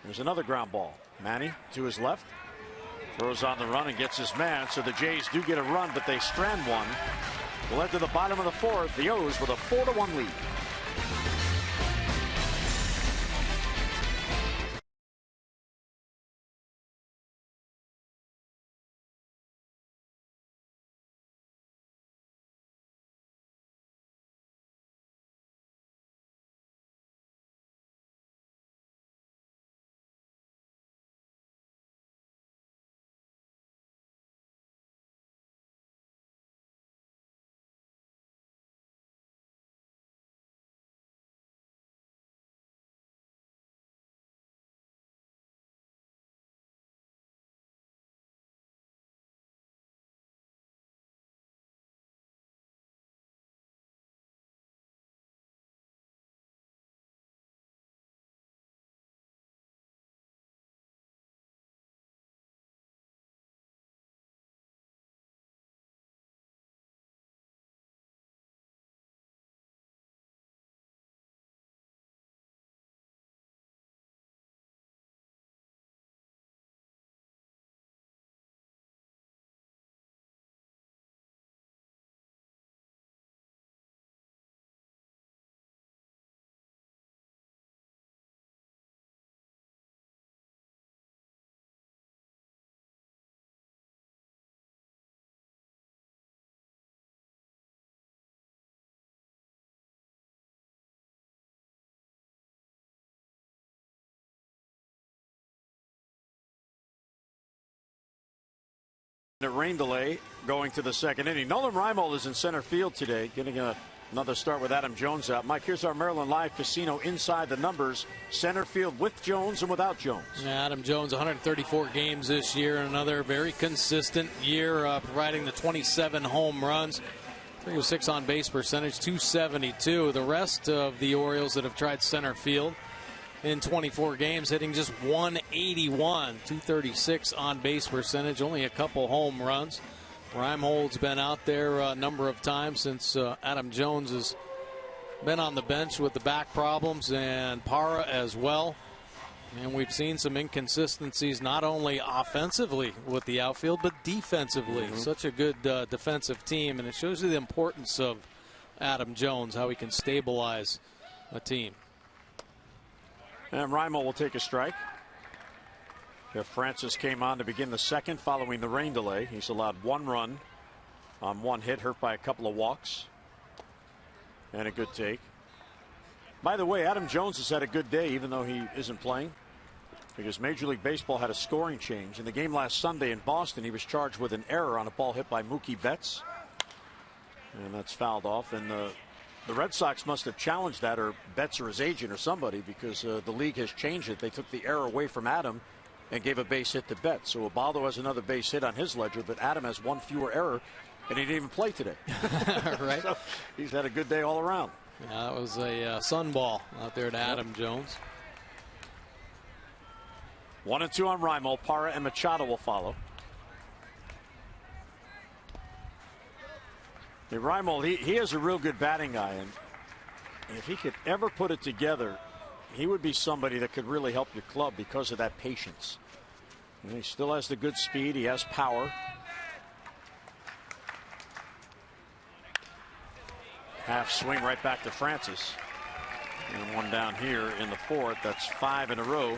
There's another ground ball. Manny to his left. Throws on the run and gets his man. So the Jays do get a run, but they strand one. Led to the bottom of the 4th. The O's with a 4-1 lead. A rain delay going to the second inning. Nolan Reimold is in center field today, getting another start with Adam Jones out. Mike, here's our Maryland Live Casino Inside the Numbers. Center field with Jones and without Jones. Adam Jones, 134 games this year, and another very consistent year, providing the 27 home runs. 306 on base percentage, 272. The rest of the Orioles that have tried center field in 24 games, hitting just 181, 236 on base percentage, only a couple home runs. Reimold's been out there a number of times since Adam Jones has been on the bench with the back problems, and Parra as well. And we've seen some inconsistencies not only offensively with the outfield, but defensively. Such a good defensive team, and it shows you the importance of Adam Jones, how he can stabilize a team. And Reimold will take a strike. If Francis came on to begin the second following the rain delay. He's allowed one run on one hit, hurt by a couple of walks. And a good take. By the way, Adam Jones has had a good day even though he isn't playing, because Major League Baseball had a scoring change. In the game last Sunday in Boston, he was charged with an error on a ball hit by Mookie Betts. And that's fouled off. And the Red Sox must have challenged that, or Betts or his agent or somebody, because the league has changed it. They took the error away from Adam and gave a base hit to Betts. So Ubaldo has another base hit on his ledger, but Adam has one fewer error, and he didn't even play today. Right. So he's had a good day all around. Yeah, that was a sun ball out there to Adam Jones. 1-2 on Reimold. Parra and Machado will follow. Reimold, he has a real good batting eye, and if he could ever put it together, he would be somebody that could really help your club because of that patience. And he still has the good speed. He has power. Half swing right back to Francis. And one down here in the fourth. That's 5 in a row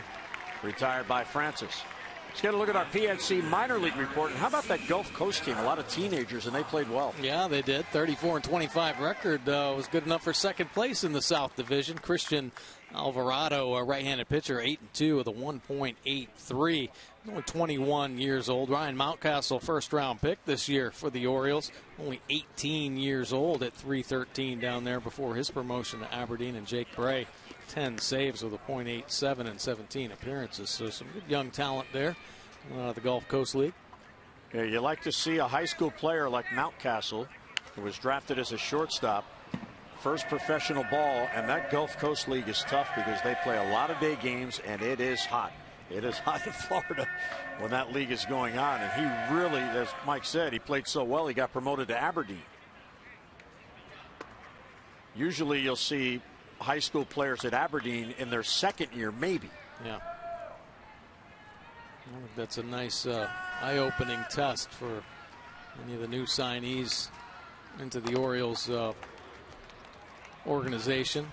retired by Francis. Let's get a look at our PNC minor league report. And how about that Gulf Coast team? A lot of teenagers, and they played well. Yeah, they did. 34-25 record was good enough for second place in the South Division. Christian Alvarado, a right-handed pitcher, 8-2 with a 1.83. Only 21 years old. Ryan Mountcastle, first-round pick this year for the Orioles. Only 18 years old at 313 down there before his promotion to Aberdeen. And Jake Bray, 10 saves with a .87 and 17 appearances. So some good young talent there. The Gulf Coast League. Yeah, you like to see a high school player like Mountcastle, who was drafted as a shortstop, first professional ball, and that Gulf Coast League is tough because they play a lot of day games, and it is hot. It is hot in Florida when that league is going on, and he really, as Mike said, he played so well he got promoted to Aberdeen. Usually you'll see high school players at Aberdeen in their second year, maybe. Yeah. I think that's a nice eye-opening test for any of the new signees into the Orioles organization.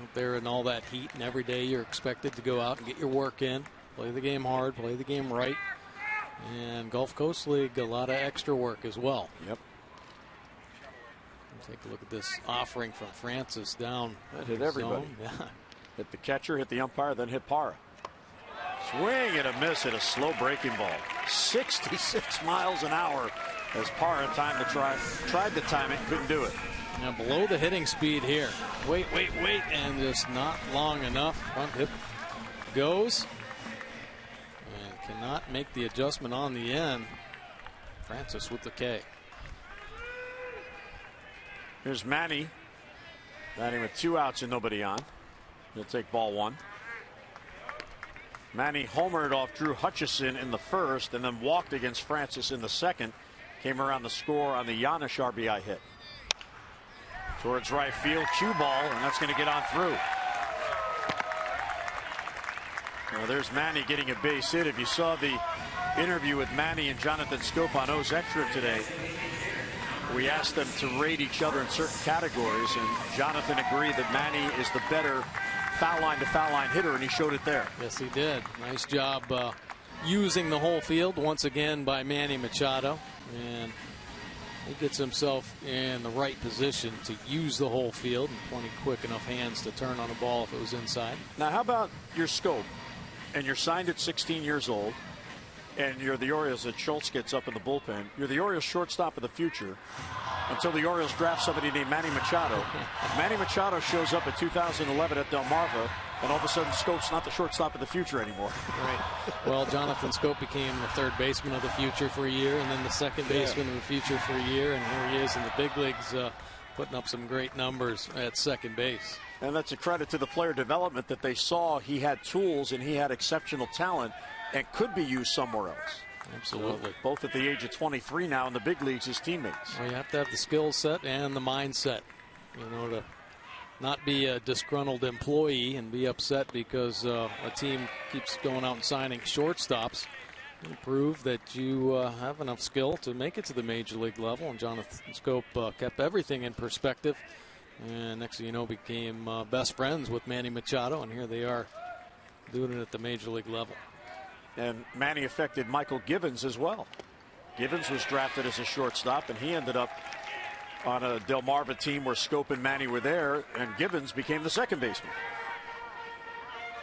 Out there in all that heat, and every day you're expected to go out and get your work in, play the game hard, play the game right. And Gulf Coast League, a lot of extra work as well. Yep. Take a look at this offering from Francis down. That hit everybody. Yeah. Hit the catcher, hit the umpire, then hit Parra. Swing and a miss at a slow breaking ball. 66 miles an hour as Parra tried to time it, couldn't do it. Now below the hitting speed here. Wait, and just not long enough. Front hip goes and cannot make the adjustment on the end. Francis with the K. Here's Manny. Manny with 2 outs and nobody on. He'll take ball 1. Manny homered off Drew Hutchison in the first and then walked against Francis in the second. Came around the score on the Giannis RBI hit. Towards right field, cue ball, and that's going to get on through. Well, there's Manny getting a base hit. If you saw the interview with Manny and Jonathan Scope on O's Extra today, we asked them to rate each other in certain categories, and Jonathan agreed that Manny is the better foul line to foul line hitter, and he showed it there. Yes, he did. Nice job using the whole field once again by Manny Machado, and he gets himself in the right position to use the whole field, and plenty quick enough hands to turn on a ball if it was inside. Now, how about your scope? And you're signed at 16 years old. and you're the Orioles that Schultz gets up in the bullpen, you're the Orioles shortstop of the future until the Orioles draft somebody named Manny Machado. Manny Machado shows up in 2011 at Delmarva, and all of a sudden Scope's not the shortstop of the future anymore. Right. Well, Jonathan Scope became the third baseman of the future for a year, and then the second baseman of the future for a year, and here he is in the big leagues putting up some great numbers at second base. And that's a credit to the player development that they saw he had tools and he had exceptional talent and could be used somewhere else. Absolutely. Both at the age of 23 now in the big leagues as teammates. Well, you have to have the skill set and the mindset, to not be a disgruntled employee and be upset because a team keeps going out and signing shortstops. You prove that you have enough skill to make it to the major league level, and Jonathan Scope kept everything in perspective. And next thing you know, became best friends with Manny Machado, and here they are doing it at the major league level. And Manny affected Michael Givens as well. Givens was drafted as a shortstop, and he ended up on a Delmarva team where Scope and Manny were there, and Givens became the second baseman.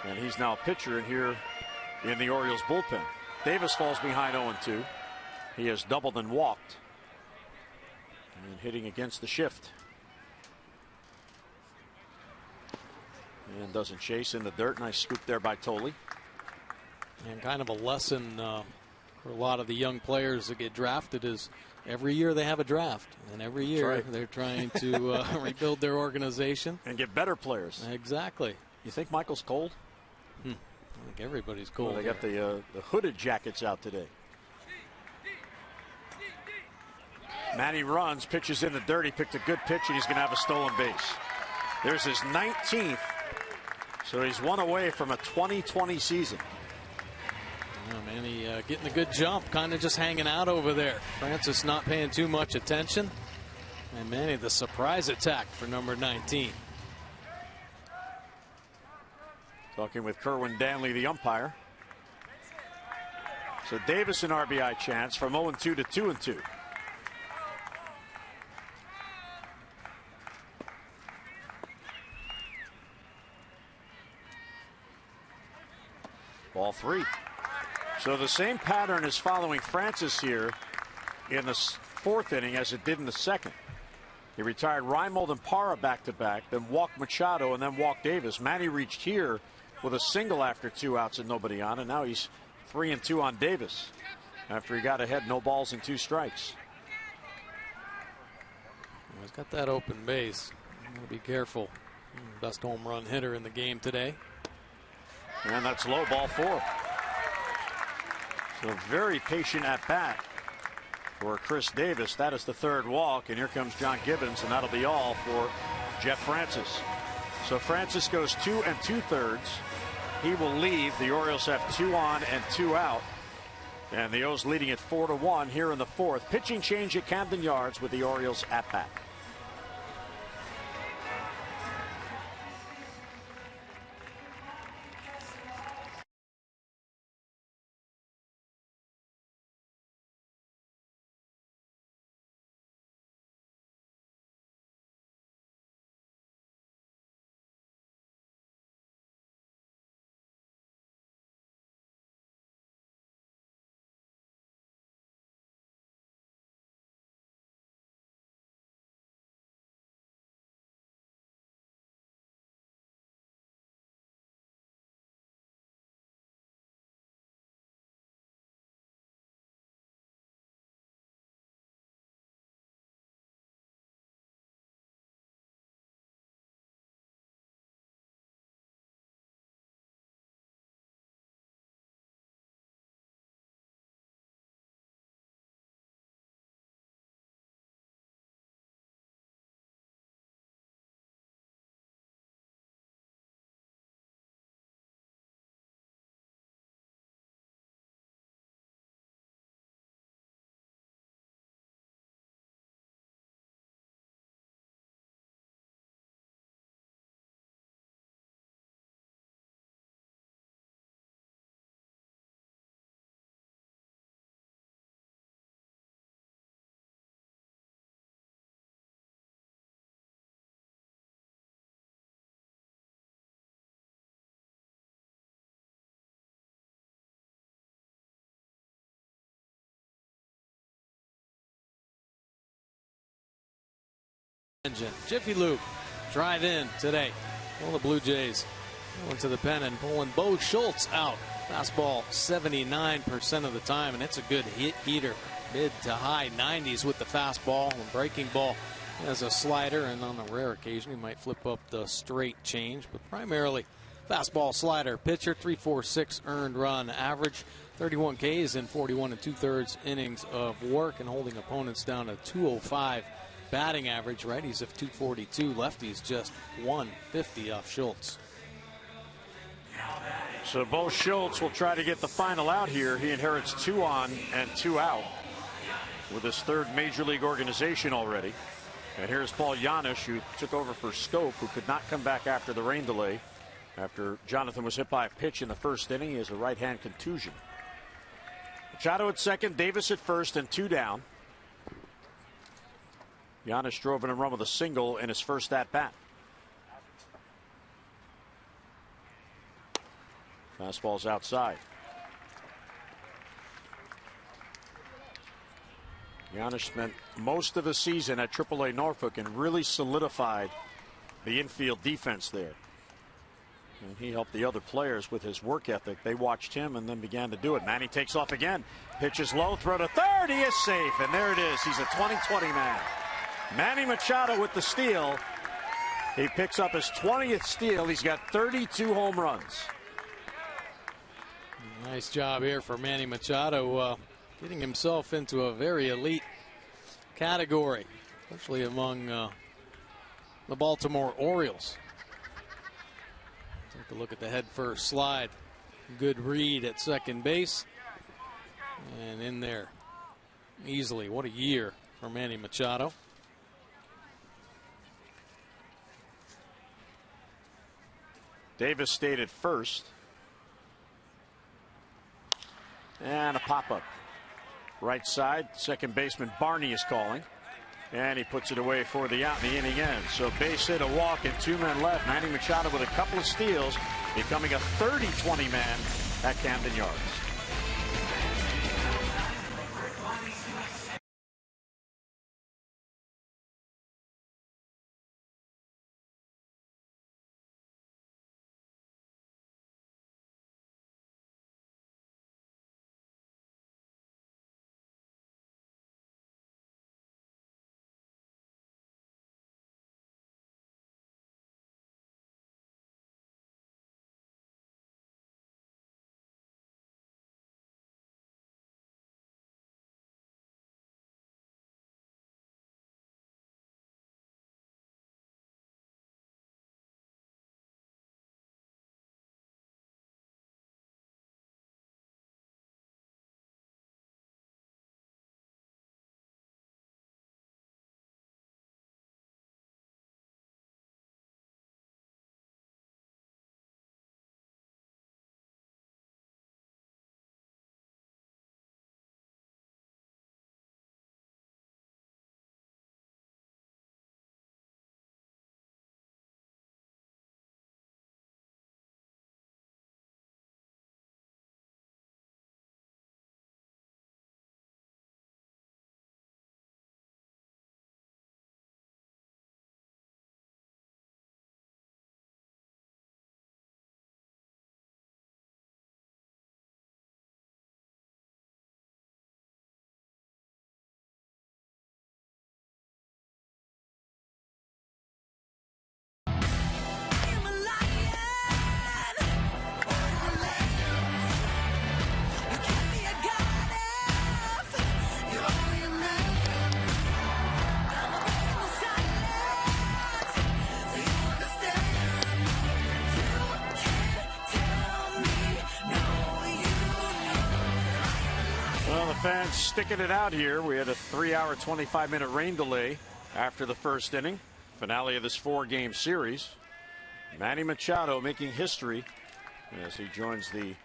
And he's now a pitcher in here in the Orioles bullpen. Davis falls behind 0-2. He has doubled and walked. And hitting against the shift. And doesn't chase in the dirt. Nice scoop there by Tolley. And kind of a lesson for a lot of the young players that get drafted is every year they have a draft. And every year they're trying to rebuild their organization. And get better players. Exactly. You think Michael's cold? I think everybody's cold. Well, they got the hooded jackets out today. Manny runs, pitches in the dirt. He picked a good pitch, and he's going to have a stolen base. There's his 19th. So he's one away from a 2020 season. Oh, Manny getting a good jump, kind of just hanging out over there. Francis not paying too much attention. And Manny, the surprise attack for number 19. Talking with Kerwin Danley, the umpire. So Davis an RBI chance from 0-2 to 2-2. Ball 3. So the same pattern is following Francis here in the fourth inning as it did in the second. He retired Reimold and Parra back-to-back, then walked Machado, and then walked Davis. Manny reached here with a single after 2 outs and nobody on, and now he's 3-2 on Davis after he got ahead, no balls and 2 strikes. Well, he's got that open base. Gotta be careful. Best home run hitter in the game today. And that's low, ball 4. So very patient at bat for Chris Davis. That is the third walk, and here comes John Gibbons, and that'll be all for Jeff Francis. So Francis goes 2 2/3. He will leave. The Orioles have 2 on and 2 out. And the O's leading it 4-1 here in the fourth. Pitching change at Camden Yards with the Orioles at bat. engine. Jiffy Lube, drive in today. Well, the Blue Jays going to the pen and pulling Bo Schultz out. Fastball 79% of the time, and it's a good heater. Mid to high 90s with the fastball. And breaking ball as a slider, and on a rare occasion he might flip up the straight change, but primarily fastball slider. Pitcher 3.46 earned run average, 31 Ks in 41 2/3 innings of work, and holding opponents down to 205 batting average. Righties of 242, lefties just 150 off Schultz. So Bo Schultz will try to get the final out here. He inherits 2 on and 2 out with his 3rd major league organization already. And here's Paul Janisch, who took over for Scope, who could not come back after the rain delay. After Jonathan was hit by a pitch in the 1st inning, he has a right hand contusion. Machado at second, Davis at first, and 2 down. Janisch drove in a run with a single in his first at bat. Fastball's outside. Janisch spent most of the season at AAA Norfolk and really solidified the infield defense there. And he helped the other players with his work ethic. They watched him and then began to do it. Manny takes off again. Pitches low, throw to third. He is safe, and there it is. He's a 20-20 man. Manny Machado with the steal. He picks up his 20th steal. He's got 32 home runs. Nice job here for Manny Machado, getting himself into a very elite category, especially among the Baltimore Orioles. Take a look at the head first slide. Good read at second base. And in there easily. What a year for Manny Machado. Davis stayed at first. And a pop-up. Right side, second baseman Barney is calling. And he puts it away for the out in the inning end. So base hit, a walk, and 2 men left. Manny Machado with a couple of steals, becoming a 30-20 man at Camden Yards. Fans sticking it out here. We had a 3-hour, 25-minute rain delay after the first inning. Finale of this 4-game series. Manny Machado making history as he joins the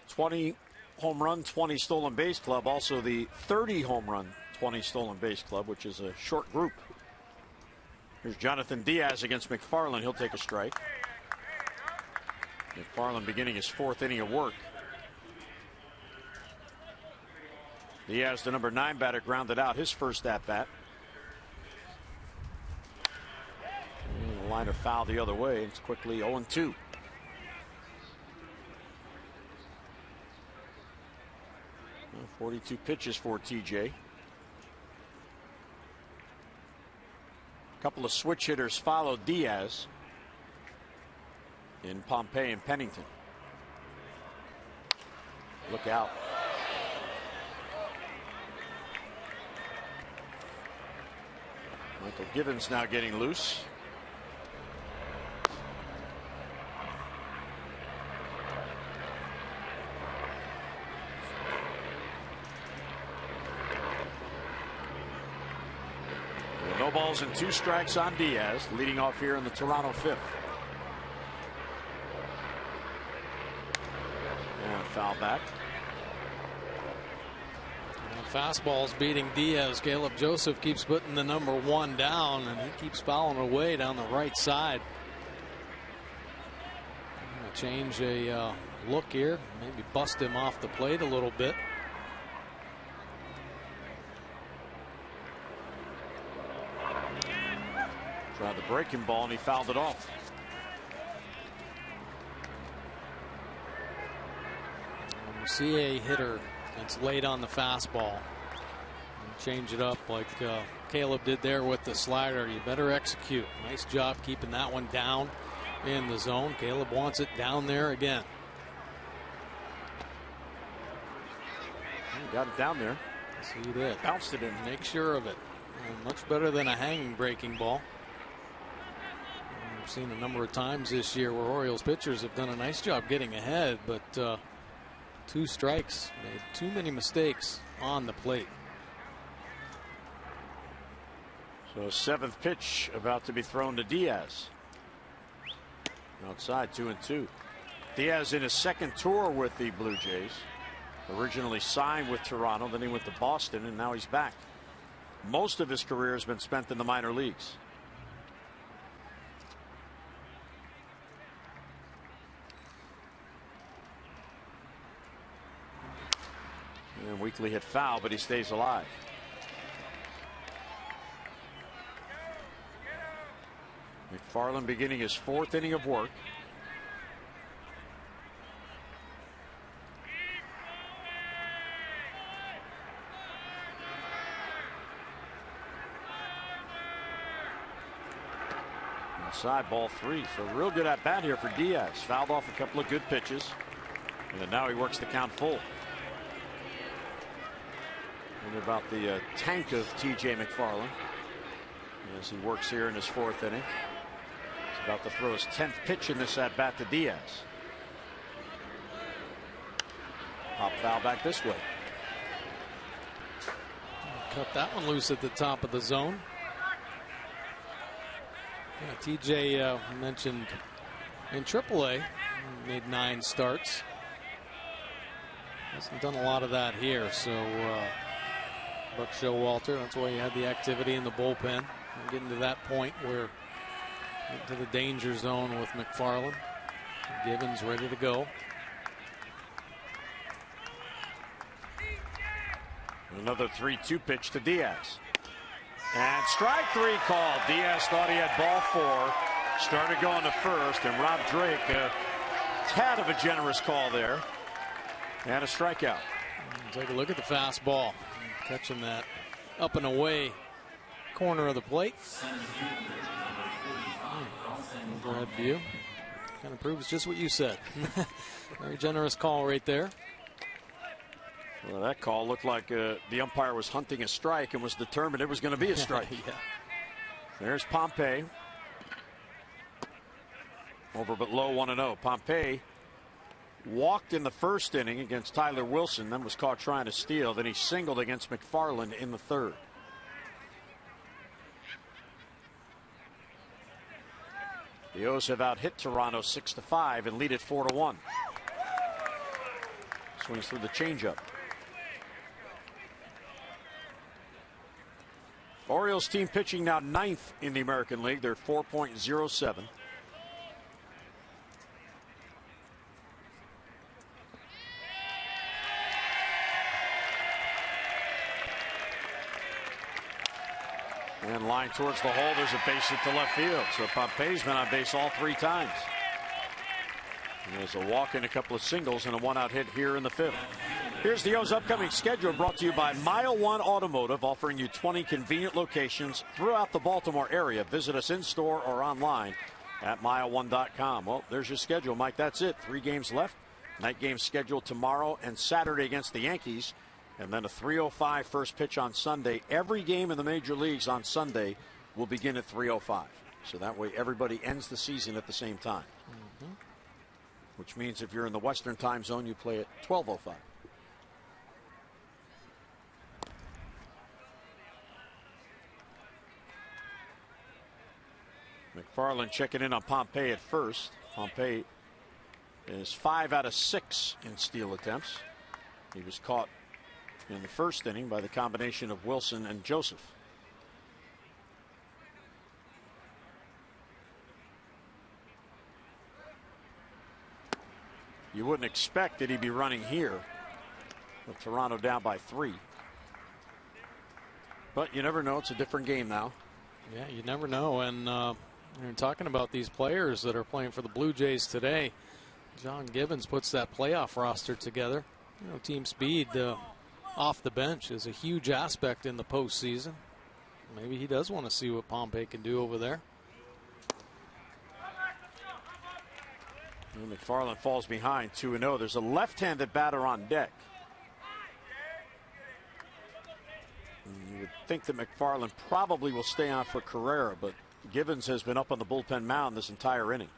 20 home run, 20 stolen base club. Also the 30 home run, 20 stolen base club, which is a short group. Here's Jonathan Diaz against McFarland. He'll take a strike. McFarland beginning his 4th inning of work. Diaz, the number 9 batter, grounded out his first at bat. line or foul the other way. It's quickly 0-2. Well, 42 pitches for TJ. A couple of switch hitters followed Diaz in Pompey and Pennington. Look out. Michael Givens now getting loose. No balls and 2 strikes on Diaz, leading off here in the Toronto 5th. And foul back. Fastball's beating Diaz. Caleb Joseph keeps putting the number 1 down, and he keeps fouling away down the right side. Change a look here, maybe bust him off the plate a little bit. Tried the breaking ball and he fouled it off. When you see a hitter that's late on the fastball, change it up like Caleb did there with the slider, you better execute. Nice job keeping that one down in the zone. Caleb wants it down there again. He got it down there. See that. Bounced it in. Make sure of it. Much better than a hanging breaking ball. We've seen a number of times this year where Orioles pitchers have done a nice job getting ahead, but 2 strikes, made too many mistakes on the plate. So 7th pitch about to be thrown to Diaz. Outside, 2-2. Diaz in his 2nd tour with the Blue Jays. Originally signed with Toronto, then he went to Boston, and now he's back. Most of his career has been spent in the minor leagues. And Weekly hit foul, but he stays alive. McFarland beginning his 4th inning of work. Inside, ball 3. So real good at bat here for Diaz. Fouled off a couple of good pitches, and now he works the count full. And about the tank of TJ McFarland as he works here in his 4th inning. He's about to throw his 10th pitch in this at bat to Diaz. Pop foul back this way. Cut that one loose at the top of the zone. Yeah, TJ mentioned in AAA, made 9 starts. Hasn't done a lot of that here, so Buck Showalter, that's why you had the activity in the bullpen. We're getting to that point where into the danger zone with McFarland. Givens ready to go. Another 3-2 pitch to Diaz. And strike 3 called. Diaz thought he had ball 4. Started going to first, and Rob Drake, a tad of a generous call there. And a strikeout. Take a look at the fastball. Catching that up and away corner of the plate. Overhead view. Kind of proves just what you said. Very generous call right there. Well, that call looked like the umpire was hunting a strike and was determined it was going to be a strike. Yeah. There's Pompey. Over but low, 1-0. Pompey walked in the 1st inning against Tyler Wilson, then was caught trying to steal. Then he singled against McFarland in the 3rd. The O's have out-hit Toronto 6-5 and lead it 4-1. Swings through the changeup. Orioles team pitching now 9th in the American League. They're 4.07. And line towards the hole. There's a base hit to left field. So Pompey's been on base all 3 times. And there's a walk and a couple of singles and a 1-out hit here in the 5th. Here's the O's upcoming schedule, brought to you by Mile One Automotive, offering you 20 convenient locations throughout the Baltimore area. Visit us in store or online at mile1.com. Well, there's your schedule, Mike. That's it. 3 games left. Night game scheduled tomorrow and Saturday against the Yankees. And then a 3:05 first pitch on Sunday. Every game in the major leagues on Sunday will begin at 3:05. So that way everybody ends the season at the same time. Which means if you're in the Western time zone, you play at 12:05. McFarland checking in on Pompey at first. Pompey is 5 out of 6 in steal attempts. He was caught in the first inning by the combination of Wilson and Joseph. You wouldn't expect that he'd be running here with Toronto down by 3. But you never know. It's a different game now. Yeah, you never know. And you're talking about these players that are playing for the Blue Jays today. John Gibbons puts that playoff roster together. You know, team speed off the bench is a huge aspect in the postseason. Maybe he does want to see what Pompey can do over there. And McFarland falls behind 2-0. There's a left-handed batter on deck. And you would think that McFarland probably will stay on for Carrera, but Gibbons has been up on the bullpen mound this entire inning.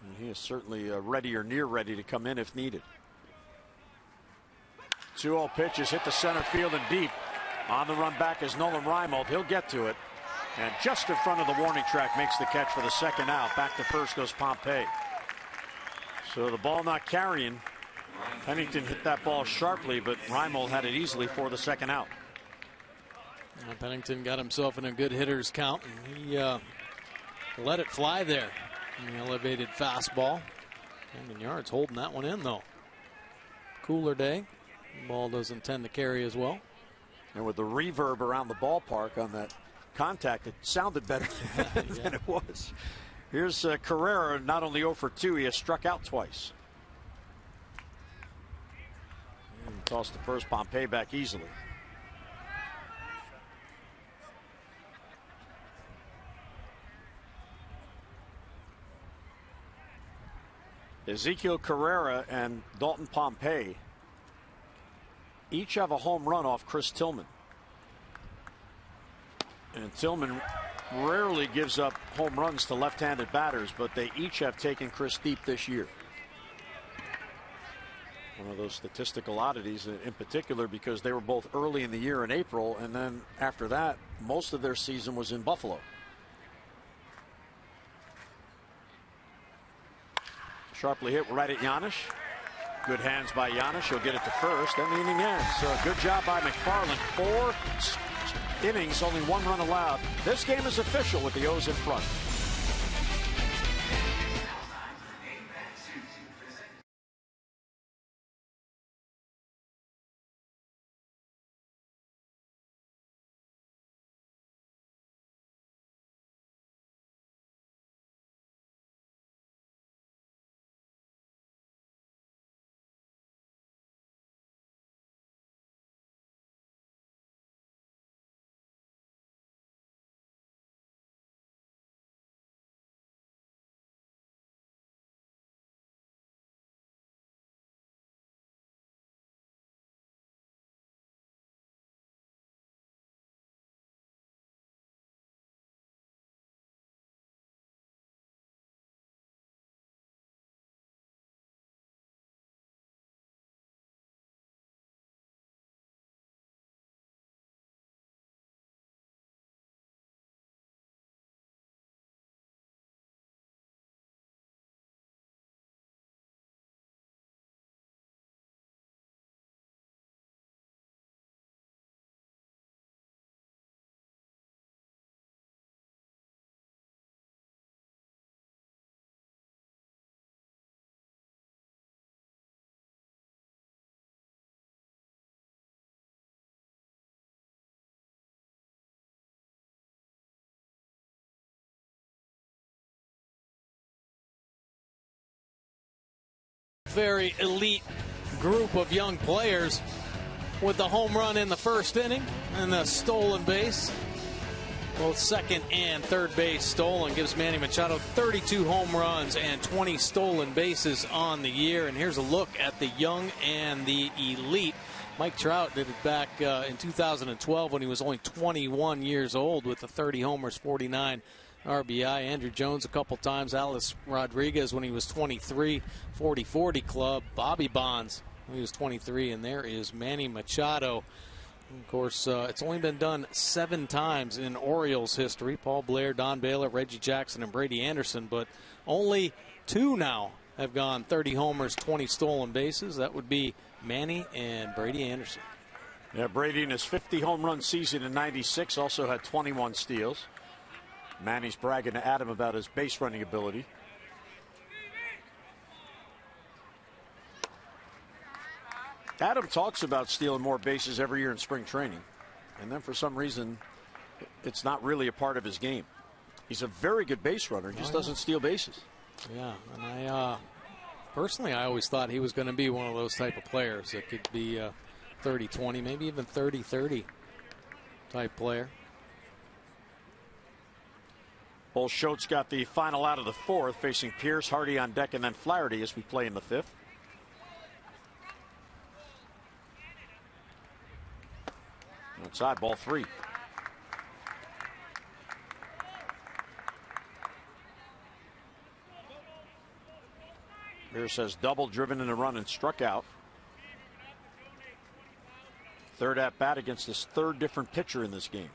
And he is certainly ready or near ready to come in if needed. 2-0 pitches hit the center field and deep. On the run back is Nolan Reimold. He'll get to it. And just in front of the warning track makes the catch for the second out. Back to first goes Pompey. So the ball not carrying. Pennington hit that ball sharply, but Reimold had it easily for the second out. Pennington got himself in a good hitter's count, and he let it fly there. An elevated fastball. Camden Yard's holding that one in, though. Cooler day. The ball doesn't tend to carry as well. And with the reverb around the ballpark on that contact, it sounded better than it was. Here's Carrera, not only 0 for 2, he has struck out twice. And tossed the first. Pompey back easily. Ezekiel Carrera and Dalton Pompey each have a home run off Chris Tillman. And Tillman rarely gives up home runs to left-handed batters, but they each have taken Chris deep this year. One of those statistical oddities in particular, because they were both early in the year in April, and then after that most of their season was in Buffalo. Sharply hit right at Giannis. Good hands by Giannis. He'll get it to first, and the inning ends. So good job by McFarland. 4 innings, only 1 run allowed. This game is official with the O's in front. very elite group of young players with the home run in the first inning and the stolen base. Both second and third base stolen gives Manny Machado 32 home runs and 20 stolen bases on the year. And here's a look at the young and the elite. Mike Trout did it back in 2012 when he was only 21 years old with the 30 homers, 49 RBI. Andrew Jones a couple times. Alex Rodriguez when he was 23, 40-40 club. Bobby Bonds when he was 23. And there is Manny Machado. Of course, it's only been done 7 times in Orioles history. Paul Blair, Don Baylor, Reggie Jackson, and Brady Anderson. But only 2 now have gone 30 homers, 20 stolen bases. That would be Manny and Brady Anderson. Yeah, Brady in his 50 home run season in '96 also had 21 steals. Manny's bragging to Adam about his base running ability. Adam talks about stealing more bases every year in spring training, and then for some reason it's not really a part of his game. He's a very good base runner, he just doesn't steal bases. Yeah, and I personally I always thought he was going to be one of those type of players that could be 30-20, maybe even 30-30 type player. Bull Schultz got the final out of the 4th, facing Pierce, Hardy on deck, and then Flaherty as we play in the 5th. Outside, ball 3. Pierce has double, driven in a run, and struck out. Third at bat against his 3rd different pitcher in this game.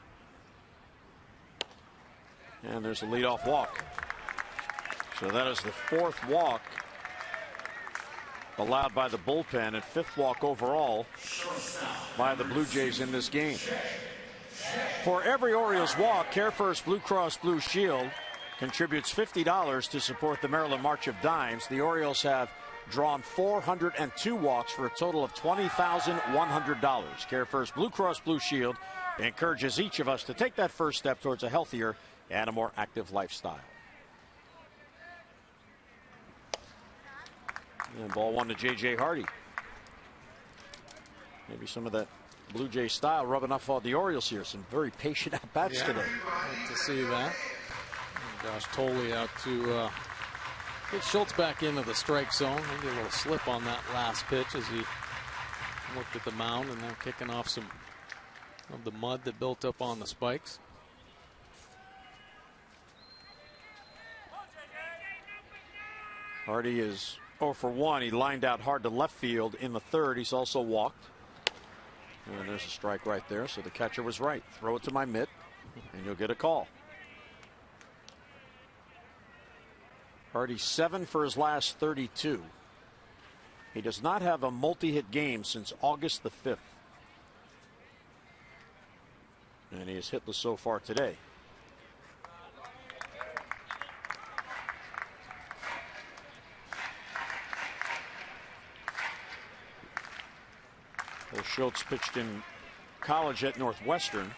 And there's a leadoff walk. So that is the 4th walk allowed by the bullpen, and 5th walk overall by the Blue Jays in this game. For every Orioles walk, Care First Blue Cross Blue Shield contributes $50 to support the Maryland March of Dimes. The Orioles have drawn 402 walks for a total of $20,100. Care First Blue Cross Blue Shield encourages each of us to take that first step towards a healthier and a more active lifestyle. And ball 1 to J.J. Hardy. Maybe some of that Blue Jay style rubbing off on the Orioles here. Some very patient at-bats today. Good to see that. Josh Tolley out to get Schultz back into the strike zone. Maybe a little slip on that last pitch as he looked at the mound, and then kicking off some of the mud that built up on the spikes. Hardy is 0 for 1. He lined out hard to left field in the 3rd. He's also walked. And there's a strike right there. So the catcher was right. Throw it to my mitt, and you'll get a call. Hardy 7 for his last 32. He does not have a multi-hit game since August the 5th. And he is hitless so far today. Well, Schultz pitched in college at Northwestern.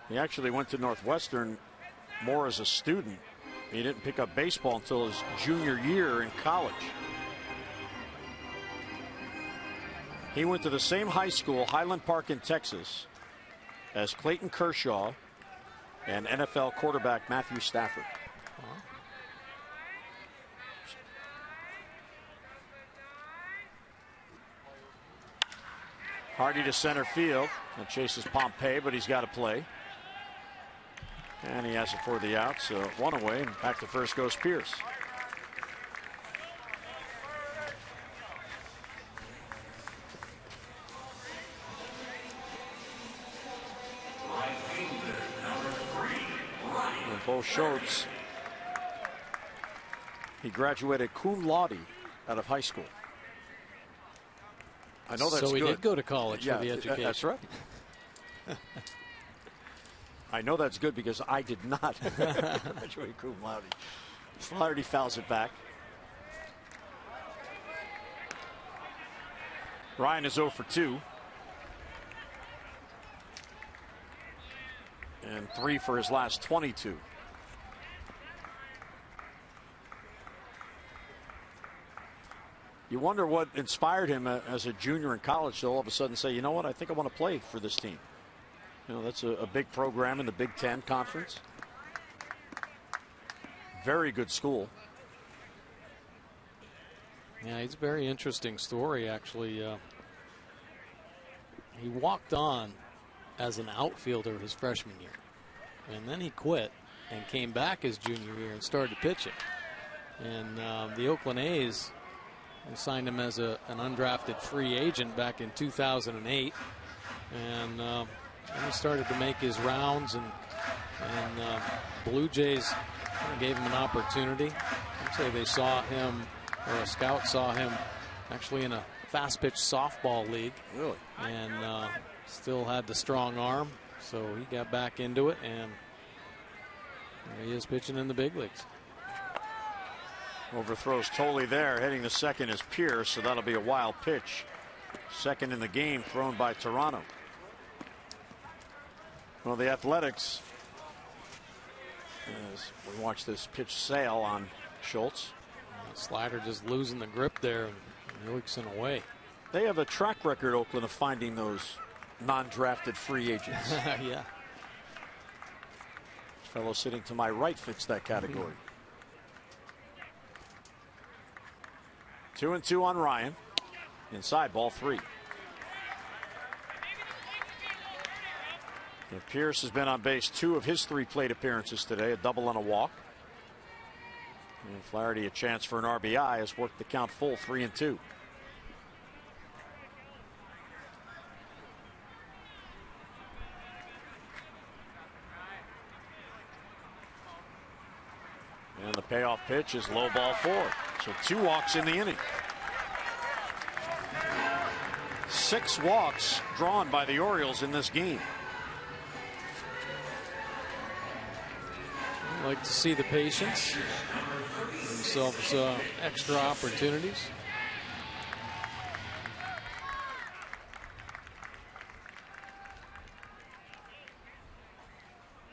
He actually went to Northwestern more as a student. He didn't pick up baseball until his junior year in college. He went to the same high school, Highland Park in Texas, as Clayton Kershaw and NFL quarterback Matthew Stafford. Hardy to center field and chases Pompey, but he's got to play. And he has it for the out, so 1 away, and back to first goes Pierce. And Bo Schultz, he graduated cum laude out of high school. I know that's so he good. did go to college for the education. That's right. I know that's good because I did not graduate cum laude. Flaherty fouls it back. Ryan is 0 for 2. and 3 for his last 22. You wonder what inspired him as a junior in college to all of a sudden say, you know what, I think I want to play for this team. You know, that's a big program in the Big Ten Conference. Very good school. Yeah, it's a very interesting story, actually. He walked on as an outfielder his freshman year, and then he quit and came back his junior year and started pitching. And the Oakland A's signed him as an undrafted free agent back in 2008, and he started to make his rounds, and Blue Jays gave him an opportunity. I'd say they saw him, or a scout saw him, actually in a fast pitch softball league. Really? And still had the strong arm, so he got back into it, and he is pitching in the big leagues. Overthrows Tolley there. Heading to second is Pierce, so that'll be a wild pitch. Second in the game thrown by Toronto. Well, the Athletics, as we watch this pitch sail on Schultz. Slider just losing the grip there, and Erickson away. They have a track record, Oakland, of finding those non-drafted free agents. Yeah. This fellow sitting to my right fits that category. 2-2 on Ryan. Inside, ball 3. And Pierce has been on base 2 of his 3 plate appearances today, a double and a walk. And Flaherty a chance for an RBI, has worked the count full, 3-2. And the payoff pitch is low, ball 4. So 2 walks in the inning. 6 walks drawn by the Orioles in this game. I like to see the patience. Themselves extra opportunities.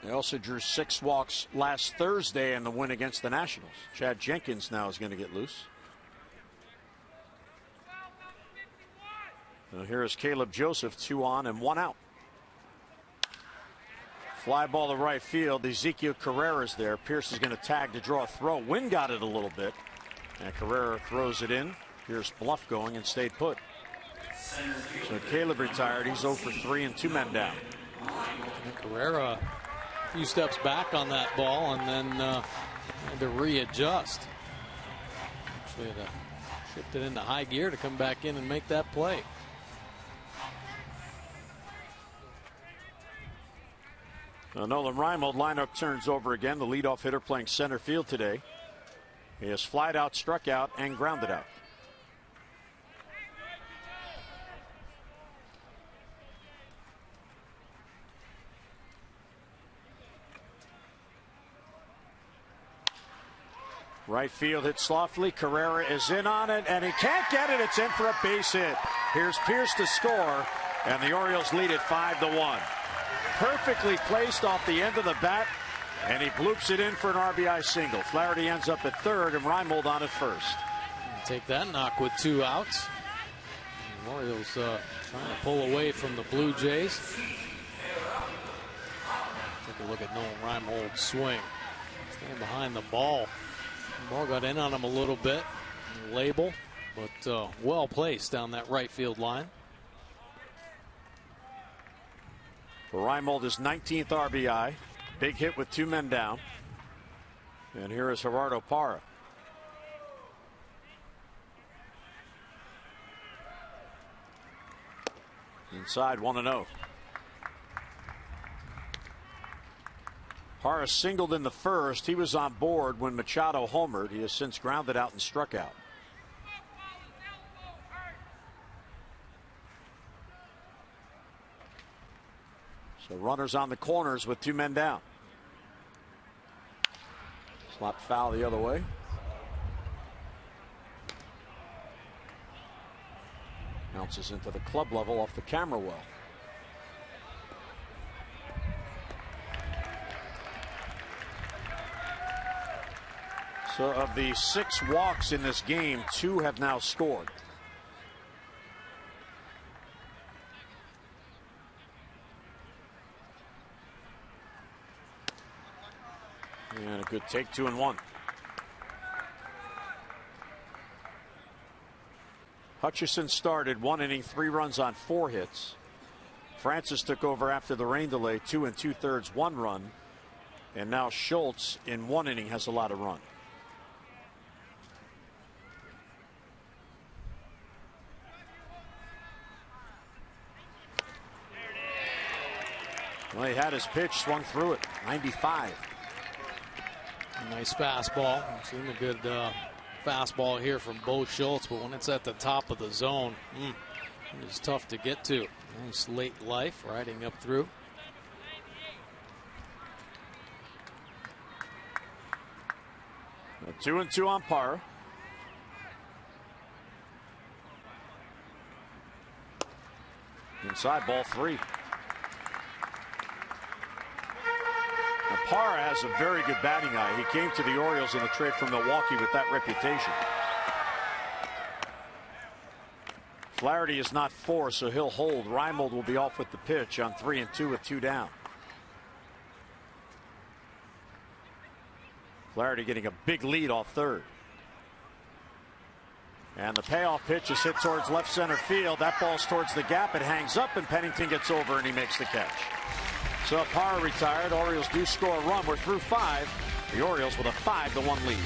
They also drew 6 walks last Thursday in the win against the Nationals. Chad Jenkins now is going to get loose. Now here is Caleb Joseph, 2 on and 1 out. Fly ball to right field. Ezekiel Carrera's there. Pierce is going to tag to draw a throw. Wynn got it a little bit. And Carrera throws it in. Here's Bluff going and stayed put. So Caleb retired. He's 0 for 3 and 2 men down. And Carrera a few steps back on that ball and then had to readjust. Actually had to shift it into high gear to come back in and make that play. Nolan Reimold lineup turns over again. The leadoff hitter playing center field today. He has flied out, struck out, and grounded out. Right field hit softly. Carrera is in on it, and he can't get it. It's in for a base hit. Here's Pierce to score, and the Orioles lead it 5-1. Perfectly placed off the end of the bat, and he bloops it in for an RBI single. Flaherty ends up at third, and Reimold on at first. Take that knock with 2 outs. The Orioles trying to pull away from the Blue Jays. Take a look at Nolan Reimold's swing. Stand behind the ball. The ball got in on him a little bit. Label, but well placed down that right field line. For Reimold, his 19th RBI. Big hit with 2 men down. And here is Gerardo Parra. Inside, 1-0. Parra singled in the first. He was on board when Machado homered. He has since grounded out and struck out. So runners on the corners with 2 men down. Slot foul the other way. Bounces into the club level off the camera well. So of the 6 walks in this game, 2 have now scored. And a good take, 2-1. Hutchison started 1 inning, 3 runs on 4 hits. Francis took over after the rain delay, 2 2/3, 1 run. And now Schultz in 1 inning has a lot of run. Well, he had his pitch, swung through it, 95. Nice fastball. Seen a good fastball here from Bo Schultz, but when it's at the top of the zone, it's tough to get to. Nice late life, riding up through. A 2-2 on par. Inside, ball 3. Now, Parra has a very good batting eye. He came to the Orioles in the trade from Milwaukee with that reputation. Flaherty is not 4, so he'll hold. Reimold will be off with the pitch on 3-2 with 2 down. Flaherty getting a big lead off third. And the payoff pitch is hit towards left center field. That ball's towards the gap. It hangs up, and Pennington gets over, and he makes the catch. So Parra retired. Orioles do score a run. We're through 5. The Orioles with a 5-1 lead.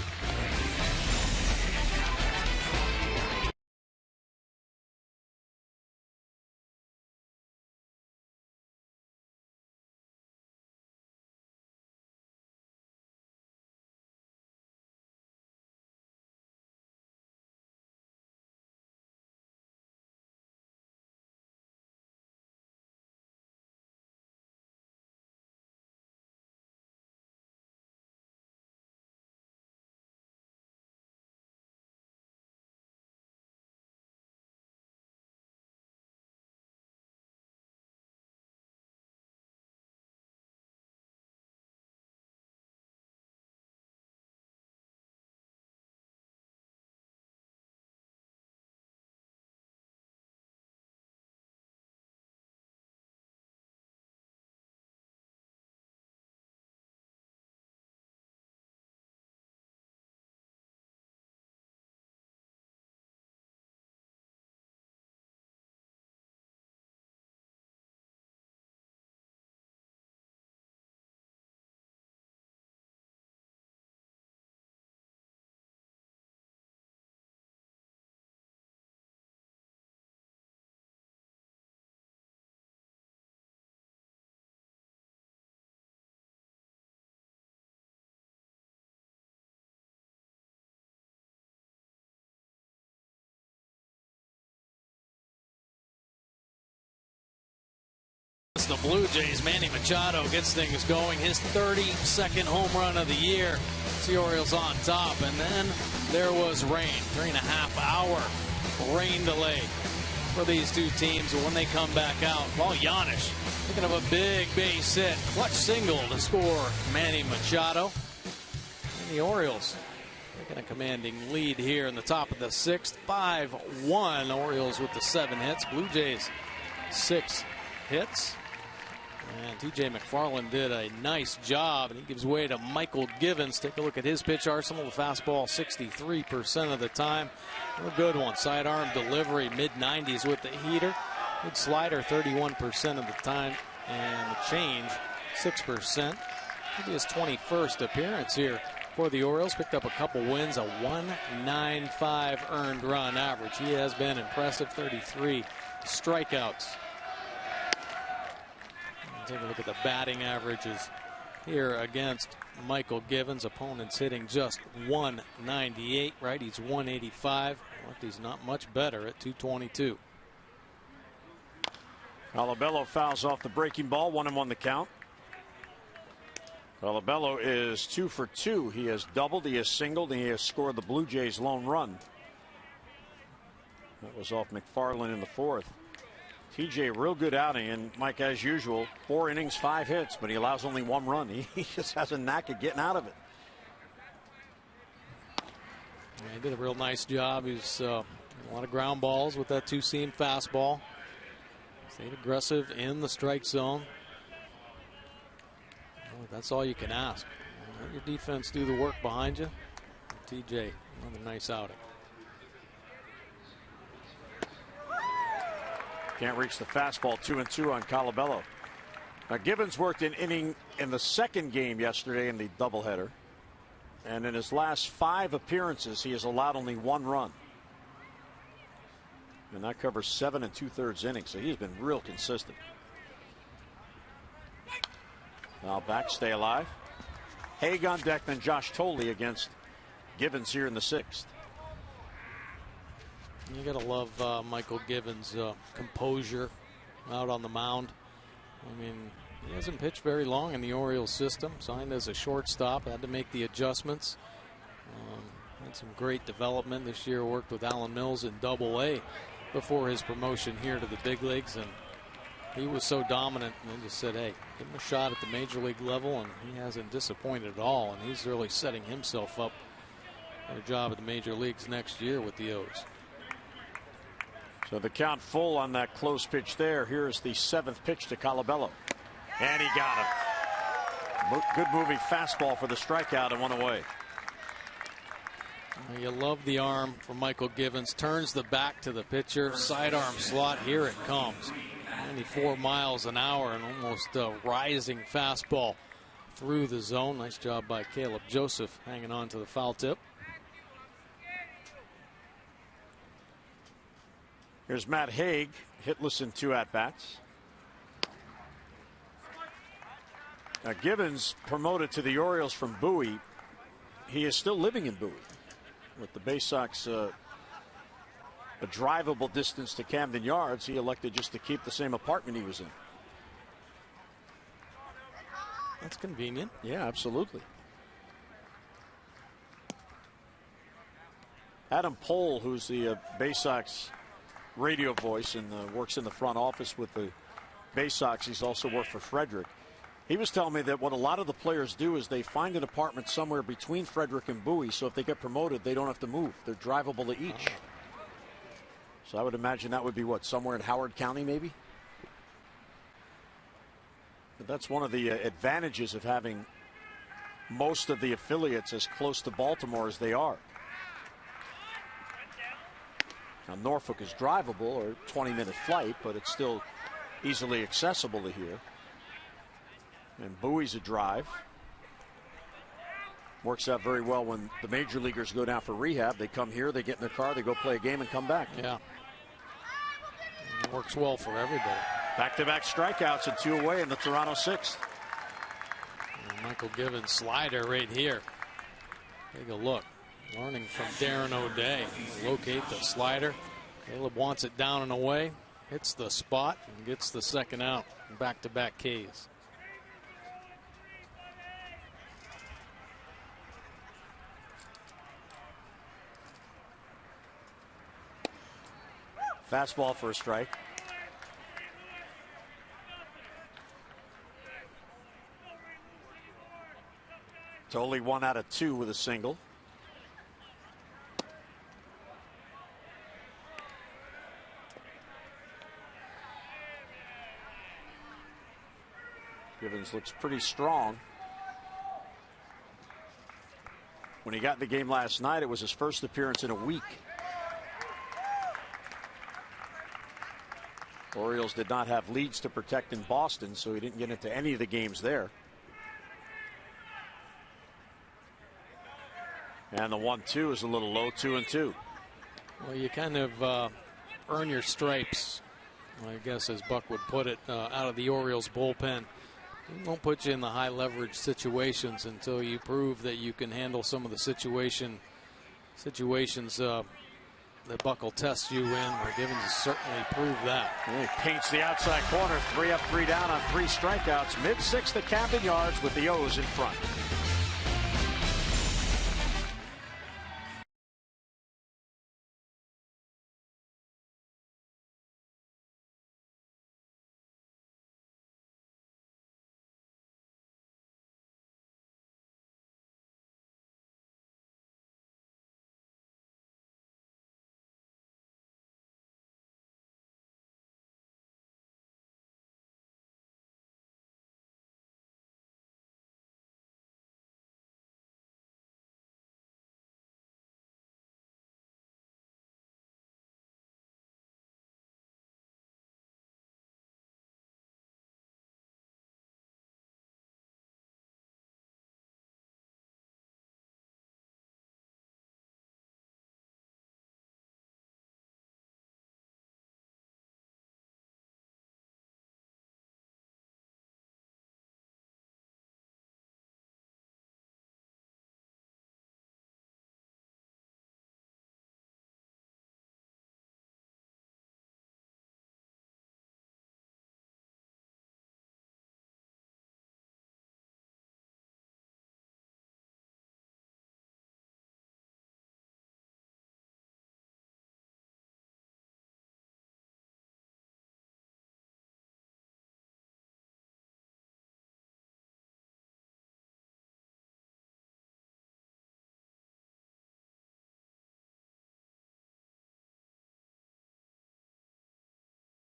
The Blue Jays, Manny Machado gets things going. His 32nd home run of the year. It's the Orioles on top, and then there was rain. 3.5-hour rain delay for these two teams. And when they come back out, Paul Janisch picking up a big base hit, clutch single to score Manny Machado. And the Orioles taking a commanding lead here in the top of the 6th. 5-1. Orioles with the 7 hits. Blue Jays 6 hits. And TJ McFarland did a nice job, and he gives way to Michael Givens. Take a look at his pitch arsenal. The fastball 63% of the time. A good one. Sidearm delivery, mid-90s with the heater. Good slider 31% of the time. And the change 6%. Maybe his 21st appearance here for the Orioles. Picked up a couple wins, a 1.95 earned run average. He has been impressive. 33 strikeouts. Take a look at the batting averages here against Michael Givens. Opponents hitting just 198. Righties 185. Lefties not much better at 222. Alabello fouls off the breaking ball. 1-1 the count. Alabello is 2 for 2. He has doubled, he has singled, and he has scored the Blue Jays' lone run. That was off McFarland in the 4th. TJ, real good outing, and Mike, as usual, 4 innings, 5 hits, but he allows only 1 run. He just has a knack of getting out of it. Yeah, he did a real nice job. He's a lot of ground balls with that two-seam fastball. Stayed aggressive in the strike zone. Well, that's all you can ask. Let your defense do the work behind you. TJ, another nice outing. Can't reach the fastball. 2-2 on Colabello. Now Givens worked an inning in the second game yesterday in the doubleheader. And in his last 5 appearances, he has allowed only 1 run. And that covers 7 2/3 innings, so he's been real consistent. Now back, stay alive. Haig on deck, then Josh Thole against Givens here in the 6th. You got to love Michael Givens' composure out on the mound. I mean, he hasn't pitched very long in the Orioles system. Signed as a shortstop, had to make the adjustments. Had some great development this year. Worked with Alan Mills in Double-A before his promotion here to the big leagues, and he was so dominant. And they just said, "Hey, give him a shot at the major league level," and he hasn't disappointed at all. And he's really setting himself up for a job at the major leagues next year with the O's. So the count full on that close pitch there. Here's the 7th pitch to Colabello. And he got him. Good moving fastball for the strikeout and 1 away. You love the arm from Michael Givens. Turns the back to the pitcher. Sidearm slot. Here it comes. 94 miles an hour and almost a rising fastball through the zone. Nice job by Caleb Joseph hanging on to the foul tip. Here's Matt Haig, hitless in 2 at-bats. Now Givens promoted to the Orioles from Bowie. He is still living in Bowie. With the Bay Sox a drivable distance to Camden Yards, he elected just to keep the same apartment he was in. That's convenient. Yeah, absolutely. Adam Pohl, who's the Bay Sox radio voice and works in the front office with the Bay Sox. He's also worked for Frederick. He was telling me that what a lot of the players do is they find an apartment somewhere between Frederick and Bowie, so if they get promoted, they don't have to move. They're drivable to each. So I would imagine that would be what, somewhere in Howard County maybe? But that's one of the advantages of having most of the affiliates as close to Baltimore as they are. Now Norfolk is drivable, or 20-minute flight, but it's still easily accessible to here. And Bowie's a drive. Works out very well when the major leaguers go down for rehab. They come here, they get in their car, they go play a game and come back. Yeah. It works well for everybody. Back-to-back strikeouts and 2 away in the Toronto 6th. And Michael Givens slider right here. Take a look. Learning from Darren O'Day. Locate the slider. Caleb wants it down and away. Hits the spot and gets the second out. Back-to-back Ks. Fastball for a strike. It's only 1 out of 2 with a single. Givens looks pretty strong. When he got in the game last night, it was his first appearance in a week. Orioles did not have leads to protect in Boston, so he didn't get into any of the games there. And the 1-2 is a little low, 2-2. Well, you kind of earn your stripes, I guess, as Buck would put it, out of the Orioles bullpen. He won't put you in the high leverage situations until you prove that you can handle some of the situations that Buck will test you in. Where Givens has certainly proved that. And he paints the outside corner, 3 up, 3 down on 3 strikeouts. Mid-6th at Camden Yards with the O's in front.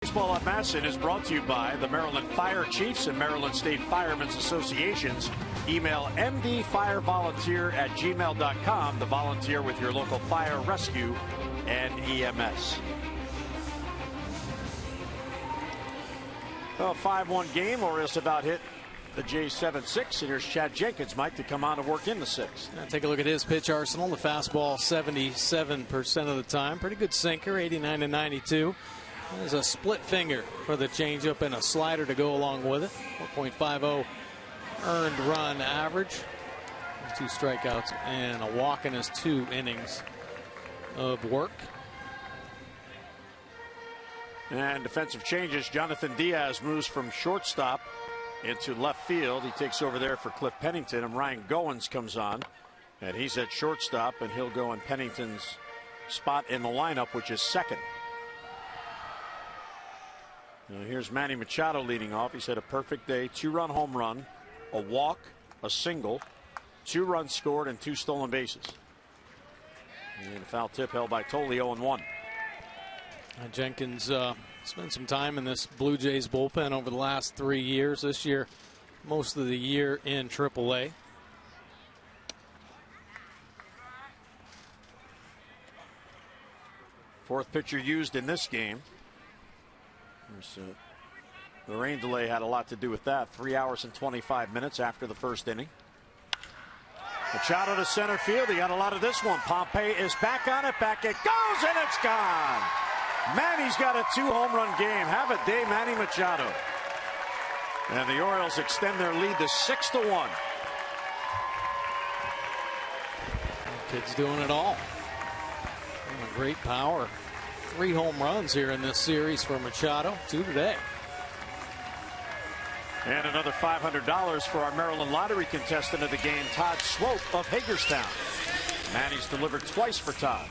Baseball at Masson is brought to you by the Maryland Fire Chiefs and Maryland State Firemen's Associations. Email mdfirevolunteer@gmail.com to volunteer with your local fire, rescue, and EMS. Well, 5-1 game. Orioles about hit the Jays 7-6. And here's Chad Jenkins, Mike, to come on and work in the sixth. Take a look at his pitch arsenal. The fastball 77% of the time. Pretty good sinker, 89 to 92. There's a split finger for the changeup and a slider to go along with it. 4.50 earned run average. 2 strikeouts and a walk in his 2 innings of work. And defensive changes. Jonathan Diaz moves from shortstop into left field. He takes over there for Cliff Pennington, and Ryan Goins comes on, and he's at shortstop, and he'll go in Pennington's spot in the lineup, which is second. Now here's Manny Machado leading off. He's had a perfect day. 2-run home run, a walk, a single, 2 runs scored, and 2 stolen bases. And a foul tip held by Tolle, 0-1. Jenkins spent some time in this Blue Jays bullpen over the last 3 years. This year, most of the year in AAA. Fourth pitcher used in this game. The rain delay had a lot to do with that. 3 hours and 25 minutes after the first inning. Machado to center field. He got a lot of this one. Pompey is back on it. Back it goes, and it's gone. Manny's got a 2-home-run game. Have a day, Manny Machado. And the Orioles extend their lead to 6-1. Kid's doing it all. Great power. 3 home runs here in this series for Machado. 2 today. And another $500 for our Maryland lottery contestant of the game, Todd Swope of Hagerstown. Manny's delivered twice for Todd.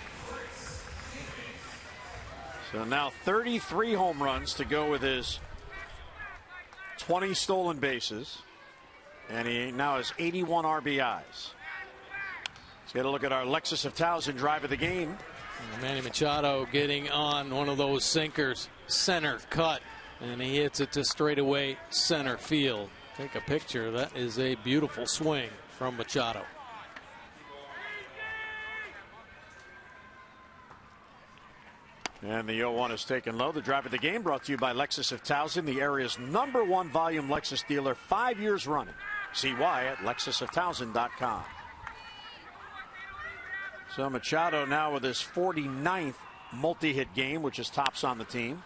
So now 33 home runs to go with his 20 stolen bases. And he now has 81 RBIs. Let's get a look at our Lexus of Towson drive of the game. And Manny Machado getting on one of those sinkers, center cut, and he hits it to straightaway center field. Take a picture. That is a beautiful swing from Machado. And the 0-1 is taken low. The drive of the game brought to you by Lexus of Towson, the area's #1 volume Lexus dealer, 5 years running. See why at lexusoftowson.com. So Machado now with his 49th multi-hit game, which is tops on the team.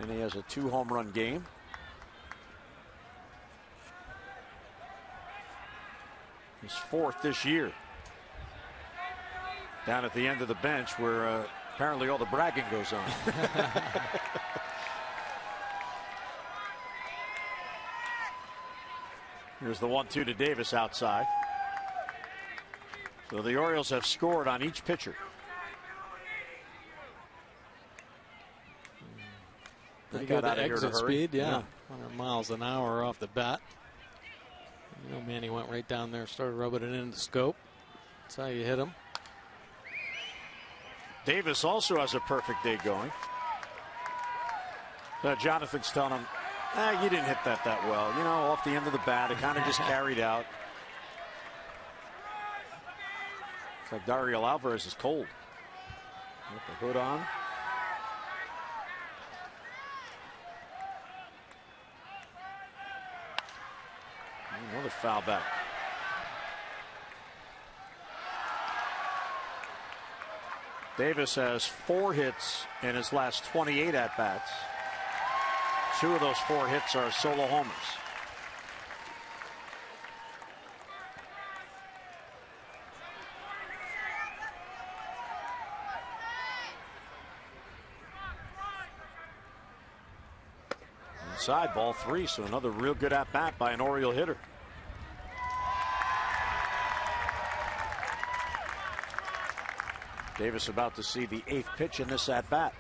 And he has a 2-home-run game. His 4th this year. Down at the end of the bench where apparently all the bragging goes on. Here's the 1-2 to Davis outside. So the Orioles have scored on each pitcher. They got out of here exit speed, yeah. 100 miles an hour off the bat. You know, Manny went right down there, started rubbing it in the scope. That's how you hit him. Davis also has a perfect day going. Jonathan's telling him, you didn't hit that well. You know, off the end of the bat, it kind of just carried out. It's like Dario Alvarez is cold. With the hood on. Another foul back. Davis has 4 hits in his last 28 at-bats. 2 of those 4 hits are solo homers. Inside, ball 3, so another real good at-bat by an Oriole hitter. Davis about to see the 8th pitch in this at-bat.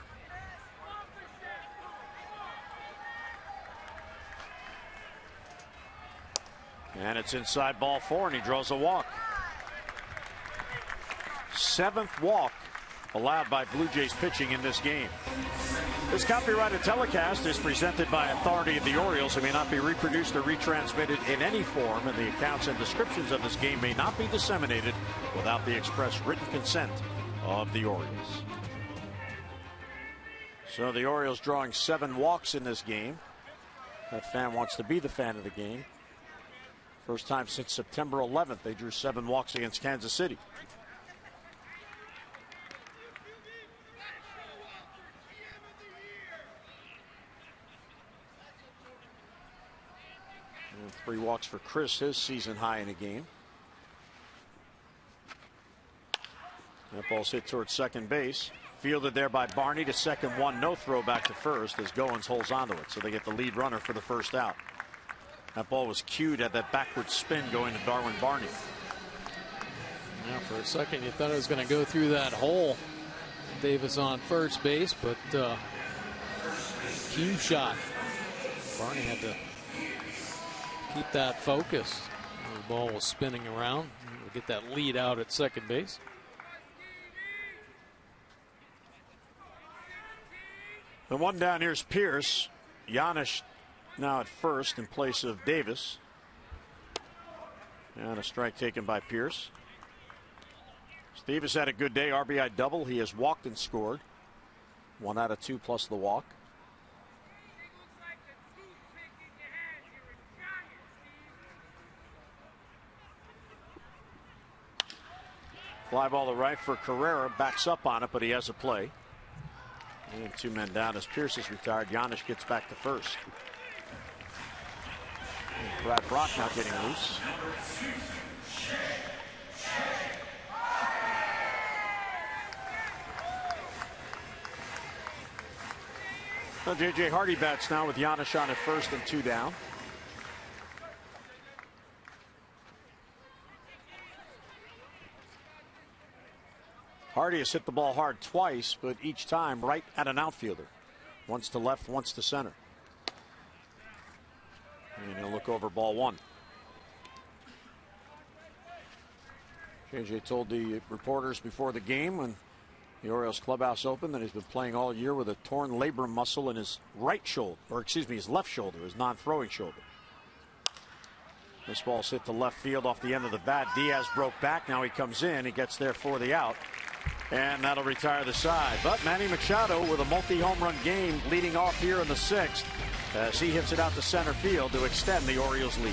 And it's inside, ball 4, and he draws a walk. 7th walk allowed by Blue Jays pitching in this game. This copyrighted telecast is presented by authority of the Orioles and may not be reproduced or retransmitted in any form, and the accounts and descriptions of this game may not be disseminated without the express written consent of the Orioles. So the Orioles drawing 7 walks in this game. That fan wants to be the fan of the game. First time since September 11th they drew 7 walks against Kansas City. And 3 walks for Chris, his season high in a game. That ball's hit towards second base. Fielded there by Barney to second, 1, no throw back to first as Goins holds onto it. So they get the lead runner for the first out. That ball was cued at that backward spin going to Darwin Barney. Now for a second you thought it was going to go through that hole. Davis on first base, but cue shot. Barney had to keep that focused. The ball was spinning around. We'll get that lead out at second base. The one down here is Pierce. Giannis now at first in place of Davis. And a strike taken by Pierce. Davis had a good day, RBI double. He has walked and scored. 1 out of 2 plus the walk. Fly ball to right for Carrera. Backs up on it, but he has a play. And 2 men down as Pierce is retired. Giannis gets back to first. And Brad Brock not getting loose. So J.J. Hardy bats now with Giannis on at first and 2 down. Hardy has hit the ball hard twice, but each time right at an outfielder. Once to left, once to center. And he'll look over ball 1. JJ told the reporters before the game when the Orioles clubhouse opened that he's been playing all year with a torn labrum muscle in his right shoulder, or excuse me, his left shoulder, his non-throwing shoulder. This ball's hit to left field off the end of the bat. Diaz broke back. Now he comes in. He gets there for the out. And that'll retire the side. But Manny Machado with a multi-home run game leading off here in the 6th as he hits it out to center field to extend the Orioles lead.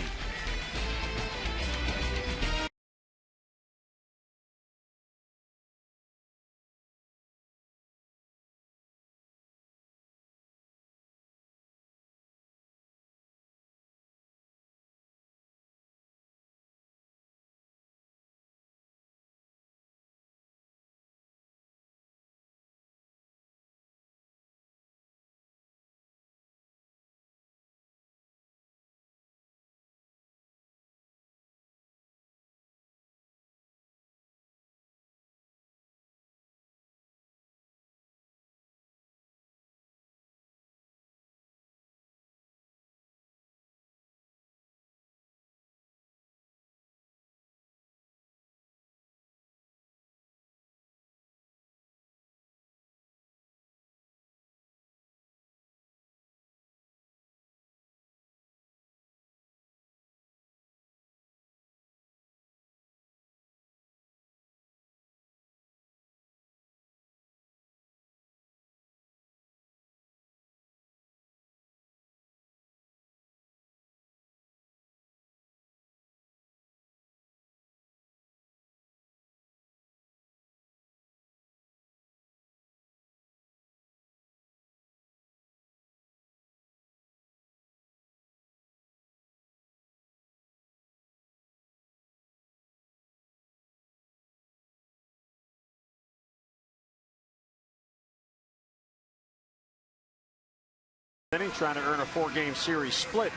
Trying to earn a 4-game series split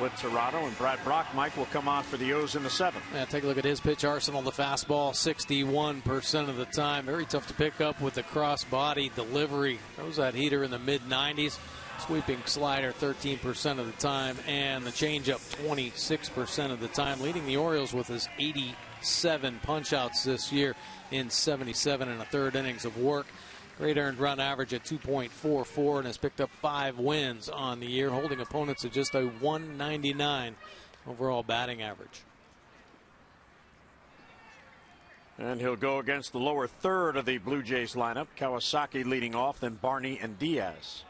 with Toronto, and Brad Brock, Mike, will come on for the O's in the 7th. Yeah, take a look at his pitch arsenal. The fastball 61% of the time. Very tough to pick up with the cross body delivery. Throws that heater in the mid-90s. Sweeping slider 13% of the time, and the changeup 26% of the time, leading the Orioles with his 87 punch-outs this year in 77 and a third innings of work. Great earned run average at 2.44 and has picked up 5 wins on the year, holding opponents at just a 199 overall batting average. And he'll go against the lower third of the Blue Jays lineup. Kawasaki leading off, then Barney and Diaz.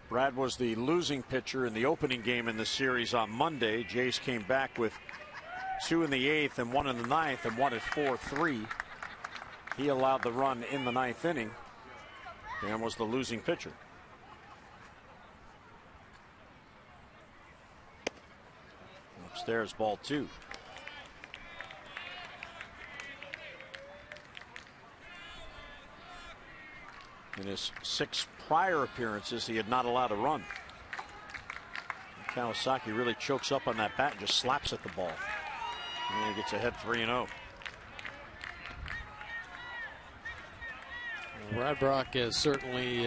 Brad was the losing pitcher in the opening game in the series on Monday. Jays came back with 2 in the 8th and 1 in the 9th and won at 4-3. He allowed the run in the 9th inning and was the losing pitcher. Upstairs, ball 2. In his 6 prior appearances, he had not allowed a run. Kawasaki really chokes up on that bat and just slaps at the ball. And he gets ahead 3-0. Brad Brach has certainly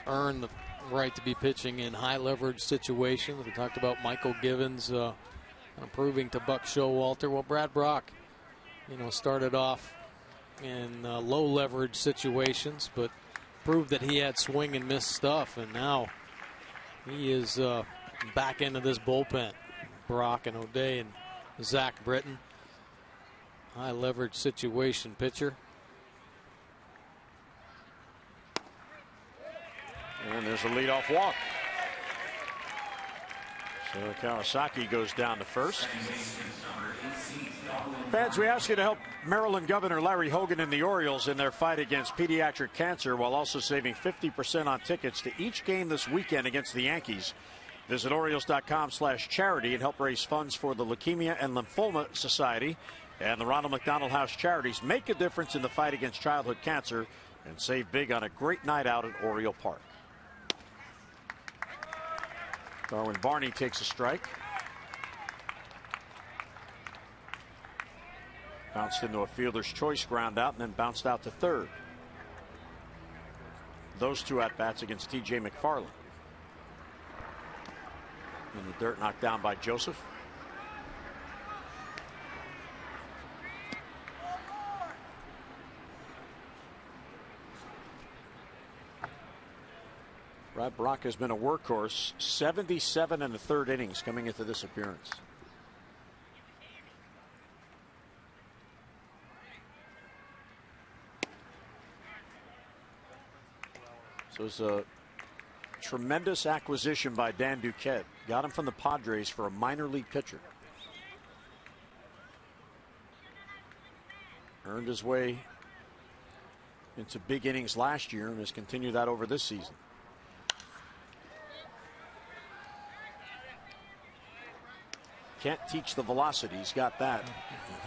earned the right to be pitching in high leverage situations. We talked about Michael Givens improving to Buck Showalter. Well, Brad Brach, started off in low leverage situations, but proved that he had swing and miss stuff, and now he is back into this bullpen. Brach and O'Day and Zach Britton, high leverage situation pitcher. And there's a leadoff walk. So Kawasaki goes down to first. Fans, we ask you to help Maryland Governor Larry Hogan and the Orioles in their fight against pediatric cancer, while also saving 50% on tickets to each game this weekend against the Yankees. Visit Orioles.com/charity and help raise funds for the Leukemia and Lymphoma Society and the Ronald McDonald House Charities. Make a difference in the fight against childhood cancer and save big on a great night out at Oriole Park. Darwin Barney takes a strike. Bounced into a fielder's choice ground out and then bounced out to third. Those 2 at-bats against T.J. McFarland. In the dirt, knocked down by Joseph. Brad Brach has been a workhorse. 77 and a third innings coming into this appearance. So it's a tremendous acquisition by Dan Duquette. Got him from the Padres for a minor league pitcher. Earned his way into big innings last year and has continued that over this season. Can't teach the velocity. He's got that.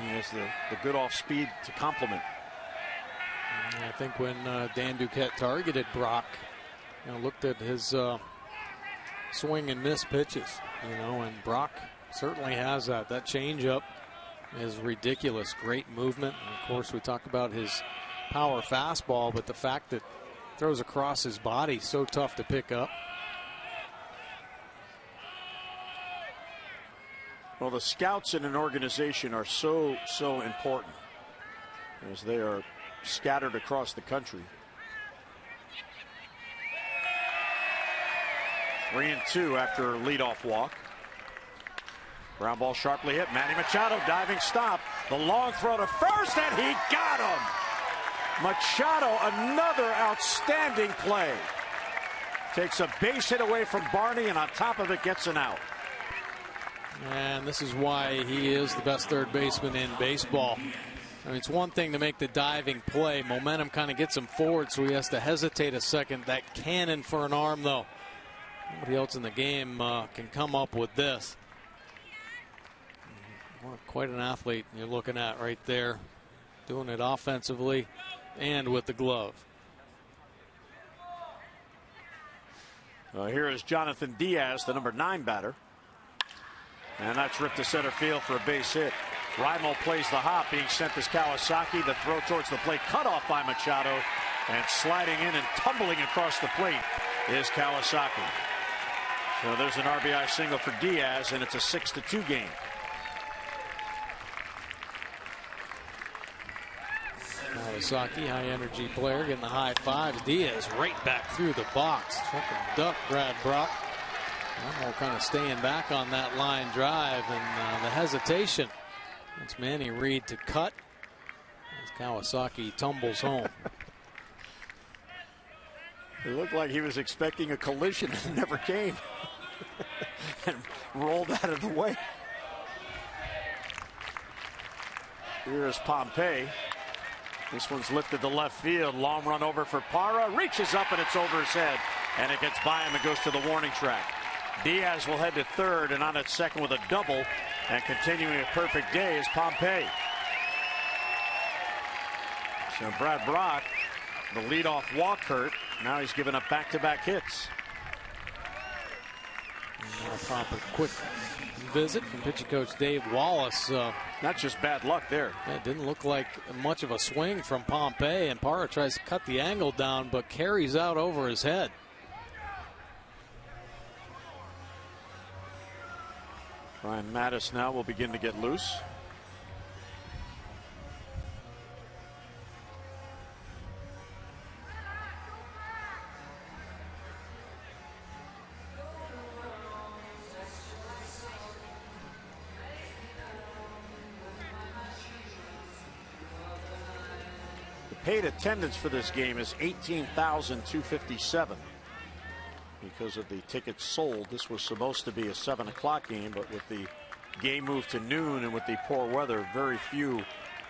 He has the good off speed to complement. I think when Dan Duquette targeted Brach, looked at his swing and miss pitches, and Brach certainly has that. That changeup is ridiculous. Great movement. And of course, we talk about his power fastball, but the fact that it throws across his body, so tough to pick up. Well, the scouts in an organization are so important, as they are scattered across the country. 3-2 after a leadoff walk. Ground ball sharply hit. Manny Machado diving stop. The long throw to first, and he got him. Machado, another outstanding play. Takes a base hit away from Barney, and on top of it gets an out. And this is why he is the best third baseman in baseball. I mean, it's one thing to make the diving play. Momentum kind of gets him forward, so he has to hesitate a second. That cannon for an arm, though. Nobody else in the game can come up with this. Well, quite an athlete you're looking at right there. Doing it offensively and with the glove. Here is Jonathan Diaz, the number 9 batter. And that's ripped to center field for a base hit. Reimel plays the hop, being sent as Kawasaki. The throw towards the plate, cut off by Machado, and sliding in and tumbling across the plate is Kawasaki. So there's an RBI single for Diaz, and it's a 6-2 game. Kawasaki, high energy player, getting the high fives. Diaz right back through the box. Fucking duck Brad Brock. Reimel kind of staying back on that line drive, and the hesitation. It's Manny Reed to cut as Kawasaki tumbles home. It looked like he was expecting a collision and never came. And rolled out of the way. Here is Pompey. This one's lifted to left field. Long run over for Parra. Reaches up and it's over his head. And it gets by him and goes to the warning track. Diaz will head to third and on at second with a double. And continuing a perfect day is Pompey. So Brad Brock, the leadoff walk hurt. Now he's given up back-to-back hits. A proper quick visit from pitching coach Dave Wallace. Not just bad luck there. It didn't look like much of a swing from Pompey, and Parra tries to cut the angle down but carries out over his head. Brian Mattis now will begin to get loose. Paid attendance for this game is 18,257 because of the tickets sold. This was supposed to be a 7 o'clock game, but with the game moved to noon and with the poor weather, very few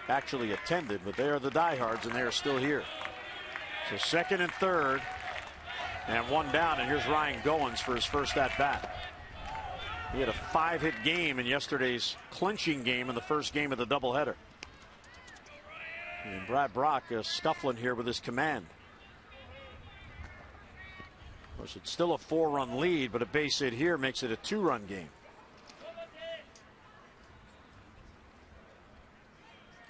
actually attended. But they are the diehards, and they are still here. So second and third, and one down, and here's Ryan Goins for his first at bat. He had a 5-hit game in yesterday's clinching game in the first game of the doubleheader. And Brad Brock scuffling here with his command. Of course, it's still a 4-run lead, but a base hit here makes it a 2-run game.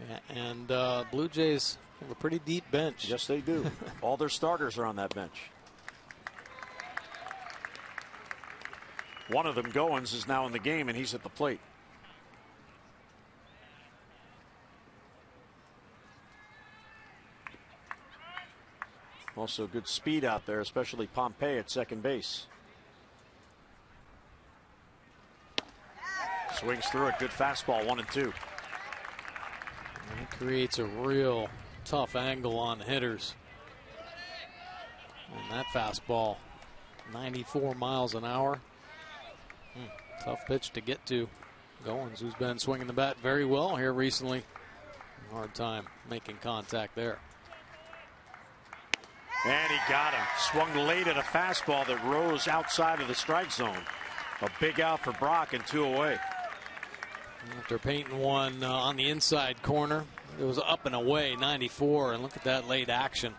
Yeah, and Blue Jays have a pretty deep bench. Yes, they do. All their starters are on that bench. One of them, Goins, is now in the game, and he's at the plate. Also good speed out there, especially Pompey at second base. Swings through it. Good fastball, 1-2. And he creates a real tough angle on hitters. And that fastball, 94 miles an hour. Tough pitch to get to. Goins, who's been swinging the bat very well here recently. Hard time making contact there. And he got him. Swung late at a fastball that rose outside of the strike zone. A big out for Brock and 2 away. After painting one on the inside corner, it was up and away, 94. And look at that late action.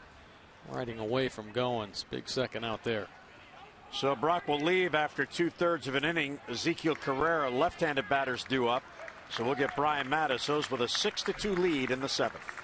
Riding away from Goins. Big second out there. So Brock will leave after 2/3 of an inning. Ezekiel Carrera, left-handed batters due up. So we'll get Brian Mattis with a 6-2 lead in the 7th.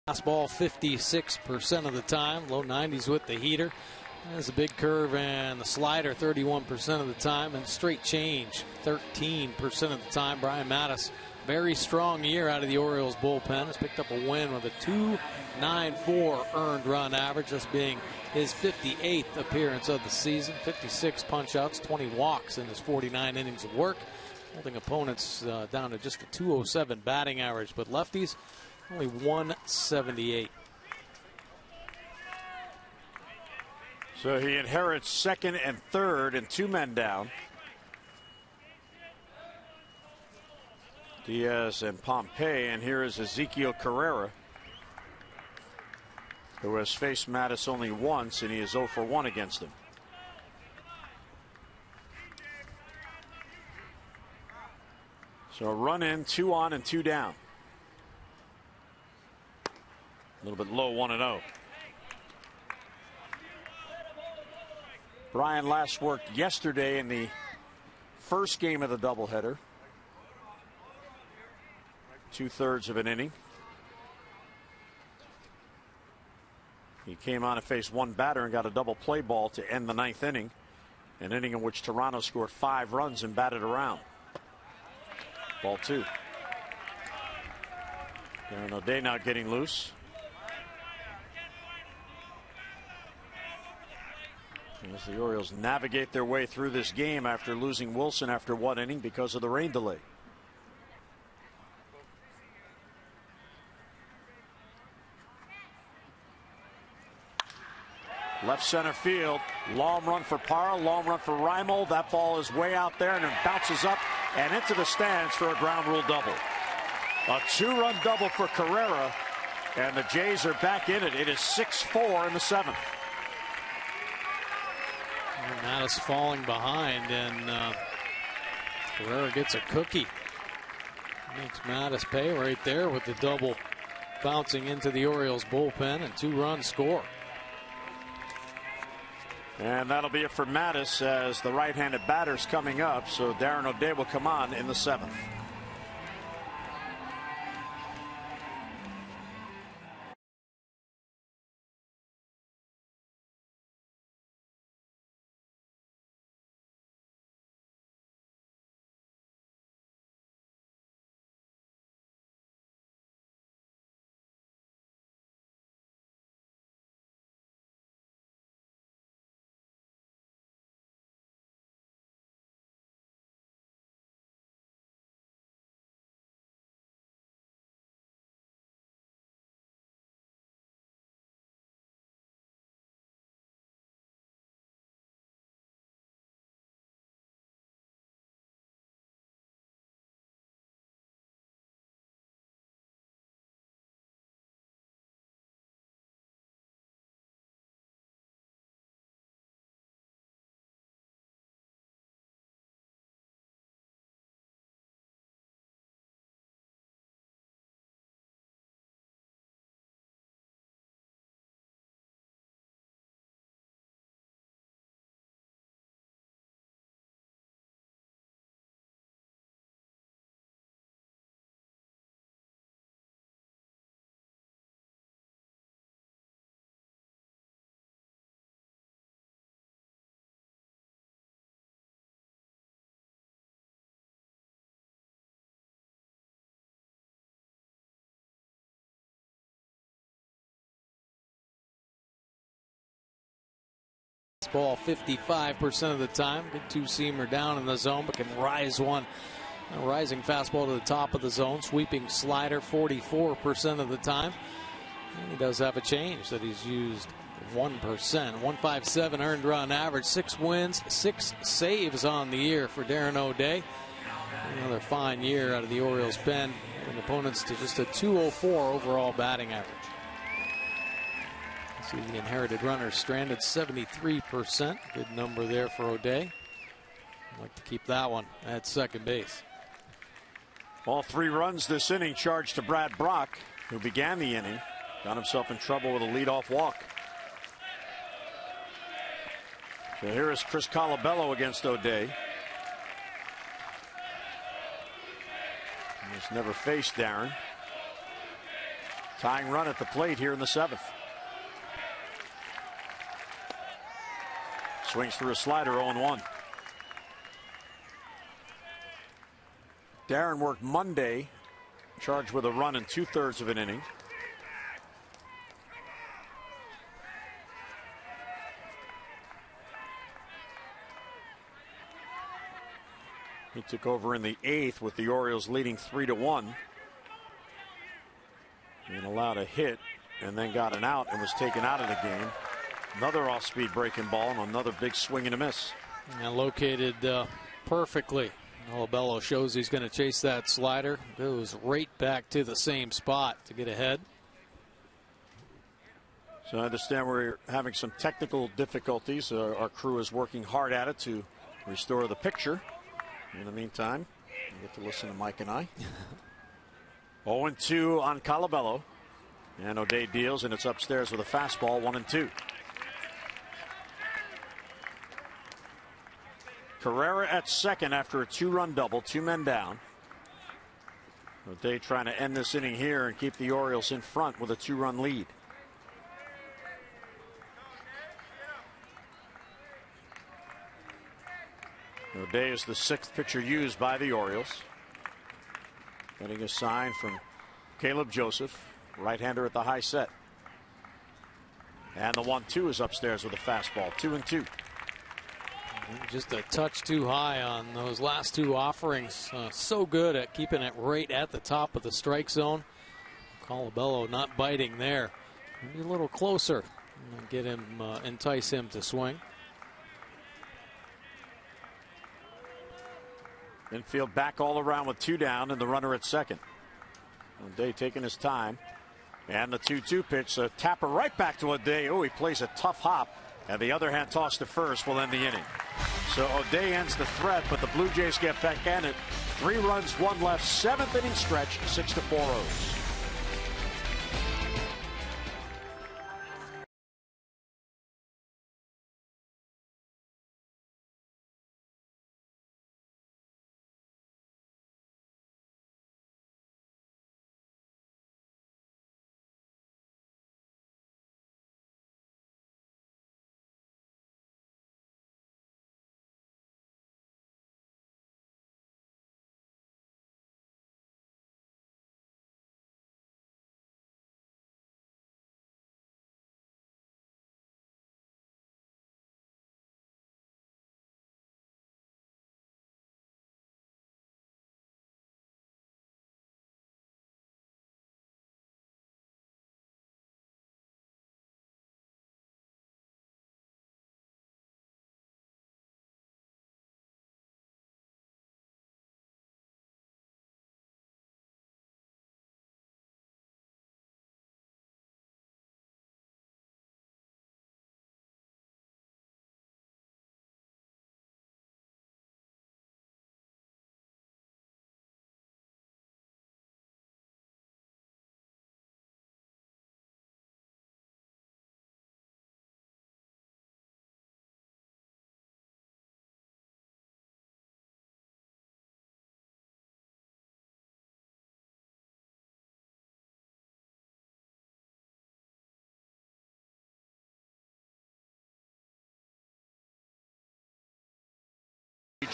Fastball 56% of the time, low 90s with the heater. There's a big curve and the slider 31% of the time, and straight change 13% of the time. Brian Mattis, very strong year out of the Orioles bullpen. Has picked up a win with a 2.94 earned run average, this being his 58th appearance of the season. 56 punch-outs, 20 walks in his 49 innings of work, holding opponents down to just a 207 batting average, but lefties only 178. So he inherits second and third and 2 men down. Diaz and Pompey, and here is Ezekiel Carrera, who has faced Mattis only once, and he is 0 for 1 against him. So a run in, 2 on and 2 down. A little bit low, 1-0. Brian last worked yesterday in the first game of the doubleheader. 2/3 of an inning. He came on and faced one batter and got a double play ball to end the 9th inning. An inning in which Toronto scored 5 runs and batted around. Ball 2. Darren O'Day now getting loose. As the Orioles navigate their way through this game after losing Wilson after 1 inning because of the rain delay. Left center field, long run for Parra, long run for Reimold. That ball is way out there and it bounces up and into the stands for a ground rule double. A 2-run double for Carrera, and the Jays are back in it. It is 6-4 in the 7th. Mattis falling behind, and Carrera gets a cookie. Makes Mattis pay right there with the double bouncing into the Orioles bullpen, and 2-run score. And that'll be it for Mattis as the right-handed batter's coming up. So Darren O'Day will come on in the 7th. Ball 55% of the time. Good 2-seamer down in the zone, but can rise one. A rising fastball to the top of the zone. Sweeping slider 44% of the time. And he does have a change that he's used 1%. 157 earned run average. 6 wins, 6 saves on the year for Darren O'Day. Another fine year out of the Orioles pen. And opponents to just a 204 overall batting average. See the inherited runners stranded 73%. Good number there for O'Day. I'd like to keep that one at second base. All 3 runs this inning charged to Brad Brock, who began the inning. Got himself in trouble with a leadoff walk. So here is Chris Colabello against O'Day. He's never faced Darren. Tying run at the plate here in the 7th. Swings through a slider, 0-1. Darren worked Monday, charged with a run in 2/3 of an inning. He took over in the 8th with the Orioles leading 3-1. And allowed a hit and then got an out and was taken out of the game. Another off-speed breaking ball and another big swing and a miss. And located perfectly. Alabello shows he's going to chase that slider. Goes right back to the same spot to get ahead. So I understand we're having some technical difficulties. Our crew is working hard at it to restore the picture. In the meantime, you get to listen to Mike and I. 0-2 on Colabello. And O'Day deals, and it's upstairs with a fastball, 1-2. Carrera at second after a 2-run double, 2 men down. O'Day trying to end this inning here and keep the Orioles in front with a 2-run lead. O'Day is the 6th pitcher used by the Orioles. Getting a sign from Caleb Joseph, right-hander at the high set. And the 1-2 is upstairs with a fastball, 2-2. Just a touch too high on those last 2 offerings. So good at keeping it right at the top of the strike zone. Colabello not biting there. Maybe a little closer. Get him, entice him to swing. Infield back all around with 2 down and the runner at second. O'Day taking his time. And the 2-2 pitch, a tapper right back to O'Day. Oh, he plays a tough hop. And the other hand toss to first will end the inning. So O'Day ends the threat, but the Blue Jays get back in it. 3 runs, 1 left, 7th inning stretch, 6-4 O's.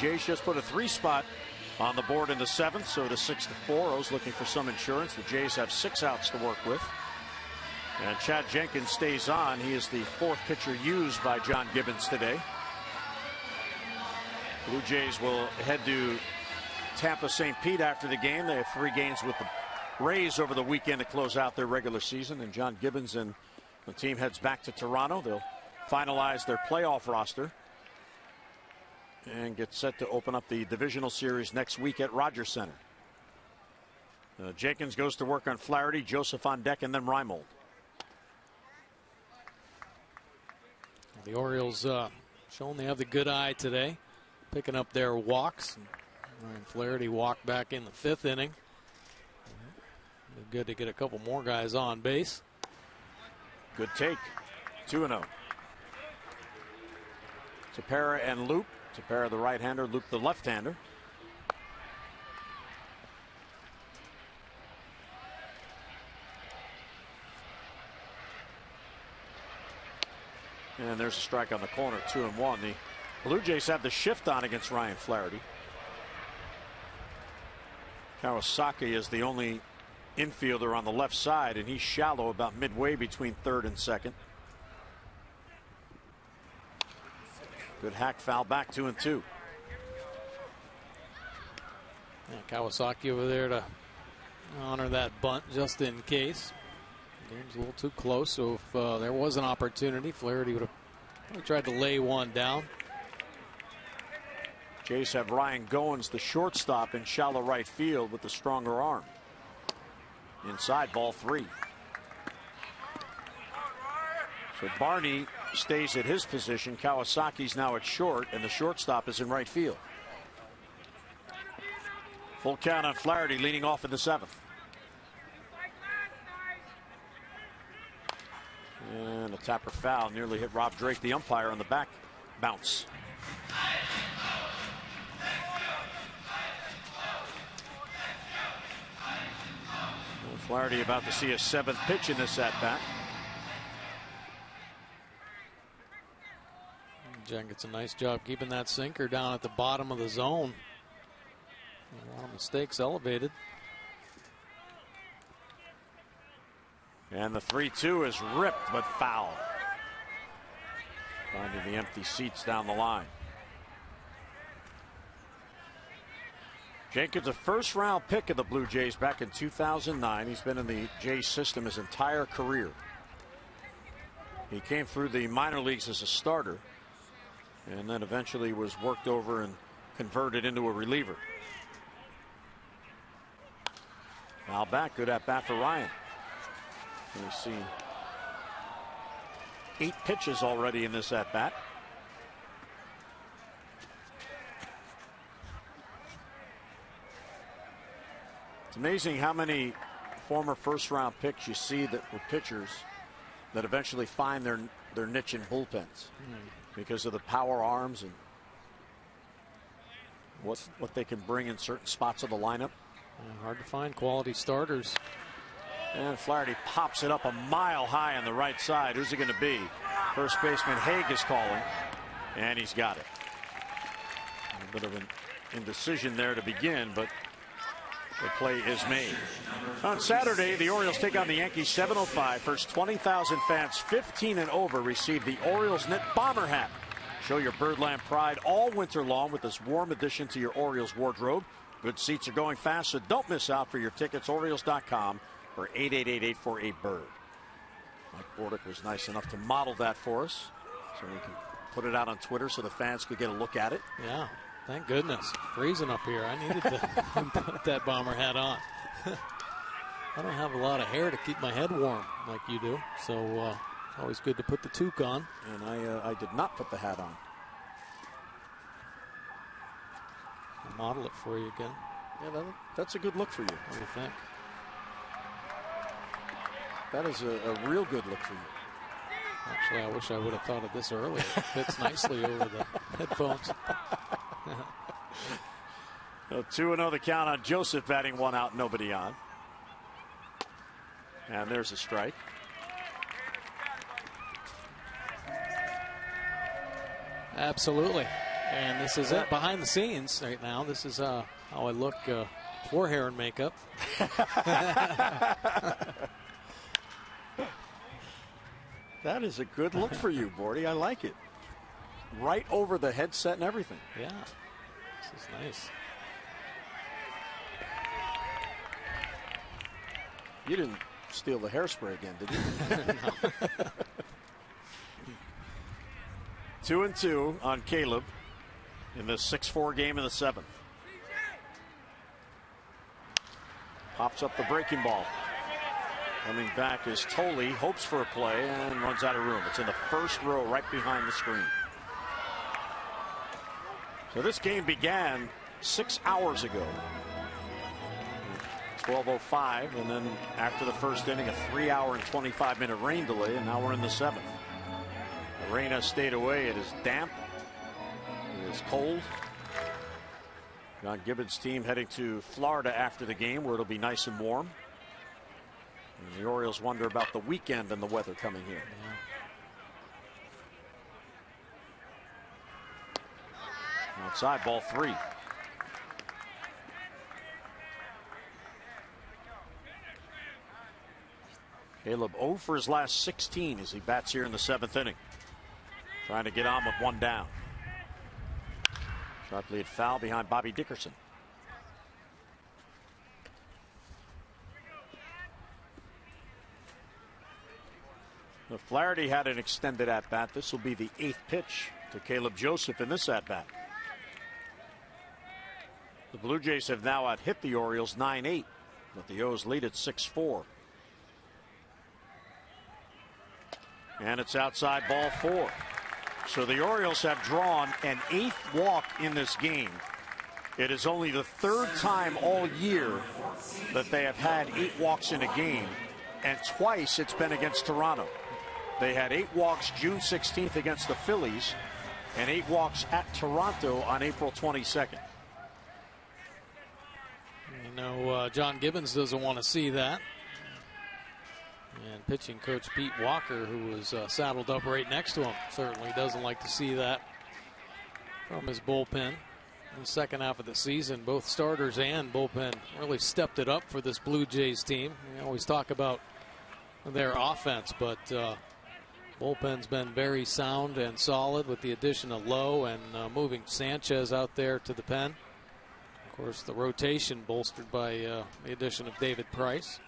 Jays just put a 3 spot on the board in the 7th, so to 6-4. O's looking for some insurance. The Jays have 6 outs to work with. And Chad Jenkins stays on. He is the 4th pitcher used by John Gibbons today. Blue Jays will head to Tampa St. Pete after the game. They have 3 games with the Rays over the weekend to close out their regular season. And John Gibbons and the team heads back to Toronto. They'll finalize their playoff roster and get set to open up the divisional series next week at Rogers Center. Jenkins goes to work on Flaherty, Joseph on deck, and then Reimold. The Orioles showing they have the good eye today, picking up their walks. Ryan Flaherty walked back in the 5th inning. Good to get a couple more guys on base. Good take. 2-0. Tepera and Loop. Tepera the right-hander, Loop the left-hander. And there's a strike on the corner, 2-1. The Blue Jays have the shift on against Ryan Flaherty. Kawasaki is the only infielder on the left side, and he's shallow about midway between third and second. Good hack foul back, 2-2. Yeah, Kawasaki over there to honor that bunt just in case. The game's a little too close, so if there was an opportunity, Flaherty would have tried to lay one down. Jays have Ryan Goins, the shortstop, in shallow right field with the stronger arm. Inside, ball 3. So Barney stays at his position. Kawasaki's now at short, and the shortstop is in right field. Full count on Flaherty, leading off in the 7th. And a tapper foul nearly hit Rob Drake, the umpire, on the back bounce. And Flaherty about to see a 7th pitch in this at-bat. Jen gets a nice job keeping that sinker down at the bottom of the zone. A lot of mistakes elevated. And the 3-2 is ripped but foul. Finding the empty seats down the line. Jenkins, a first-round pick of the Blue Jays back in 2009. He's been in the Jays system his entire career. He came through the minor leagues as a starter, and then eventually was worked over and converted into a reliever. Now back, good at bat for Ryan. We've seen 8 pitches already in this at bat. It's amazing how many former first-round picks you see that were pitchers that eventually find their niche in bullpens because of the power arms and what they can bring in certain spots of the lineup. Hard to find quality starters. And Flaherty pops it up a mile high on the right side. Who's it going to be? First baseman Haig is calling, and he's got it. A bit of an indecision there to begin, but the play is made. On Saturday, the Orioles take on the Yankees, 7:05. First 20,000 fans 15 and over receive the Orioles knit bomber hat. Show your Birdland pride all winter long with this warm addition to your Orioles wardrobe. Good seats are going fast, so don't miss out. For your tickets, Orioles.com or 888-848-BIRD. Mike Bordick was nice enough to model that for us, so we can put it out on Twitter so the fans could get a look at it. Yeah, thank goodness. Freezing up here. I needed to put that bomber hat on. I don't have a lot of hair to keep my head warm like you do, so always good to put the toque on. And I did not put the hat on. I'll model it for you again. Yeah, that's a good look for you. What do you think? That is a real good look for you. Actually, I wish I would have thought of this earlier. It fits nicely over the headphones. 2-0 the count on Joseph, batting 1 out, nobody on. And there's a strike. Absolutely. And this is it behind the scenes right now. This is how I look for hair and makeup. That is a good look for you, Bordy. I like it. Right over the headset and everything. Yeah, this is nice. You didn't steal the hairspray again, did you? 2-2 on Caleb in the 6-4 game in the 7th. Pops up the breaking ball. Coming back is Tolley, hopes for a play and runs out of room. It's in the first row right behind the screen. So this game began 6 hours ago. 12:05, and then after the first inning, a 3-hour and 25-minute rain delay, and now we're in the 7th. The rain has stayed away. It is damp. It is cold. John Gibbons' team heading to Florida after the game, where it'll be nice and warm. And the Orioles wonder about the weekend and the weather coming here. Outside, ball 3. Caleb 0 for his last 16 as he bats here in the 7th inning. Trying to get on with 1 down. Sharp lead foul behind Bobby Dickerson. The Flaherty had an extended at-bat. This will be the 8th pitch to Caleb Joseph in this at-bat. The Blue Jays have now out-hit the Orioles 9-8, but the O's lead at 6-4. And it's outside, ball 4. So the Orioles have drawn an 8th walk in this game. It is only the 3rd time all year that they have had 8 walks in a game, and twice it's been against Toronto. They had 8 walks June 16th against the Phillies and 8 walks at Toronto on April 22nd. You know, John Gibbons doesn't want to see that. And pitching coach Pete Walker, who was saddled up right next to him, certainly doesn't like to see that from his bullpen. In the second half of the season, both starters and bullpen really stepped it up for this Blue Jays team. We always talk about their offense, but bullpen's been very sound and solid with the addition of Lowe and moving Sanchez out there to the pen. Of course, the rotation bolstered by the addition of David Price.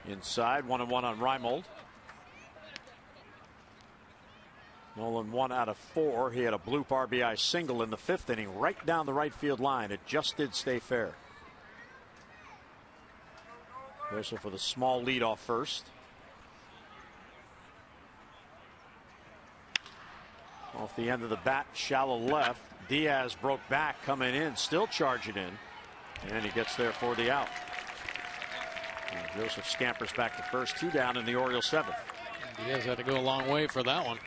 Inside, 1-1 on Reimold. Nolan 1 out of 4. He had a bloop RBI single in the 5th inning right down the right field line. It just did stay fair. Joseph with a small lead off first. Off the end of the bat, shallow left. Diaz broke back, coming in, still charging in. And he gets there for the out. And Joseph scampers back to first, 2 down in the Orioles 7th. Diaz had to go a long way for that one.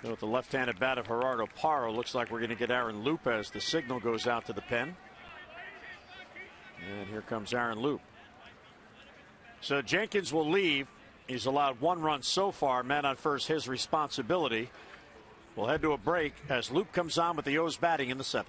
So with the left-handed bat of Gerardo Parra, looks like we're going to get Aaron Loup as the signal goes out to the pen. And here comes Aaron Loup. So Jenkins will leave. He's allowed 1 run so far. Man on first, his responsibility. We'll head to a break as Loup comes on with the O's batting in the 7th.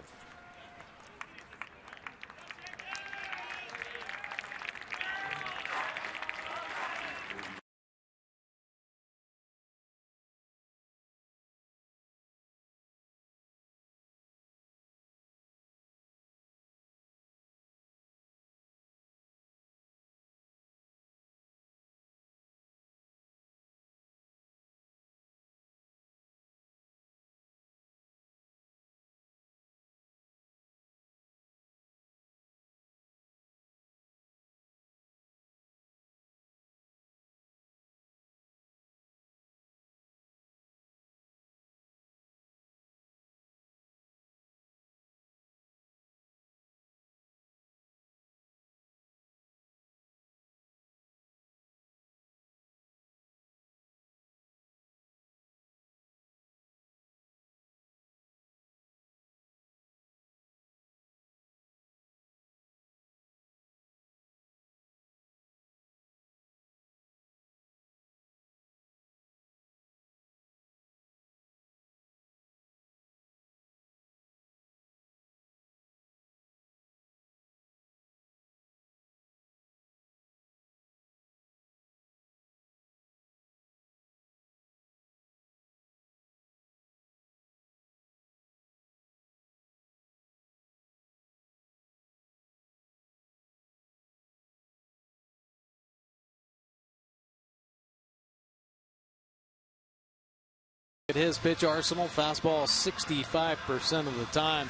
At his pitch arsenal, fastball 65% of the time.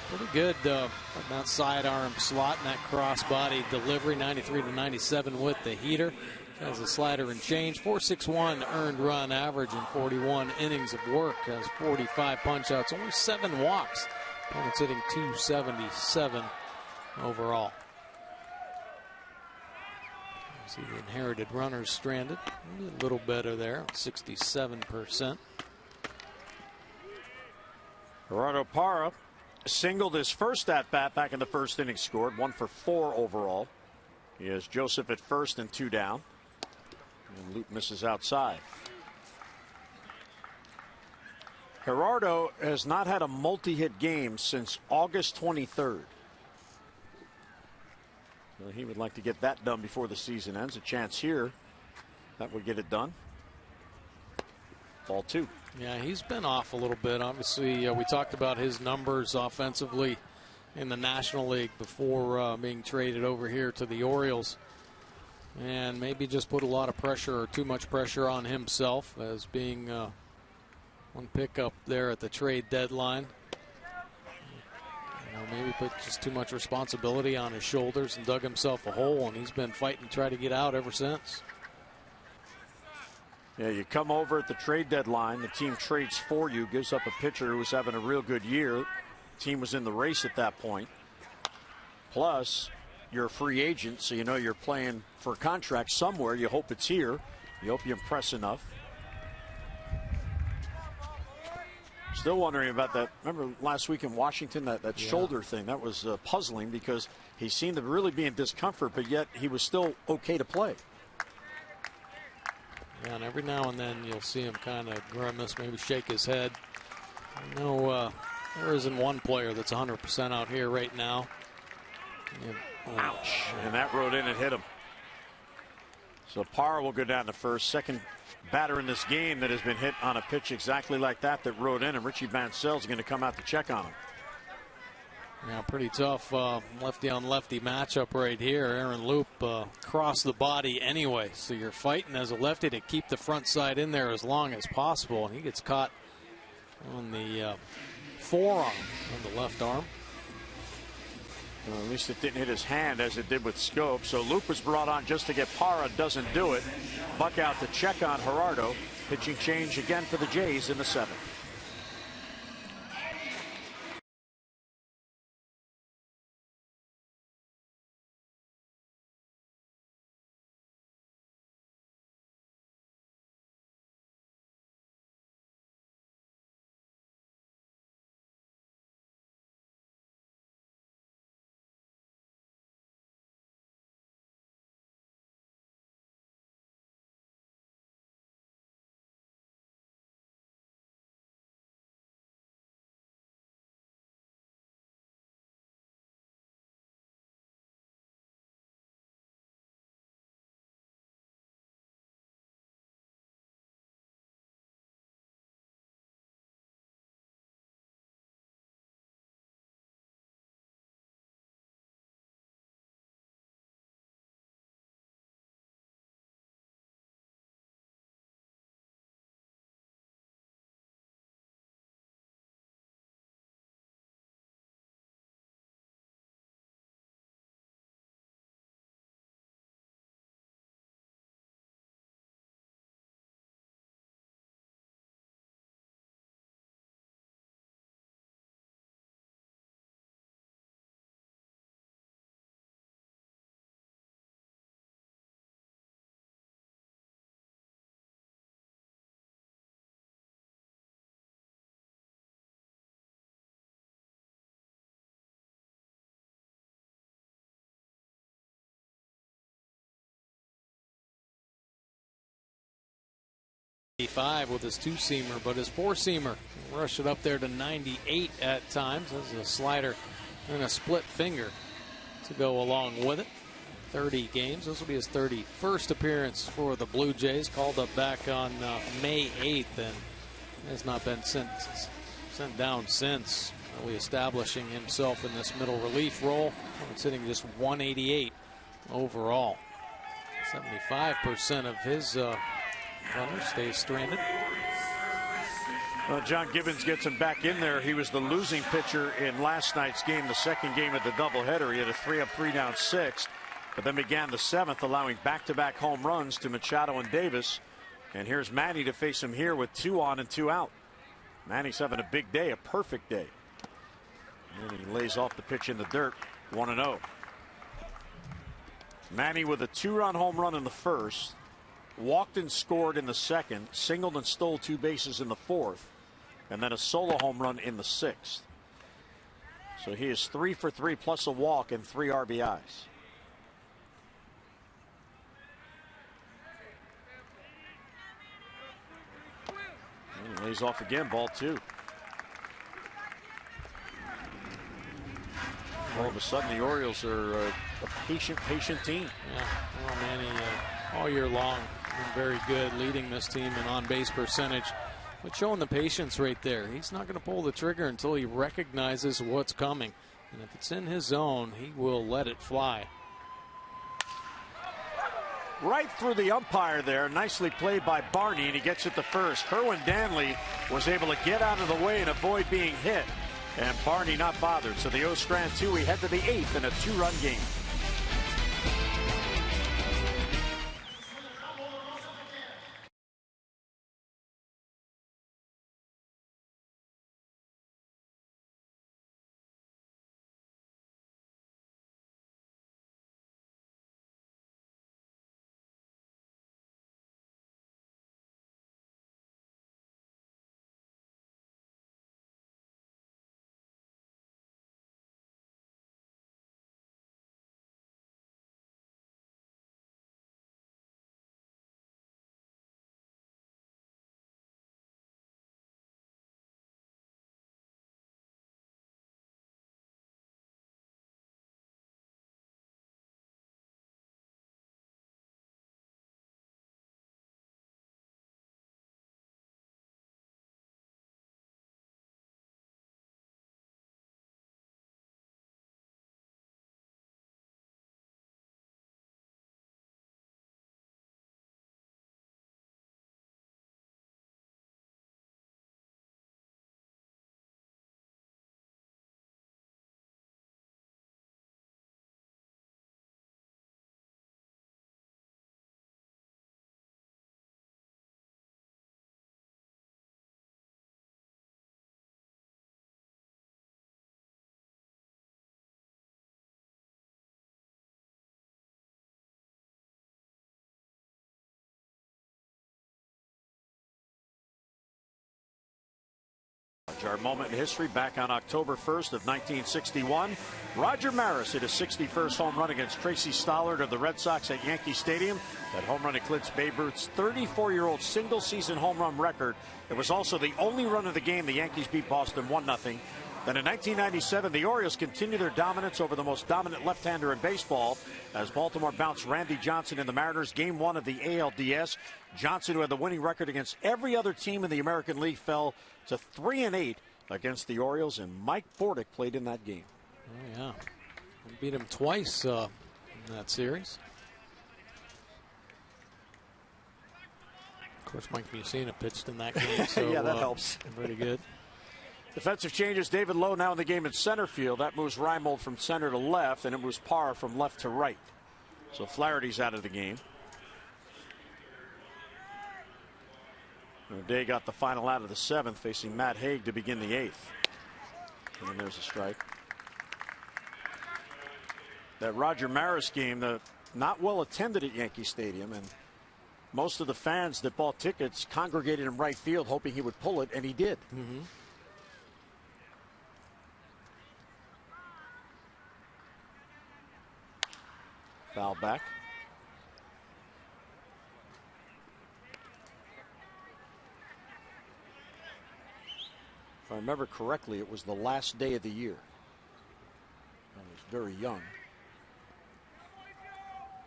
Pretty good from that sidearm slot and that cross-body delivery, 93 to 97 with the heater. Has a slider and change. 4.61 earned run average in 41 innings of work. Has 45 punch-outs, only 7 walks. Opponent's hitting 277 overall. See the inherited runners stranded. A little better there, 67%. Gerardo Parra singled his first at-bat back in the 1st inning, scored 1 for 4 overall. He has Joseph at first and 2 down. And Loup misses outside. Gerardo has not had a multi-hit game since August 23rd. So he would like to get that done before the season ends. A chance here that would get it done. Ball 2. Yeah, he's been off a little bit. Obviously, we talked about his numbers offensively in the National League before being traded over here to the Orioles. And maybe just put a lot of pressure or too much pressure on himself as being one pickup there at the trade deadline. You know, maybe put just too much responsibility on his shoulders and dug himself a hole, and he's been fighting to try to get out ever since. Yeah, you come over at the trade deadline, the team trades for you, gives up a pitcher who was having a real good year. The team was in the race at that point. Plus, you're a free agent, so you know you're playing for a contract somewhere. You hope it's here. You hope you impress enough. Still wondering about that. Remember last week in Washington, that shoulder thing? That was puzzling because he seemed to really be in discomfort, but yet he was still okay to play. Yeah, and every now and then you'll see him kind of grimace, maybe shake his head. I know there isn't one player that's 100% out here right now. Ouch. And that rode in and hit him. So Parra will go down to first. Second batter in this game that has been hit on a pitch exactly like that rode in, and Richie Bancil's going to come out to check on him. Yeah, pretty tough lefty on lefty matchup right here. Aaron Loop crossed the body anyway, so you're fighting as a lefty to keep the front side in there as long as possible, and he gets caught on the forearm on the left arm. Well, at least it didn't hit his hand as it did with Scope. So Loop was brought on just to get Parra. Doesn't do it. Buck out to check on Gerardo. Pitching change again for the Jays in the 7th. With his two-seamer, but his four-seamer rushed it up there to 98 at times. There's a slider and a split finger to go along with it. 30 games. This will be his 31st appearance for the Blue Jays. Called up back on May 8th and has not been sent down since, really establishing himself in this middle relief role. It's hitting just 188 overall. 75% of his runner stays stranded. Well, John Gibbons gets him back in there. He was the losing pitcher in last night's game, the second game of the doubleheader. He had a 3-up, 3-down, 6th, but then began the 7th, allowing back-to-back home runs to Machado and Davis. And here's Manny to face him here with 2 on and 2 out. Manny's having a big day, a perfect day. And he lays off the pitch in the dirt, 1-0. Manny with a 2-run home run in the first. Walked and scored in the second, singled and stole 2 bases in the 4th, and then a solo home run in the 6th. So he is 3 for 3 plus a walk and 3 RBIs. And Lays off again, ball 2. All of a sudden, the Orioles are a patient team. Yeah, well, Manny, all year long, been very good leading this team in on-base percentage, but showing the patience right there. He's not going to pull the trigger until he recognizes what's coming, and if it's in his zone, he will let it fly. Right through the umpire there, nicely played by Barney, and he gets it to first. Kerwin Danley was able to get out of the way and avoid being hit, and Barney not bothered. So the O's strand 2, we head to the 8th in a 2-run game. Our moment in history back on October 1st of 1961. Roger Maris hit his 61st home run against Tracy Stollard of the Red Sox at Yankee Stadium. That home run eclipsed Babe Ruth's 34-year-old single-season home run record. It was also the only run of the game. The Yankees beat Boston 1-0. Then in 1997, the Orioles continued their dominance over the most dominant left-hander in baseball as Baltimore bounced Randy Johnson in the Mariners Game 1 of the ALDS. Johnson, who had the winning record against every other team in the American League, fell to 3-8 against the Orioles, and Mike Bordick played in that game. Oh, yeah. We beat him twice in that series. Of course, Mike Mussina pitched in that game, so yeah, that helps. Pretty good. Defensive changes. David Lowe now in the game in center field. That moves Reimold from center to left, and it moves Parr from left to right. So Flaherty's out of the game. O'Day got the final out of the 7th, facing Matt Haig to begin the 8th. And then there's a strike. That Roger Maris game, not well attended at Yankee Stadium, and most of the fans that bought tickets congregated in right field hoping he would pull it, and he did. Mm-hmm. Foul back. If I remember correctly, it was the last day of the year. I was very young.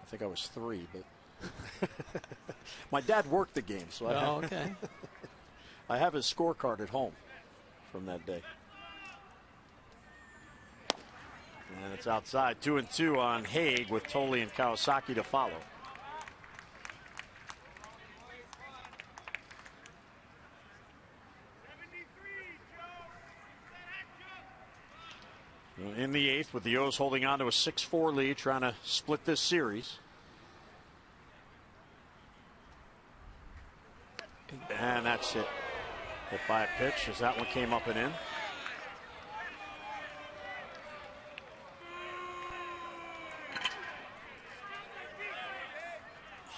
I think I was 3, but my dad worked the game, so okay. I have his scorecard at home from that day. And it's outside. 2-2 on Haig with Tolley and Kawasaki to follow. In the 8th, with the O's holding on to a 6-4 lead, trying to split this series. And that's it. Hit by a pitch as that one came up and in.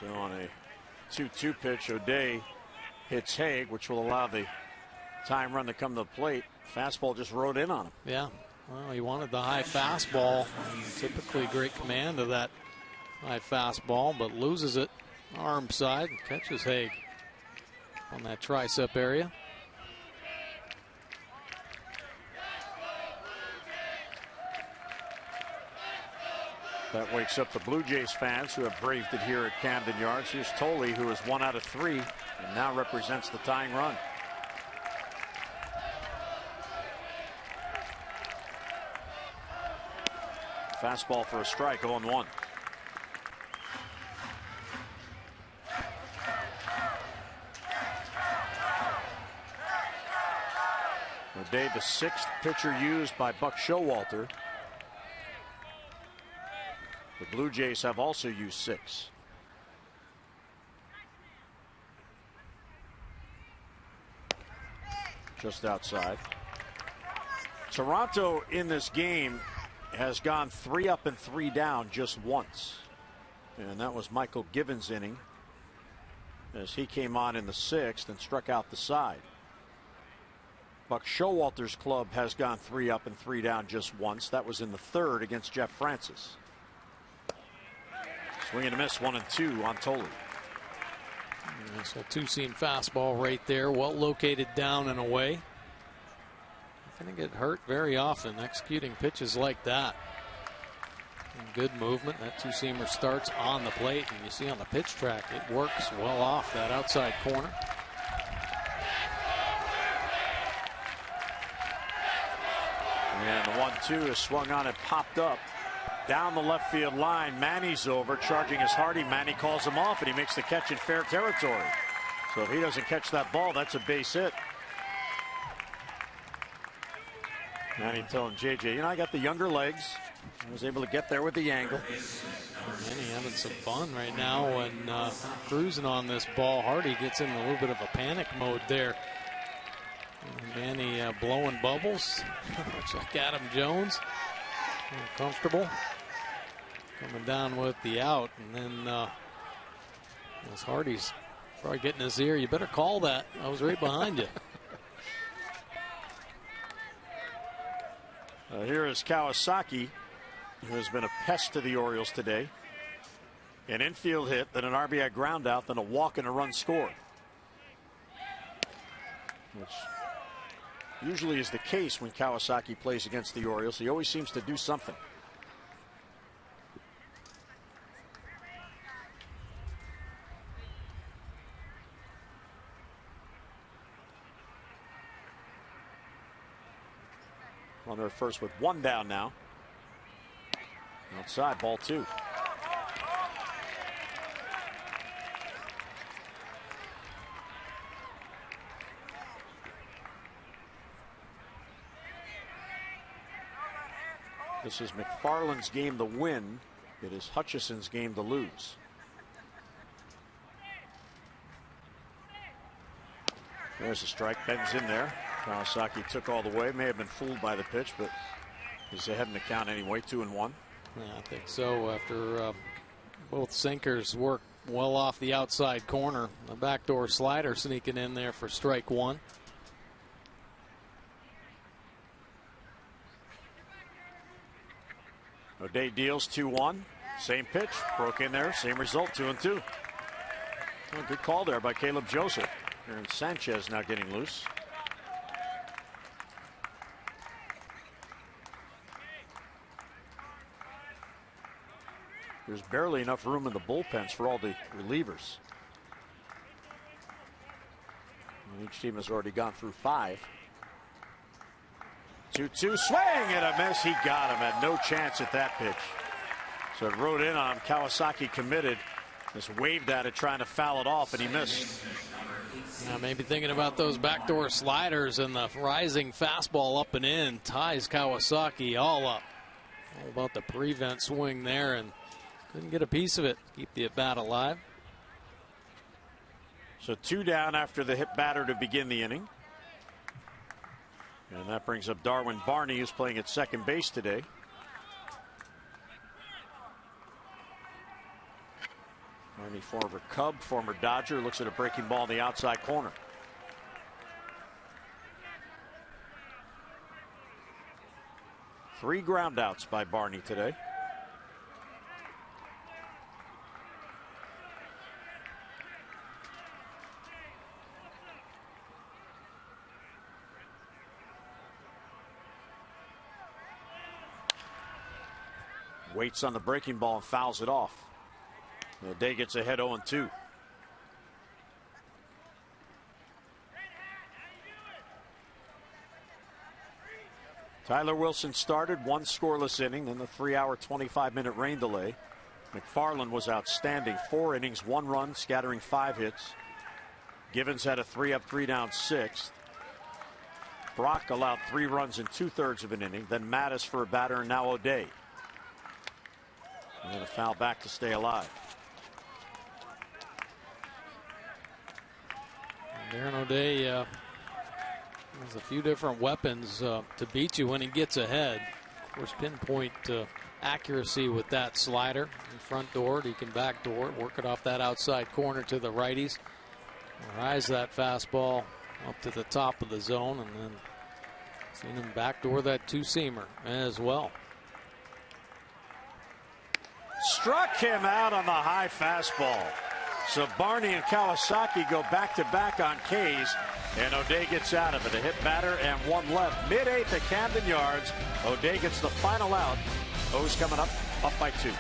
So on a 2-2 pitch, O'Day hits Haig, which will allow the time run to come to the plate. Fastball just rode in on him. Yeah. Well, he wanted the high fastball. Typically great command of that high fastball, but loses it arm side and catches Haig on that tricep area. That wakes up the Blue Jays fans who have braved it here at Camden Yards. Here's Tolley, who is 1 out of 3 and now represents the tying run. Fastball for a strike, 0-1. O'Day, the 6th pitcher used by Buck Showalter. The Blue Jays have also used 6. Just outside. Toronto in this game has gone 3 up and 3 down just once. And that was Michael Givens' inning as he came on in the 6th and struck out the side. Buck Showalter's club has gone 3 up and 3 down just once. That was in the 3rd against Jeff Francis. Swing and a miss, 1-2 on Tolley. So 2-seam fastball right there, well located down and away. Going to get hurt very often executing pitches like that. And good movement. That 2-seamer starts on the plate, and you see on the pitch track it works well off that outside corner. And the 1-2 is swung on and popped up down the left field line. Manny's over, charging his Hardy. Manny calls him off, and he makes the catch in fair territory. So if he doesn't catch that ball, that's a base hit. Manny telling JJ, you know, I got the younger legs. I was able to get there with the angle. Manny having some fun right now and cruising on this ball. Hardy gets in a little bit of a panic mode there. Manny blowing bubbles, much like Adam Jones. Comfortable. Coming down with the out, and then as Hardy's probably getting his ear, you better call that. I was right behind you. Here is Kawasaki, who has been a pest to the Orioles today. An infield hit, then an RBI ground out, then a walk and a run scored. Which usually is the case when Kawasaki plays against the Orioles. He always seems to do something. On their first with 1 down now. Outside, ball 2. This is McFarland's game to win. It is Hutchison's game to lose. There's a strike. Benton's in there. Kawasaki took all the way. May have been fooled by the pitch, but he's ahead in the count anyway. 2-1. Yeah, I think so. After both sinkers work well off the outside corner, a backdoor slider sneaking in there for strike 1. O'Day deals 2-1. Same pitch, broke in there, same result, 2-2. Well, good call there by Caleb Joseph. And Sanchez now getting loose. There's barely enough room in the bullpens for all the relievers. And each team has already gone through 5. 2-2 swing and a miss. He got him. Had no chance at that pitch. So it rode in on him. Kawasaki committed. Just waved at it trying to foul it off, and he missed. Now maybe thinking about those backdoor sliders, and the rising fastball up and in ties Kawasaki all up. All about the prevent swing there, and couldn't get a piece of it. Keep the at-bat alive. So 2 down after the hit batter to begin the inning. And that brings up Darwin Barney, who's playing at second base today. Barney, former Cub, former Dodger, looks at a breaking ball in the outside corner. Three ground outs by Barney today. Waits on the breaking ball and fouls it off. O'Day gets ahead 0-2. Tyler Wilson started, one scoreless inning, then the 3-hour, 25-minute rain delay. McFarland was outstanding. 4 innings, 1 run, scattering 5 hits. Givens had a 3-up, 3-down 6th. Brock allowed 3 runs in 2/3 of an inning. Then Mattis for a batter, and now O'Day. And then a foul back to stay alive. Darren O'Day has a few different weapons to beat you when he gets ahead. Of course, pinpoint accuracy with that slider in front door. He can backdoor it, work it off that outside corner to the righties. Rise that fastball up to the top of the zone, and then seen him backdoor that two-seamer as well. Struck him out on the high fastball. So Barney and Kawasaki go back-to-back on K's, and O'Day gets out of it. A hit batter and 1 left. Mid-8th at Camden Yards. O'Day gets the final out. O's coming up by 2.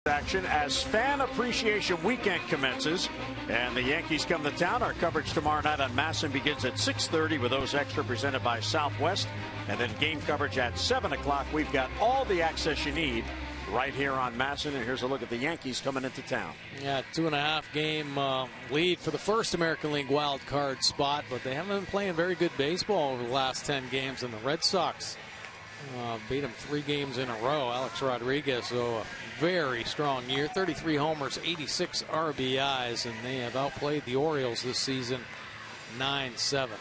Action as Fan Appreciation Weekend commences, and the Yankees come to town. Our coverage tomorrow night on MASN begins at 6:30 with those extra presented by Southwest, and then game coverage at 7 o'clock. We've got all the access you need right here on MASN, and here's a look at the Yankees coming into town. Yeah, 2.5 game lead for the first American League wild card spot, but they haven't been playing very good baseball over the last 10 games, and the Red Sox beat them 3 games in a row. Alex Rodriguez, so a very strong year. 33 homers, 86 RBIs, and they have outplayed the Orioles this season 9-7.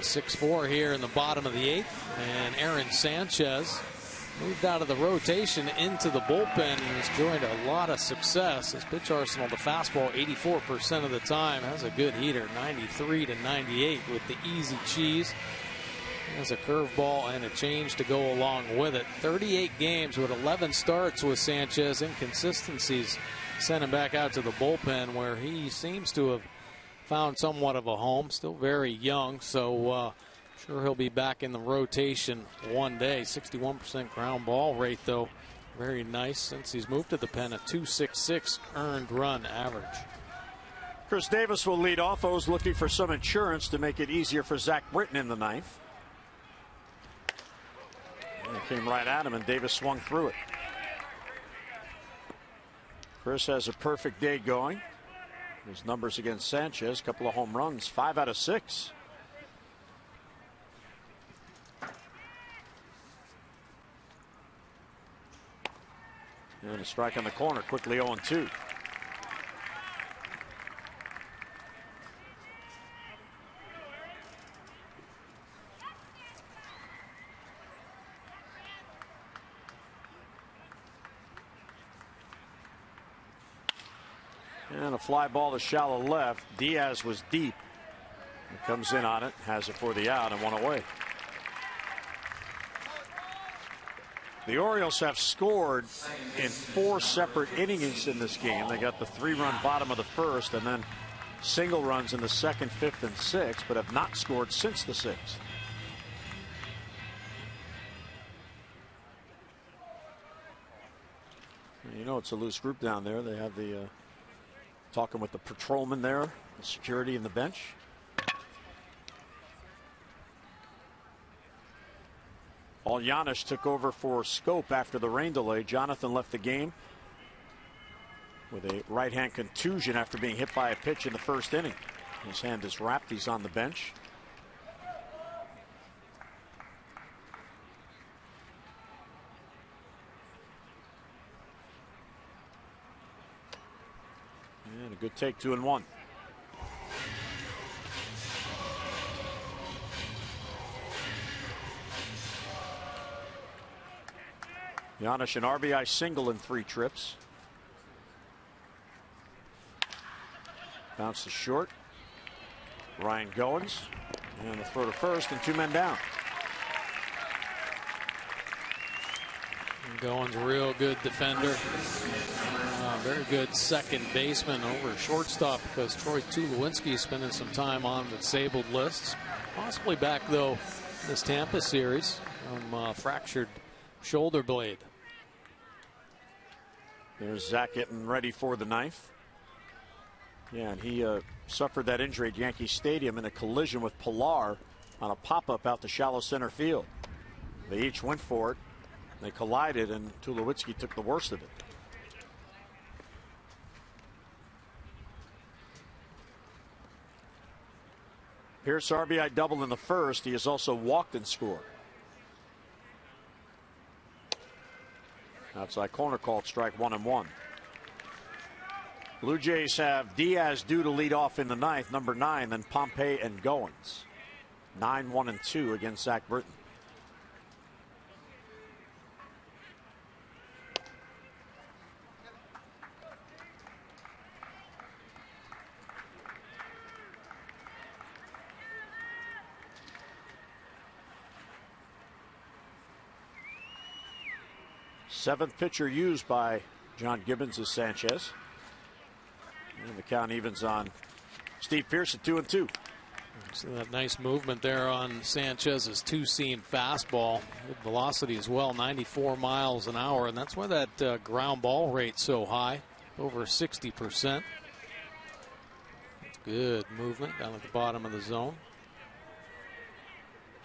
6-4 here in the bottom of the 8th, and Aaron Sanchez moved out of the rotation into the bullpen and has enjoyed a lot of success. His pitch arsenal, the fastball 84% of the time, has a good heater, 93 to 98 with the easy cheese. Has a curveball and a change to go along with it. 38 games with 11 starts with Sanchez. Inconsistencies sent him back out to the bullpen, where he seems to have found somewhat of a home. Still very young, so sure he'll be back in the rotation one day. 61% ground ball rate, though. Very nice since he's moved to the pen. A .266 earned run average. Chris Davis will lead off. O's looking for some insurance to make it easier for Zach Britton in the 9th. It came right at him, and Davis swung through it. Chris has a perfect day going. His numbers against Sanchez, a couple of home runs, 5 out of 6. And a strike on the corner, quickly 0-2. And a fly ball to shallow left. Diaz was deep. He comes in on it, has it for the out, and one away. The Orioles have scored in 4 separate innings in this game. They got the 3-run bottom of the first and then single runs in the 2nd, 5th, and 6th, but have not scored since the 6th. You know it's a loose group down there. They have the talking with the patrolman there, the security in the bench. All Giannis took over for Scope after the rain delay. Jonathan left the game with a right hand contusion after being hit by a pitch in the 1st inning. His hand is wrapped. He's on the bench. And a good take, 2-1. Giannis an RBI single in 3 trips. Bounce to short. Ryan Goins. And the throw to first and 2 men down. Goins, real good defender. Very good second baseman over shortstop because Troy Tulowitzki is spending some time on the disabled lists. Possibly back, though, this Tampa series from fractured shoulder blade. There's Zach getting ready for the 9th. Yeah, and he suffered that injury at Yankee Stadium in a collision with Pilar on a pop-up out to shallow center field. They each went for it. They collided, and Tulowitzki took the worst of it. Pierce RBI double in the 1st. He has also walked and scored. Outside corner called strike 1-1. Blue Jays have Diaz due to lead off in the 9th, number 9, then Pompey and Goins. 9-1-2 against Zach Britton. Seventh pitcher used by John Gibbons is Sanchez. And the count evens on Steve Pierce at 2-2. See that nice movement there on Sanchez's 2-seam fastball. Good velocity as well, 94 miles an hour. And that's why that ground ball rate's so high, over 60%. Good movement down at the bottom of the zone.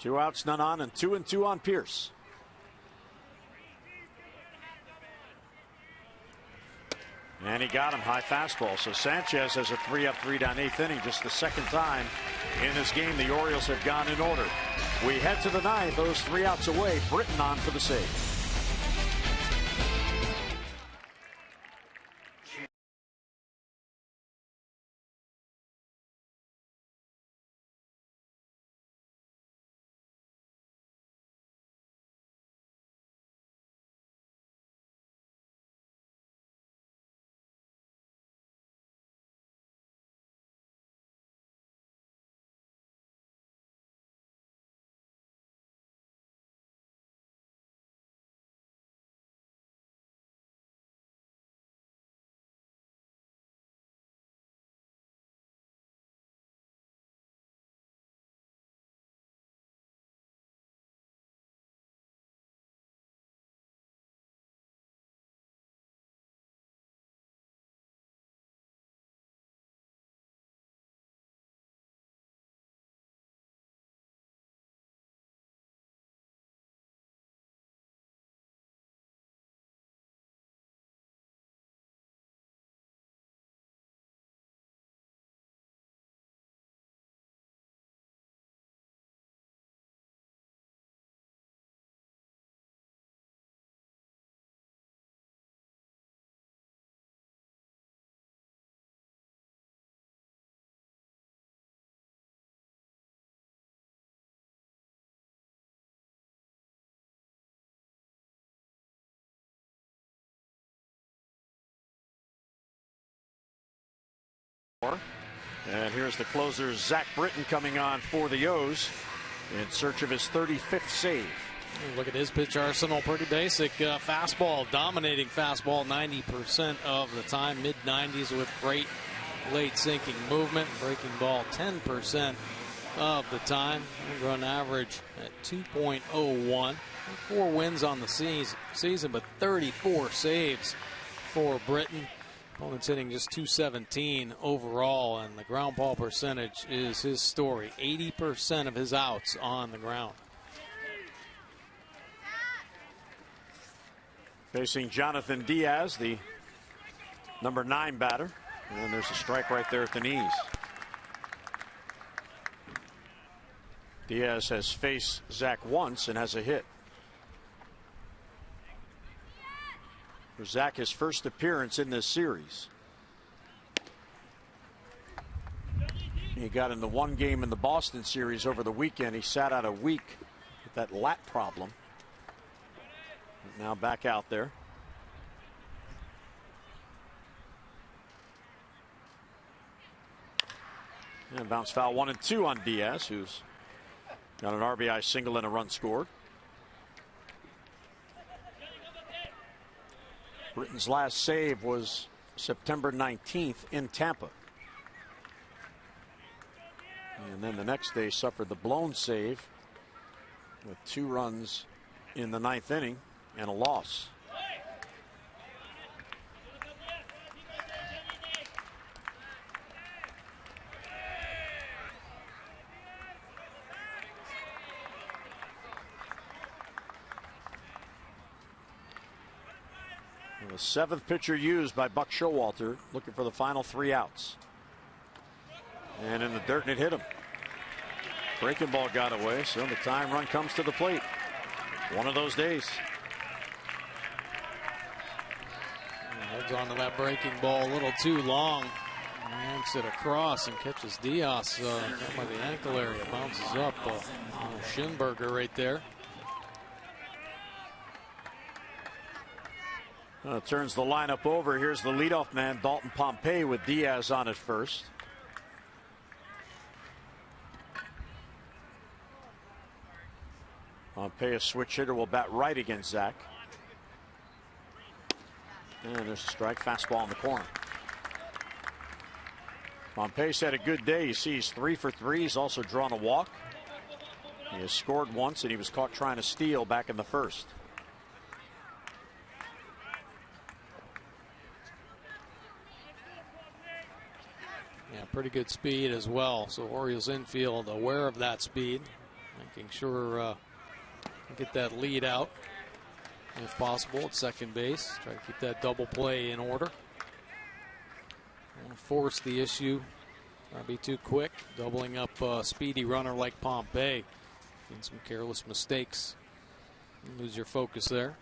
2 outs, none on, and 2-2 on Pierce. And he got him, high fastball. So Sanchez has a 3-up, 3-down 8th inning, just the 2nd time in this game the Orioles have gone in order. We head to the 9th, those 3 outs away. Britton on for the save. And here's the closer, Zach Britton, coming on for the O's in search of his 35th save. Look at his pitch arsenal. Pretty basic. Fastball, dominating fastball 90% of the time. Mid-90s with great late sinking movement. Breaking ball 10% of the time. Run average at 2.01. 4 wins on the season, but 34 saves for Britton. Opponent's hitting just 217 overall, and the ground ball percentage is his story. 80% of his outs on the ground. Facing Jonathan Diaz, the number 9 batter. And there's a strike right there at the knees. Diaz has faced Zach once and has a hit. For Zach, his first appearance in this series. He got in the one game in the Boston series over the weekend. He sat out a week with that lat problem. Now back out there. And bounce foul 1-2 on Diaz, who's got an RBI single and a run scored. Britton's last save was September 19th in Tampa. And then the next day suffered the blown save with 2 runs in the 9th inning and a loss. And the 7th pitcher used by Buck Showalter, looking for the final 3 outs. And in the dirt, and it hit him. Breaking ball got away, so the time run comes to the plate. One of those days. Holds on to that breaking ball a little too long. Yanks it across and catches Diaz by the ankle area. Bounces up. Schinberger right there. Turns the lineup over. Here's the leadoff man, Dalton Pompey, with Diaz on at first. Pompey, a switch hitter, will bat right against Zach. And there's a strike. Fastball in the corner. Pompey's had a good day. You see he's 3 for 3. He's also drawn a walk. He has scored once, and he was caught trying to steal back in the first. Yeah, pretty good speed as well. So Orioles infield aware of that speed, making sure get that lead out if possible at second base. Try to keep that double play in order. Don't force the issue. Not be too quick. Doubling up a speedy runner like Pompey. Getting some careless mistakes. You lose your focus there.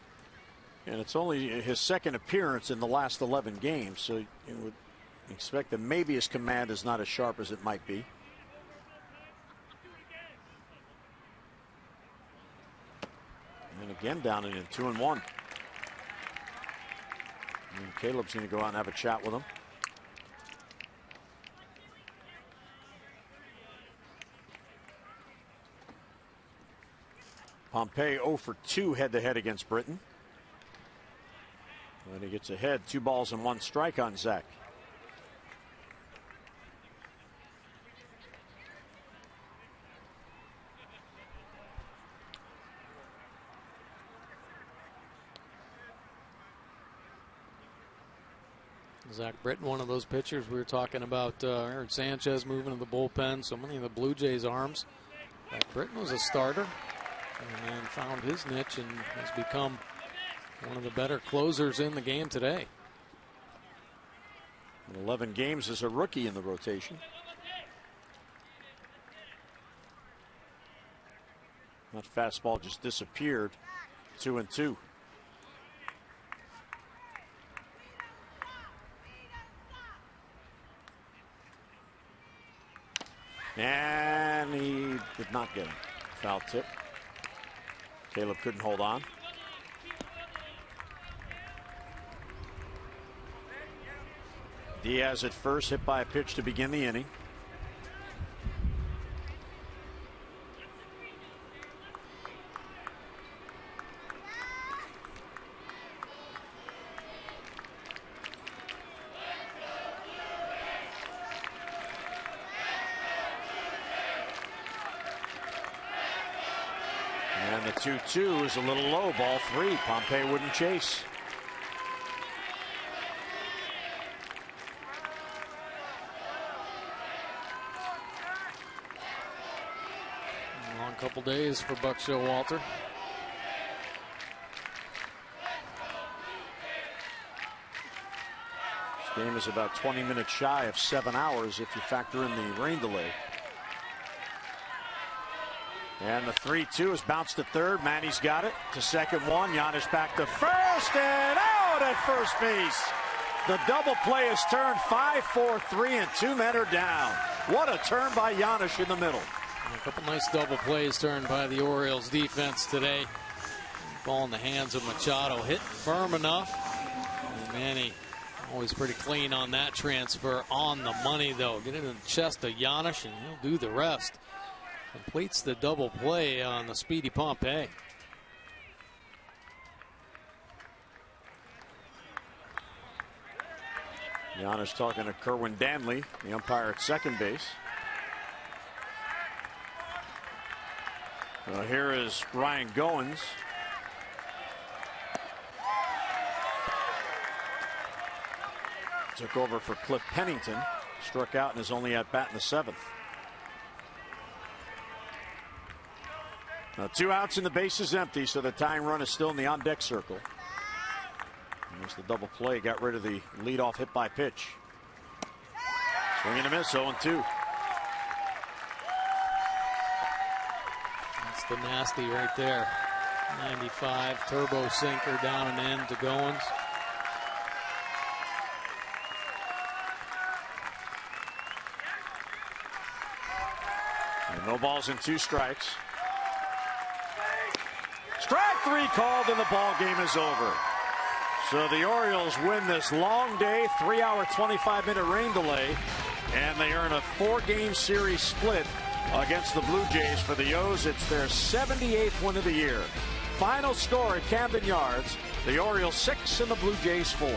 And it's only his 2nd appearance in the last 11 games, so you would expect that maybe his command is not as sharp as it might be. And again down in 2-1. And Caleb's going to go out and have a chat with him. Pompey 0 for 2 head-to-head against Britton. When he gets ahead, 2 balls and 1 strike on Zach. Zach Britton, one of those pitchers we were talking about. Aaron Sanchez moving to the bullpen. So many of the Blue Jays' arms. Zach Britton was a starter and then found his niche and has become one of the better closers in the game today. 11 games as a rookie in the rotation. That fastball just disappeared. 2-2. And he did not get him. Foul tip. Caleb couldn't hold on. Diaz at first, hit by a pitch to begin the inning. And the 2-2 is a little low. Ball 3. Pompey wouldn't chase. Long couple days for Buck Showalter. This game is about 20 minutes shy of 7 hours if you factor in the rain delay. And the 3-2 is bounced to third. Manny's got it to second one. Giannis back to first and out at first base. The double play is turned 5-4-3 and 2 men are down. What a turn by Giannis in the middle. A couple nice double plays turned by the Orioles defense today. Ball in the hands of Machado. Hit firm enough. And Manny always pretty clean on that transfer. On the money though. Get it in the chest of Giannis and he'll do the rest. Completes the double play on the speedy Pompey. Giannis talking to Kerwin Danley, the umpire at second base. Well, here is Ryan Goins. Took over for Cliff Pennington. Struck out in his only at bat in the 7th. Now 2 outs and the base is empty, so the tying run is still in the on-deck circle. And there's the double play. Got rid of the leadoff hit by pitch. Swing and a miss, 0-2. That's the nasty right there. 95 turbo sinker down and in to Goins. And no balls and 2 strikes. Strike 3 called and the ball game is over. So the Orioles win this long day, 3-hour, 25-minute rain delay, and they earn a 4-game series split against the Blue Jays. For the O's, it's their 78th win of the year. Final score at Camden Yards, the Orioles 6 and the Blue Jays 4.